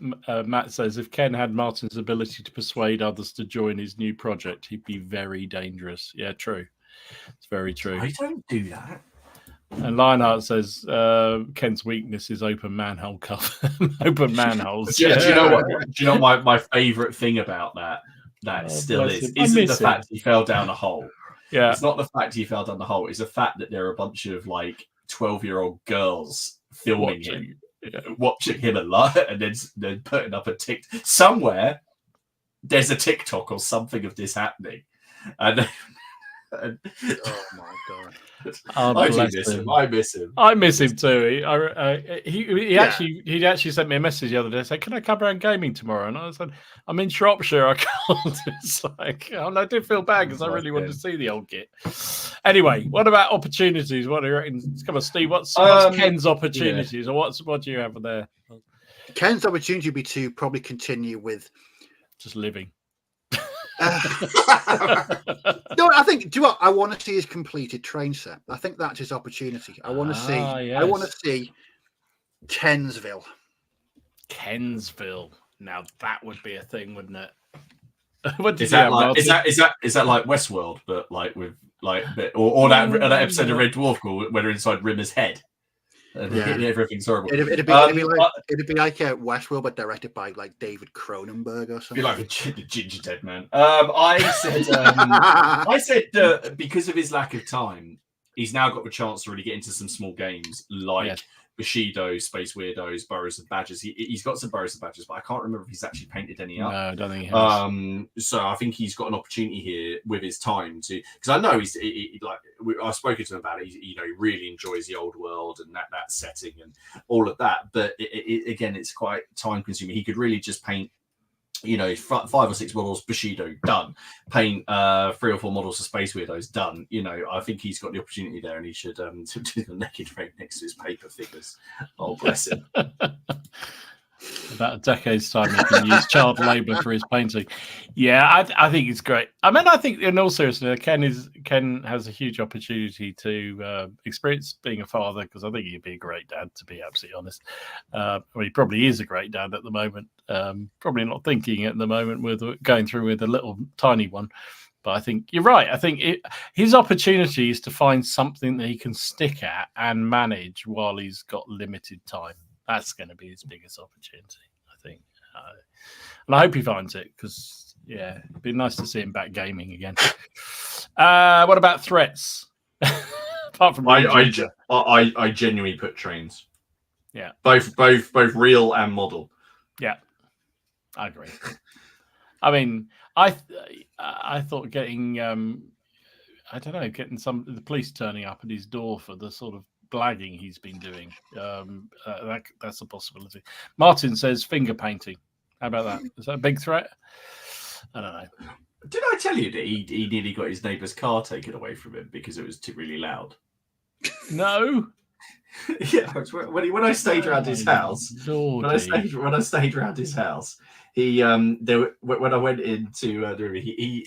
Speaker 1: Matt says if Ken had Martin's ability to persuade others to join his new project, he'd be very dangerous. Yeah, true. It's very true.
Speaker 3: I don't do that.
Speaker 1: And Lionheart says Ken's weakness is open manhole cover, open manholes.
Speaker 3: Do you know what? Do you know my favourite thing about that? That still isn't the fact he fell down a hole.
Speaker 1: Yeah,
Speaker 3: it's not the fact he fell down the hole. It's the fact that there are a bunch of like 12-year-old girls filming him. Watching him a lot and then putting up a TikTok somewhere. There's a TikTok or something of this happening, and
Speaker 2: Oh my god!
Speaker 3: I do miss him. I miss him.
Speaker 1: I miss him too. He actually sent me a message the other day saying, "Can I come around gaming tomorrow?" And I said, "I'm in Shropshire. I can't." It's like, I did feel bad because I really wanted to see the old git. Anyway, what about opportunities? What do you reckon? Come on, Steve. What's Ken's opportunities, or what do you have there?
Speaker 2: Ken's opportunity would be to probably continue with
Speaker 1: just living.
Speaker 2: No, I think. Do you know what I want to see his completed train set? I think that's his opportunity. I want to see.
Speaker 1: Yes.
Speaker 2: I want to see Kensville.
Speaker 1: Kensville. Now that would be a thing, wouldn't it?
Speaker 3: Is that like Westworld, but like with like or that episode of Red Dwarf called when they're inside Rimmer's head? And everything's horrible.
Speaker 2: It'd be like Westworld, but directed by like David Cronenberg or something.
Speaker 3: Be like the Ginger Dead Man. I said because of his lack of time, he's now got the chance to really get into some small games like Bushido, Space Weirdos, Burrows and Badgers. He's got some Burrows and Badgers, but I can't remember if he's actually painted any up.
Speaker 1: No, I don't think he has.
Speaker 3: So I think he's got an opportunity here with his time to, because I know I've spoken to him about it. He really enjoys the old world and that setting and all of that. But again, it's quite time consuming. He could really just paint, 5 or 6 models Bushido, done. Paint 3 or 4 models of Space Weirdos, done. I think he's got the opportunity there, and he should do the naked frame next to his paper figures. Oh, bless him.
Speaker 1: About a decade's time, he can use child labour for his painting. Yeah, I think it's great. I mean, I think in all seriousness, Ken has a huge opportunity to experience being a father, because I think he'd be a great dad, to be absolutely honest. He probably is a great dad at the moment. Probably not thinking at the moment with going through with a little tiny one. But I think you're right. I think his opportunity is to find something that he can stick at and manage while he's got limited time. That's going to be his biggest opportunity, I think. And I hope he finds it, because, it'd be nice to see him back gaming again. What about threats? Apart from
Speaker 3: I genuinely put trains.
Speaker 1: Yeah.
Speaker 3: Both real and model.
Speaker 1: Yeah. I agree. I mean, I thought getting, getting the police turning up at his door for the sort of blagging he's been doing, that's a possibility. Martin says finger painting. How about that? Is that a big threat? I don't know.
Speaker 3: Did I tell you that he nearly got his neighbour's car taken away from him because it was too really loud?
Speaker 1: No.
Speaker 3: Yeah, when I stayed around his house, when I stayed around his house, he when I went into the room, he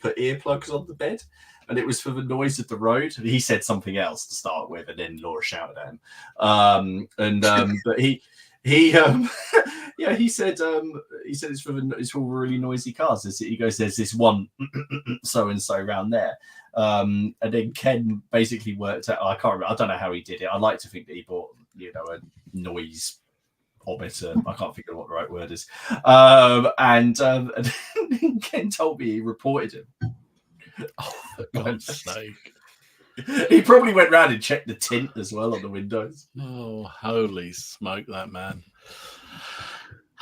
Speaker 3: put earplugs on the bed. And it was for the noise of the road. And he said something else to start with, and then Laura shouted at him. But he said it's for really noisy cars. He goes, there's this one so and so around there. And then Ken basically worked out. I can't remember. I don't know how he did it. I like to think that he bought a noise ometer. I can't think of what the right word is. And Ken told me he reported him.
Speaker 1: Oh, for God's sake.
Speaker 3: He probably went round and checked the tint as well on the windows.
Speaker 1: Oh, holy smoke, that man.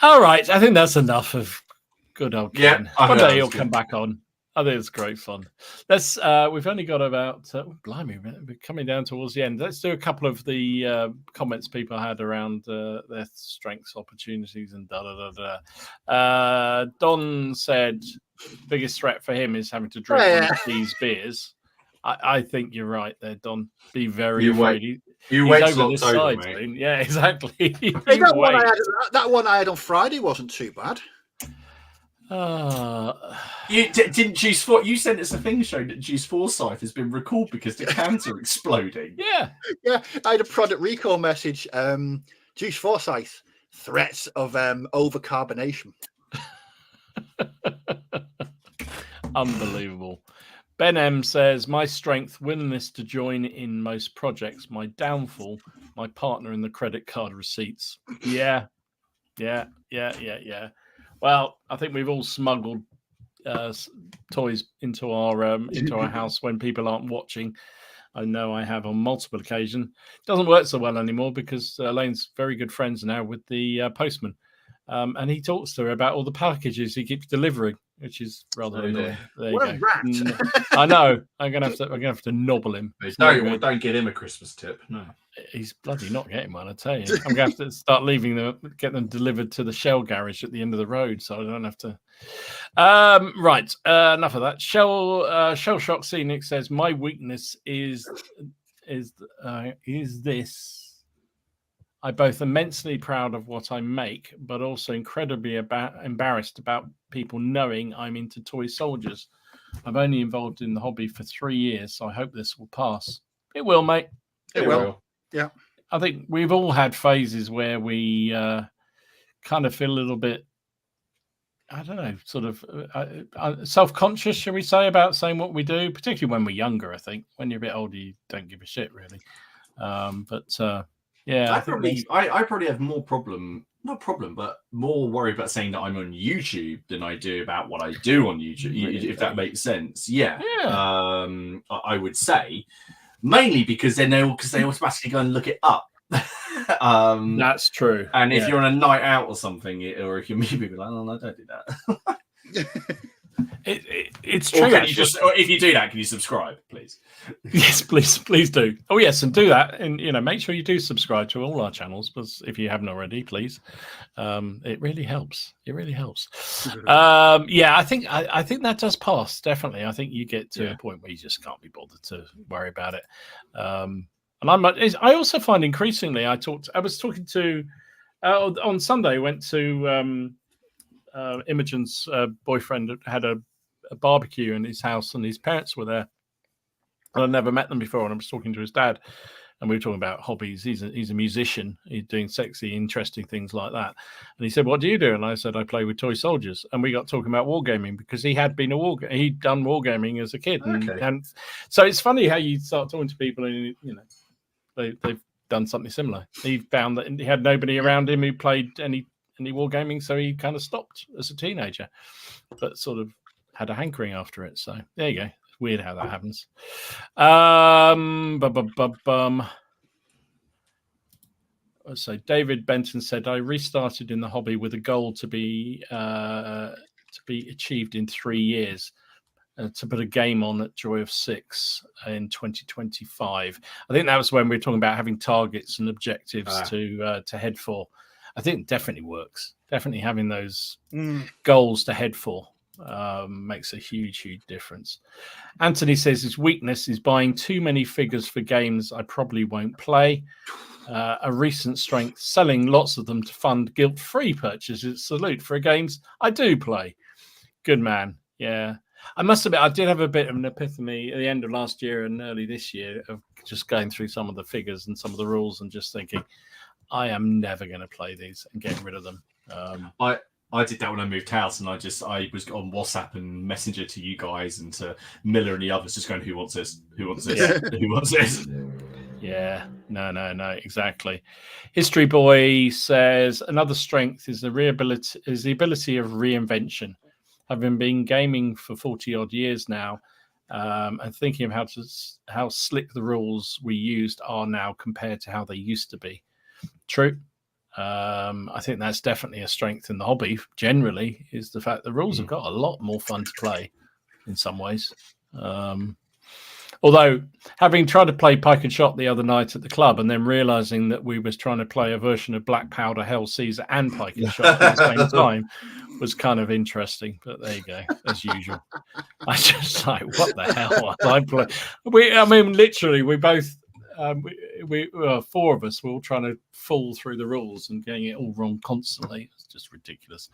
Speaker 1: All right, I think that's enough of good old Ken. One day he'll come back on. I think it's great fun. Let's. We've only got about. Blimey, we're coming down towards the end. Let's do a couple of the comments people had around their strengths, opportunities, and Don said biggest threat for him is having to drink these beers. I think you're right there, Don. Be very afraid.
Speaker 3: You wait till October, mate.
Speaker 1: Yeah, exactly.
Speaker 2: Hey, that one I had on Friday wasn't too bad.
Speaker 3: You didn't Juice 4. You sent us a thing showing that Juice Forsyth has been recalled because the cans are exploding.
Speaker 1: Yeah.
Speaker 2: I had a product recall message. Juice Forsyth, threats of overcarbonation.
Speaker 1: Unbelievable. Ben M says, my strength, willingness to join in most projects. My downfall, my partner in the credit card receipts. Yeah. Well, I think we've all smuggled toys into our house when people aren't watching. I know I have on multiple occasions. It doesn't work so well anymore because Elaine's very good friends now with the postman. And he talks to her about all the packages he keeps delivering. which is rather annoying. There
Speaker 2: What
Speaker 1: you
Speaker 2: a
Speaker 1: go.
Speaker 2: rat!
Speaker 1: I know. I'm gonna have to nobble him.
Speaker 3: Don't get him a Christmas tip. No,
Speaker 1: he's bloody not getting one. I tell you, I'm gonna have to start leaving them, get them delivered to the Shell garage at the end of the road, so I don't have to. Right. Enough of that. Shell Shock Scenic says my weakness is this. I'm both immensely proud of what I make, but also incredibly embarrassed about people knowing I'm into toy soldiers. I'm only involved in the hobby for 3 years, so I hope this will pass. It will, mate.
Speaker 2: It will. Yeah.
Speaker 1: I think we've all had phases where we kind of feel a little bit, I don't know, sort of self-conscious, shall we say, about saying what we do, particularly when we're younger, I think. When you're a bit older, you don't give a shit, really. Yeah,
Speaker 3: I probably have more but more worry about saying that I'm on YouTube than I do about what I do on YouTube, really? If that makes sense. Yeah. I would say mainly because they automatically go and look it up.
Speaker 1: That's true.
Speaker 3: And if you're on a night out or something, or if you're maybe like, oh, no, don't do that.
Speaker 1: It's true.
Speaker 3: Or if you do that, can you subscribe, please?
Speaker 1: Yes, please do. Oh, yes, and do that, and make sure you do subscribe to all our channels, because if you haven't already, please. It really helps. It really helps. Yeah, I think that does pass. Definitely, I think you get to a point where you just can't be bothered to worry about it. And I also find increasingly, I was talking to on Sunday. Went to Imogen's boyfriend had a barbecue in his house, and his parents were there. And I'd never met them before, and I was talking to his dad, and we were talking about hobbies. He's a musician. He's doing sexy, interesting things like that. And he said, "What do you do?" And I said, "I play with toy soldiers." And we got talking about wargaming, because he had been he'd done wargaming as a kid. And so it's funny how you start talking to people, and they've done something similar. He found that he had nobody around him who played any wargaming, so he kind of stopped as a teenager, but sort of had a hankering after it. So there you go. It's weird how that happens. So David Benton said, I restarted in the hobby with a goal to be achieved in 3 years, to put a game on at Joy of 6 in 2025. I think that was when we were talking about having targets and objectives to head for. I think it definitely works. Definitely having those goals to head for makes a huge difference. Anthony says his weakness is buying too many figures for games I probably won't play. A recent strength, selling lots of them to fund guilt-free purchases. Salute for games I do play. Good man. Yeah. I must admit, I did have a bit of an epiphany at the end of last year and early this year of just going through some of the figures and some of the rules and just thinking, I am never going to play these, and getting rid of them.
Speaker 3: I did that when I moved house, and I was on WhatsApp and Messenger to you guys and to Miller and the others, just going, who wants this? Who wants this? Who wants this?
Speaker 1: Yeah, no, exactly. History Boy says another strength is the ability of reinvention. Having been gaming for 40 odd years now, and thinking of how slick the rules we used are now compared to how they used to be. True. I think that's definitely a strength in the hobby generally, is the fact the rules have got a lot more fun to play in some ways. Although, having tried to play Pike and Shot the other night at the club, and then realizing that we was trying to play a version of Black Powder, Hell Caesar and Pike and Shot at the same time was kind of interesting. But there you go, as usual. I just like, what the hell was I playing? Literally, we both we four of us were all trying to fall through the rules and getting it all wrong constantly. It's just ridiculous.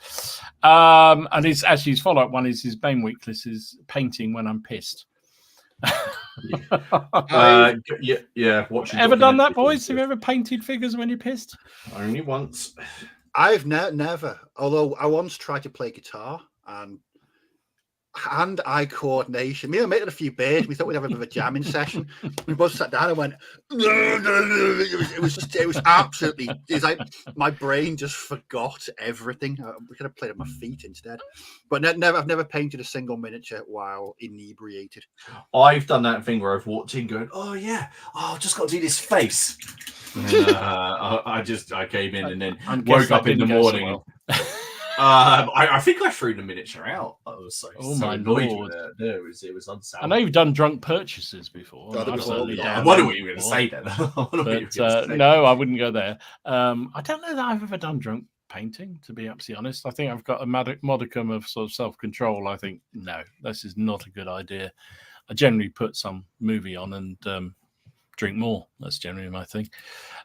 Speaker 1: And his follow-up one is his main weakness is painting when I'm pissed.
Speaker 3: Watching.
Speaker 1: Ever done that, boys? Have you ever painted figures when you're pissed?
Speaker 3: Only once.
Speaker 2: I've never. Although I once tried to play guitar, and hand-eye coordination. Me and I made a few beers. We thought we'd have a bit of a jamming session. We both sat down and went. It was absolutely. It's like my brain just forgot everything. We could have played on my feet instead. But I've never painted a single miniature while inebriated.
Speaker 3: I've done that thing where I've walked in going, "Oh yeah, I've just got to do this face." And, I came in and then woke up in the morning. I think I threw the miniature out. I was so
Speaker 1: my
Speaker 3: annoyed
Speaker 1: Lord.
Speaker 3: with it. It was unsound.
Speaker 1: I know you've done drunk purchases before.
Speaker 2: Oh,
Speaker 1: I've certainly
Speaker 3: I
Speaker 1: done
Speaker 3: wonder
Speaker 1: them
Speaker 3: what you were going to
Speaker 1: before.
Speaker 3: say then.
Speaker 1: But no, I wouldn't go there. I don't know that I've ever done drunk painting, to be absolutely honest. I think I've got a modicum of sort of self-control. I think, no, this is not a good idea. I generally put some movie on and drink more. That's generally my thing.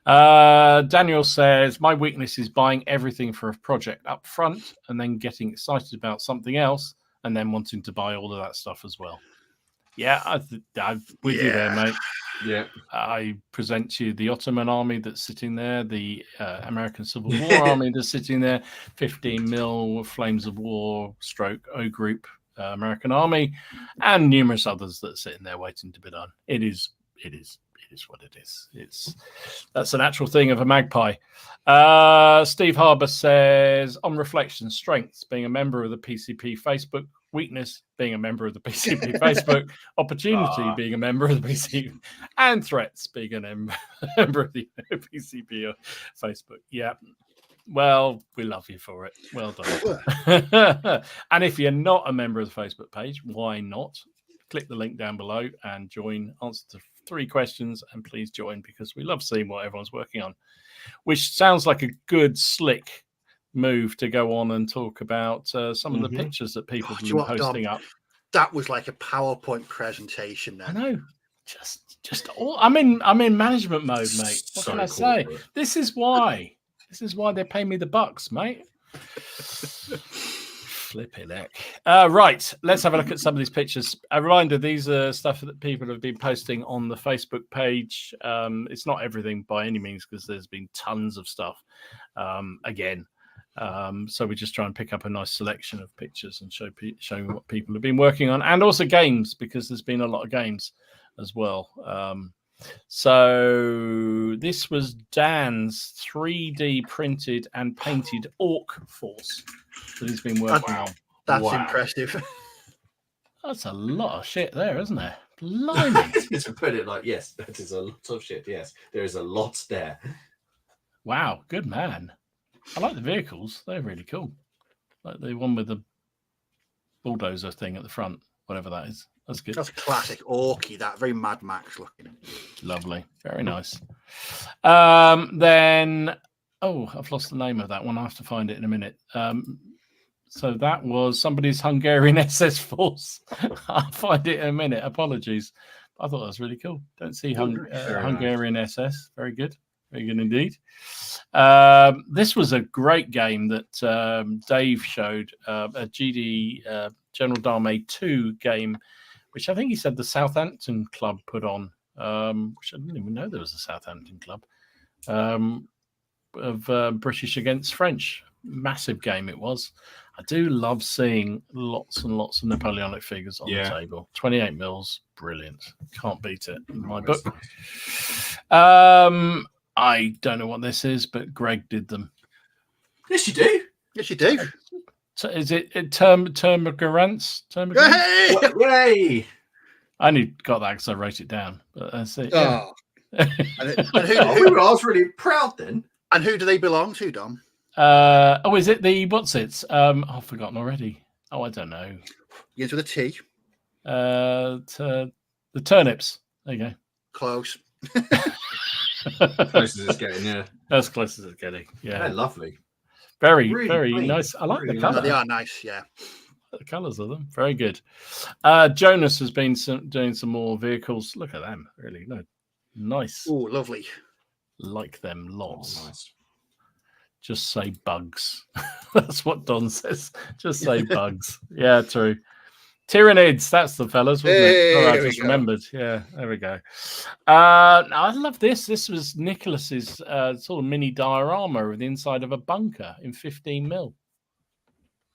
Speaker 1: Daniel says, my weakness is buying everything for a project up front and then getting excited about something else and then wanting to buy all of that stuff as well. Yeah, I'm with you there, mate.
Speaker 3: Yeah.
Speaker 1: I present to you the Ottoman army that's sitting there, the American Civil War army that's sitting there, 15 mil Flames of War stroke O Group American army, and numerous others that are sitting there waiting to be done. It is what it is. That's a natural thing of a magpie. Steve Harbour says, on reflection, strengths, being a member of the PCP Facebook, weakness, being a member of the PCP Facebook, opportunity, being a member of the PCP, and threats, being a member of the PCP Facebook. Yeah. Well, we love you for it. Well done. And if you're not a member of the Facebook page, why not? Click the link down below and join. Answer to 3 questions, and please join, because we love seeing what everyone's working on, which sounds like a good, slick move to go on and talk about some of the pictures that people have been posting up.
Speaker 2: That was like a PowerPoint presentation. Then.
Speaker 1: I know. Just all. I'm in management mode, mate. What can I say? This is why they pay me the bucks, mate. Flipping heck. Right, let's have a look at some of these pictures. A reminder, these are stuff that people have been posting on the Facebook page. It's not everything by any means, because there's been tons of stuff again. So we just try and pick up a nice selection of pictures and showing what people have been working on, and also games, because there's been a lot of games as well. So this was Dan's 3D printed and painted Orc Force that he's been working on.
Speaker 2: That's impressive.
Speaker 1: That's a lot of shit there, isn't there? Blimey.
Speaker 3: To put it like, yes, that is a lot of shit. Yes, there is a lot there.
Speaker 1: Wow, good man. I like the vehicles. They're really cool. Like the one with the bulldozer thing at the front, whatever that is. That's good.
Speaker 2: That's classic Orky, that very Mad Max looking.
Speaker 1: Lovely. Very nice. Then, I've lost the name of that one. I have to find it in a minute. So that was somebody's Hungarian SS Force. I'll find it in a minute. Apologies. I thought that was really cool. Don't see Hungarian SS. Very good. Very good indeed. This was a great game that Dave showed, a GD General Dame 2 game, which I think he said the Southampton club put on, which I didn't even know there was a Southampton club, of British against French. Massive game it was. I do love seeing lots and lots of Napoleonic figures on the table. 28 mils, brilliant. Can't beat it in my book. I don't know what this is, but Greg did them.
Speaker 3: Yes, you do.
Speaker 2: Yes, you do.
Speaker 1: So is it Termagants?
Speaker 3: Yay!
Speaker 1: I only got that because I wrote it down. But that's it.
Speaker 2: Oh.
Speaker 1: Yeah.
Speaker 3: I was really proud then.
Speaker 2: And who do they belong to, Dom?
Speaker 1: Is it the what's it? I've forgotten already. I don't know.
Speaker 2: Begins with a T.
Speaker 1: The turnips. There you go.
Speaker 2: Close.
Speaker 3: Close as it's getting, yeah.
Speaker 1: As close as it's getting. Yeah.
Speaker 3: They're lovely.
Speaker 1: Very,
Speaker 3: really
Speaker 1: very
Speaker 3: clean.
Speaker 1: nice. I like
Speaker 3: really
Speaker 1: the colour.
Speaker 2: They are nice, yeah.
Speaker 1: The colours of them. Very good. Jonas has been doing some more vehicles. Look at them. Really good. Nice.
Speaker 2: Oh, lovely.
Speaker 1: Like them lots.
Speaker 3: Oh, nice.
Speaker 1: Just say bugs. That's what Don says. Just say bugs. Yeah, true. Tyranids, that's the fellas, wasn't it? Oh, I just remembered. Yeah, there we go. I love this. This was Nicholas's sort of mini diorama of the inside of a bunker in 15 mil.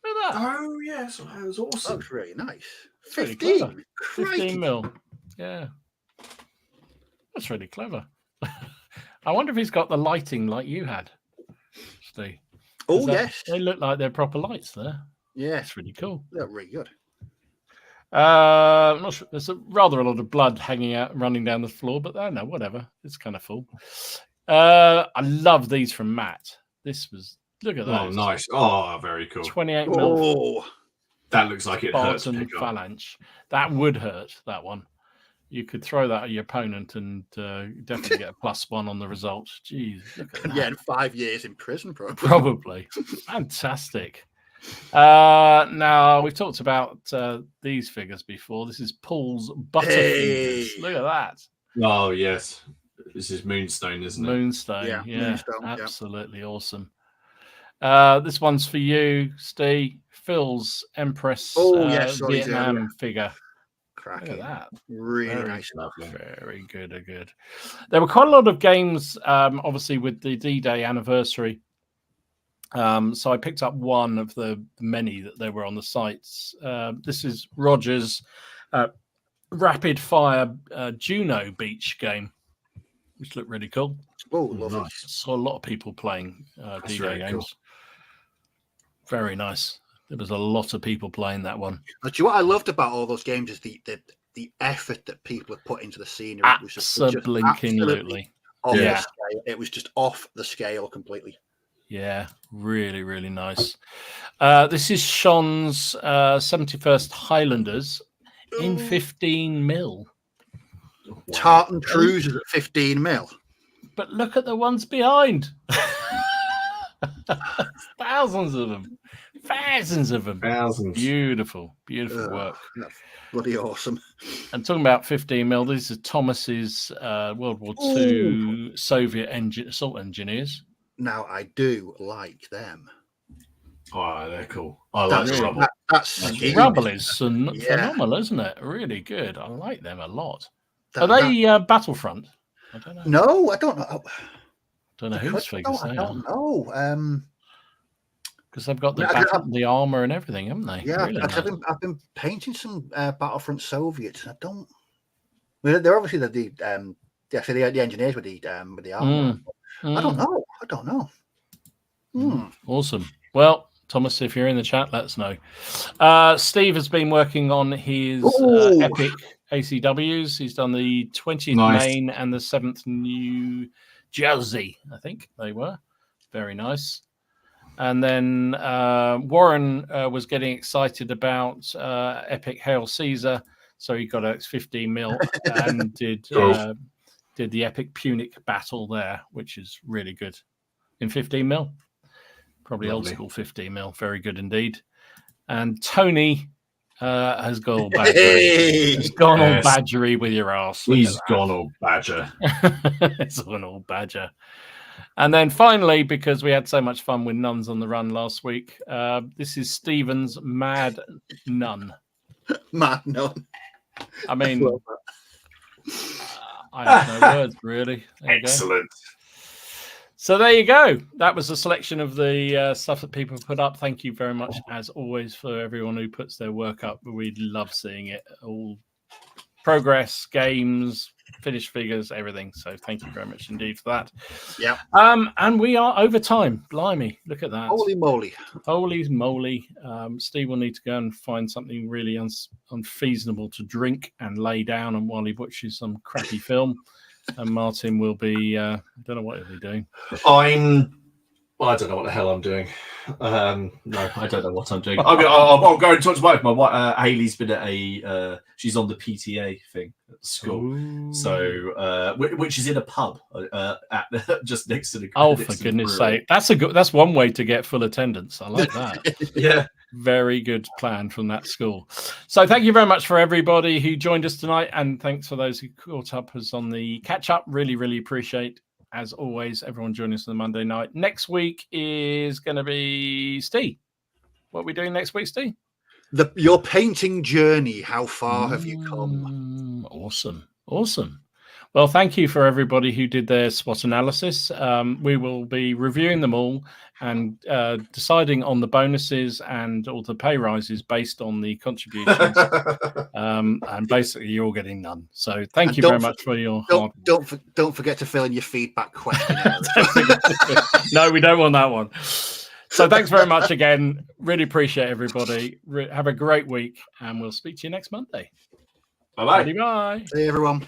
Speaker 1: Look at that.
Speaker 3: Oh, yes. That was awesome.
Speaker 2: That's really nice.
Speaker 1: Really
Speaker 2: 15.
Speaker 1: 15 mil. Yeah. That's really clever. I wonder if he's got the lighting like you had, Steve.
Speaker 2: Oh, yes.
Speaker 1: They look like they're proper lights there.
Speaker 2: Yeah.
Speaker 1: That's really cool.
Speaker 2: They're really good.
Speaker 1: I'm not sure. There's rather a lot of blood hanging out, running down the floor, but I don't know, whatever. It's kind of full. I love these from Matt. This was Look at those.
Speaker 3: Oh, nice. Oh, very cool.
Speaker 1: 28 mil.
Speaker 2: Oh,
Speaker 3: That looks like it hurts to
Speaker 1: Spartan
Speaker 3: pick up.
Speaker 1: Phalanx. That would hurt, that one. You could throw that at your opponent and definitely get a +1 on the result. Jeez, look at that.
Speaker 2: yeah, and 5 years in prison, probably.
Speaker 1: Probably. Fantastic. Now, we've talked about these figures before. This is Paul's Butterfingers. Look at that.
Speaker 3: Oh, yes. This is Moonstone, isn't it?
Speaker 1: Moonstone. Yeah,
Speaker 2: Moonstone,
Speaker 1: absolutely awesome. This one's for you, Steve. Phil's Empress Vietnam figure.
Speaker 2: Cracking.
Speaker 1: Look at that.
Speaker 2: Really
Speaker 1: Very
Speaker 2: nice.
Speaker 3: Lovely.
Speaker 1: Very good. Good. There were quite a lot of games, obviously, with the D-Day anniversary. So I picked up one of the many that there were on the sites. This is Roger's rapid fire Juno Beach game, which looked really cool.
Speaker 2: Oh, lovely.
Speaker 3: Nice.
Speaker 1: Saw a lot of people playing D-Day
Speaker 3: really
Speaker 1: games.
Speaker 3: cool.
Speaker 1: Very nice. There was a lot of people playing that one.
Speaker 2: But do you know what I loved about all those games is the effort that people have put into the scenery. It was just
Speaker 1: Absolutely.
Speaker 2: off the
Speaker 1: Yeah.
Speaker 2: scale. It was just off the scale completely.
Speaker 1: Yeah, really, really nice. This is Sean's 71st Highlanders in 15 mil.
Speaker 3: Wow.
Speaker 2: Tartan Cruisers at 15 mil.
Speaker 1: But look at the ones behind. Thousands of them.
Speaker 3: Thousands.
Speaker 1: Beautiful work.
Speaker 2: That's bloody awesome.
Speaker 1: And talking about 15 mil, these are Thomas's World War II Soviet assault engineers.
Speaker 2: Now I do like them.
Speaker 3: Oh, they're cool. I like the rubble.
Speaker 2: That's
Speaker 1: Rubble is phenomenal, isn't it? Really good. I like them a lot. Are they Battlefront? I don't know.
Speaker 2: No, I don't know.
Speaker 1: Don't know whose figures they
Speaker 2: I
Speaker 1: are.
Speaker 2: don't know.
Speaker 1: Because they've got the armor and everything, haven't they?
Speaker 2: Yeah,
Speaker 1: Really nice.
Speaker 2: I've been painting some Battlefront Soviets. I don't. Well, they're obviously the engineers with the armor. I don't know.
Speaker 1: Awesome. Well, Thomas, if you're in the chat, let us know. Steve has been working on his epic ACWs. He's done the 20th Maine and the 7th New Jersey, I think they were. Very nice. And then Warren was getting excited about epic Hail Caesar, so he got a 15 mil and did the epic Punic battle there, which is really good in 15 mil. Probably old school 15 mil. Very good indeed. And Tony has gone all badgery. He's gone all badgery with your ass.
Speaker 3: He's gone all badger.
Speaker 1: It's gone all badger. And then finally, because we had so much fun with Nuns on the Run last week, this is Stephen's Mad Nun.
Speaker 2: Mad Nun.
Speaker 1: I mean, I have no words, really.
Speaker 3: Excellent.
Speaker 1: So there you go. That was a selection of the stuff that people put up. Thank you very much, as always, for everyone who puts their work up. We love seeing it. All progress, games, finished figures, everything. So thank you very much indeed for that.
Speaker 2: Yeah.
Speaker 1: And we are over time. Blimey, look at that.
Speaker 2: Holy moly.
Speaker 1: Steve will need to go and find something really unfeasible to drink and lay down, and while he watches some crappy film. And Martin will be, I don't know what he'll be doing.
Speaker 3: I don't know what the hell I'm doing. No, I don't know what I'm doing. I'll go and talk to my wife. Hayley's been at she's on the PTA thing at school.
Speaker 1: Ooh.
Speaker 3: So, which is in a pub just next to the.
Speaker 1: Oh, for goodness sake. That's one way to get full attendance. I like that.
Speaker 3: Yeah.
Speaker 1: Very good plan from that school. So thank you very much for everybody who joined us tonight. And thanks for those who caught up us on the catch up. Really, really appreciate, as always, everyone joining us on the Monday night. Next week is going to be Steve. What are we doing next week, Steve?
Speaker 2: Your painting journey. How far have you come?
Speaker 1: Awesome. Well, thank you for everybody who did their SWOT analysis. We will be reviewing them all and deciding on the bonuses and all the pay rises based on the contributions. And basically, you're all getting none. So thank you very much for your hard work.
Speaker 2: Don't forget to fill in your feedback questionnaire.
Speaker 1: No, we don't want that one. So thanks very much again. Really appreciate everybody. Have a great week, and we'll speak to you next Monday.
Speaker 3: Bye-bye.
Speaker 1: Bye.
Speaker 2: Hey, everyone.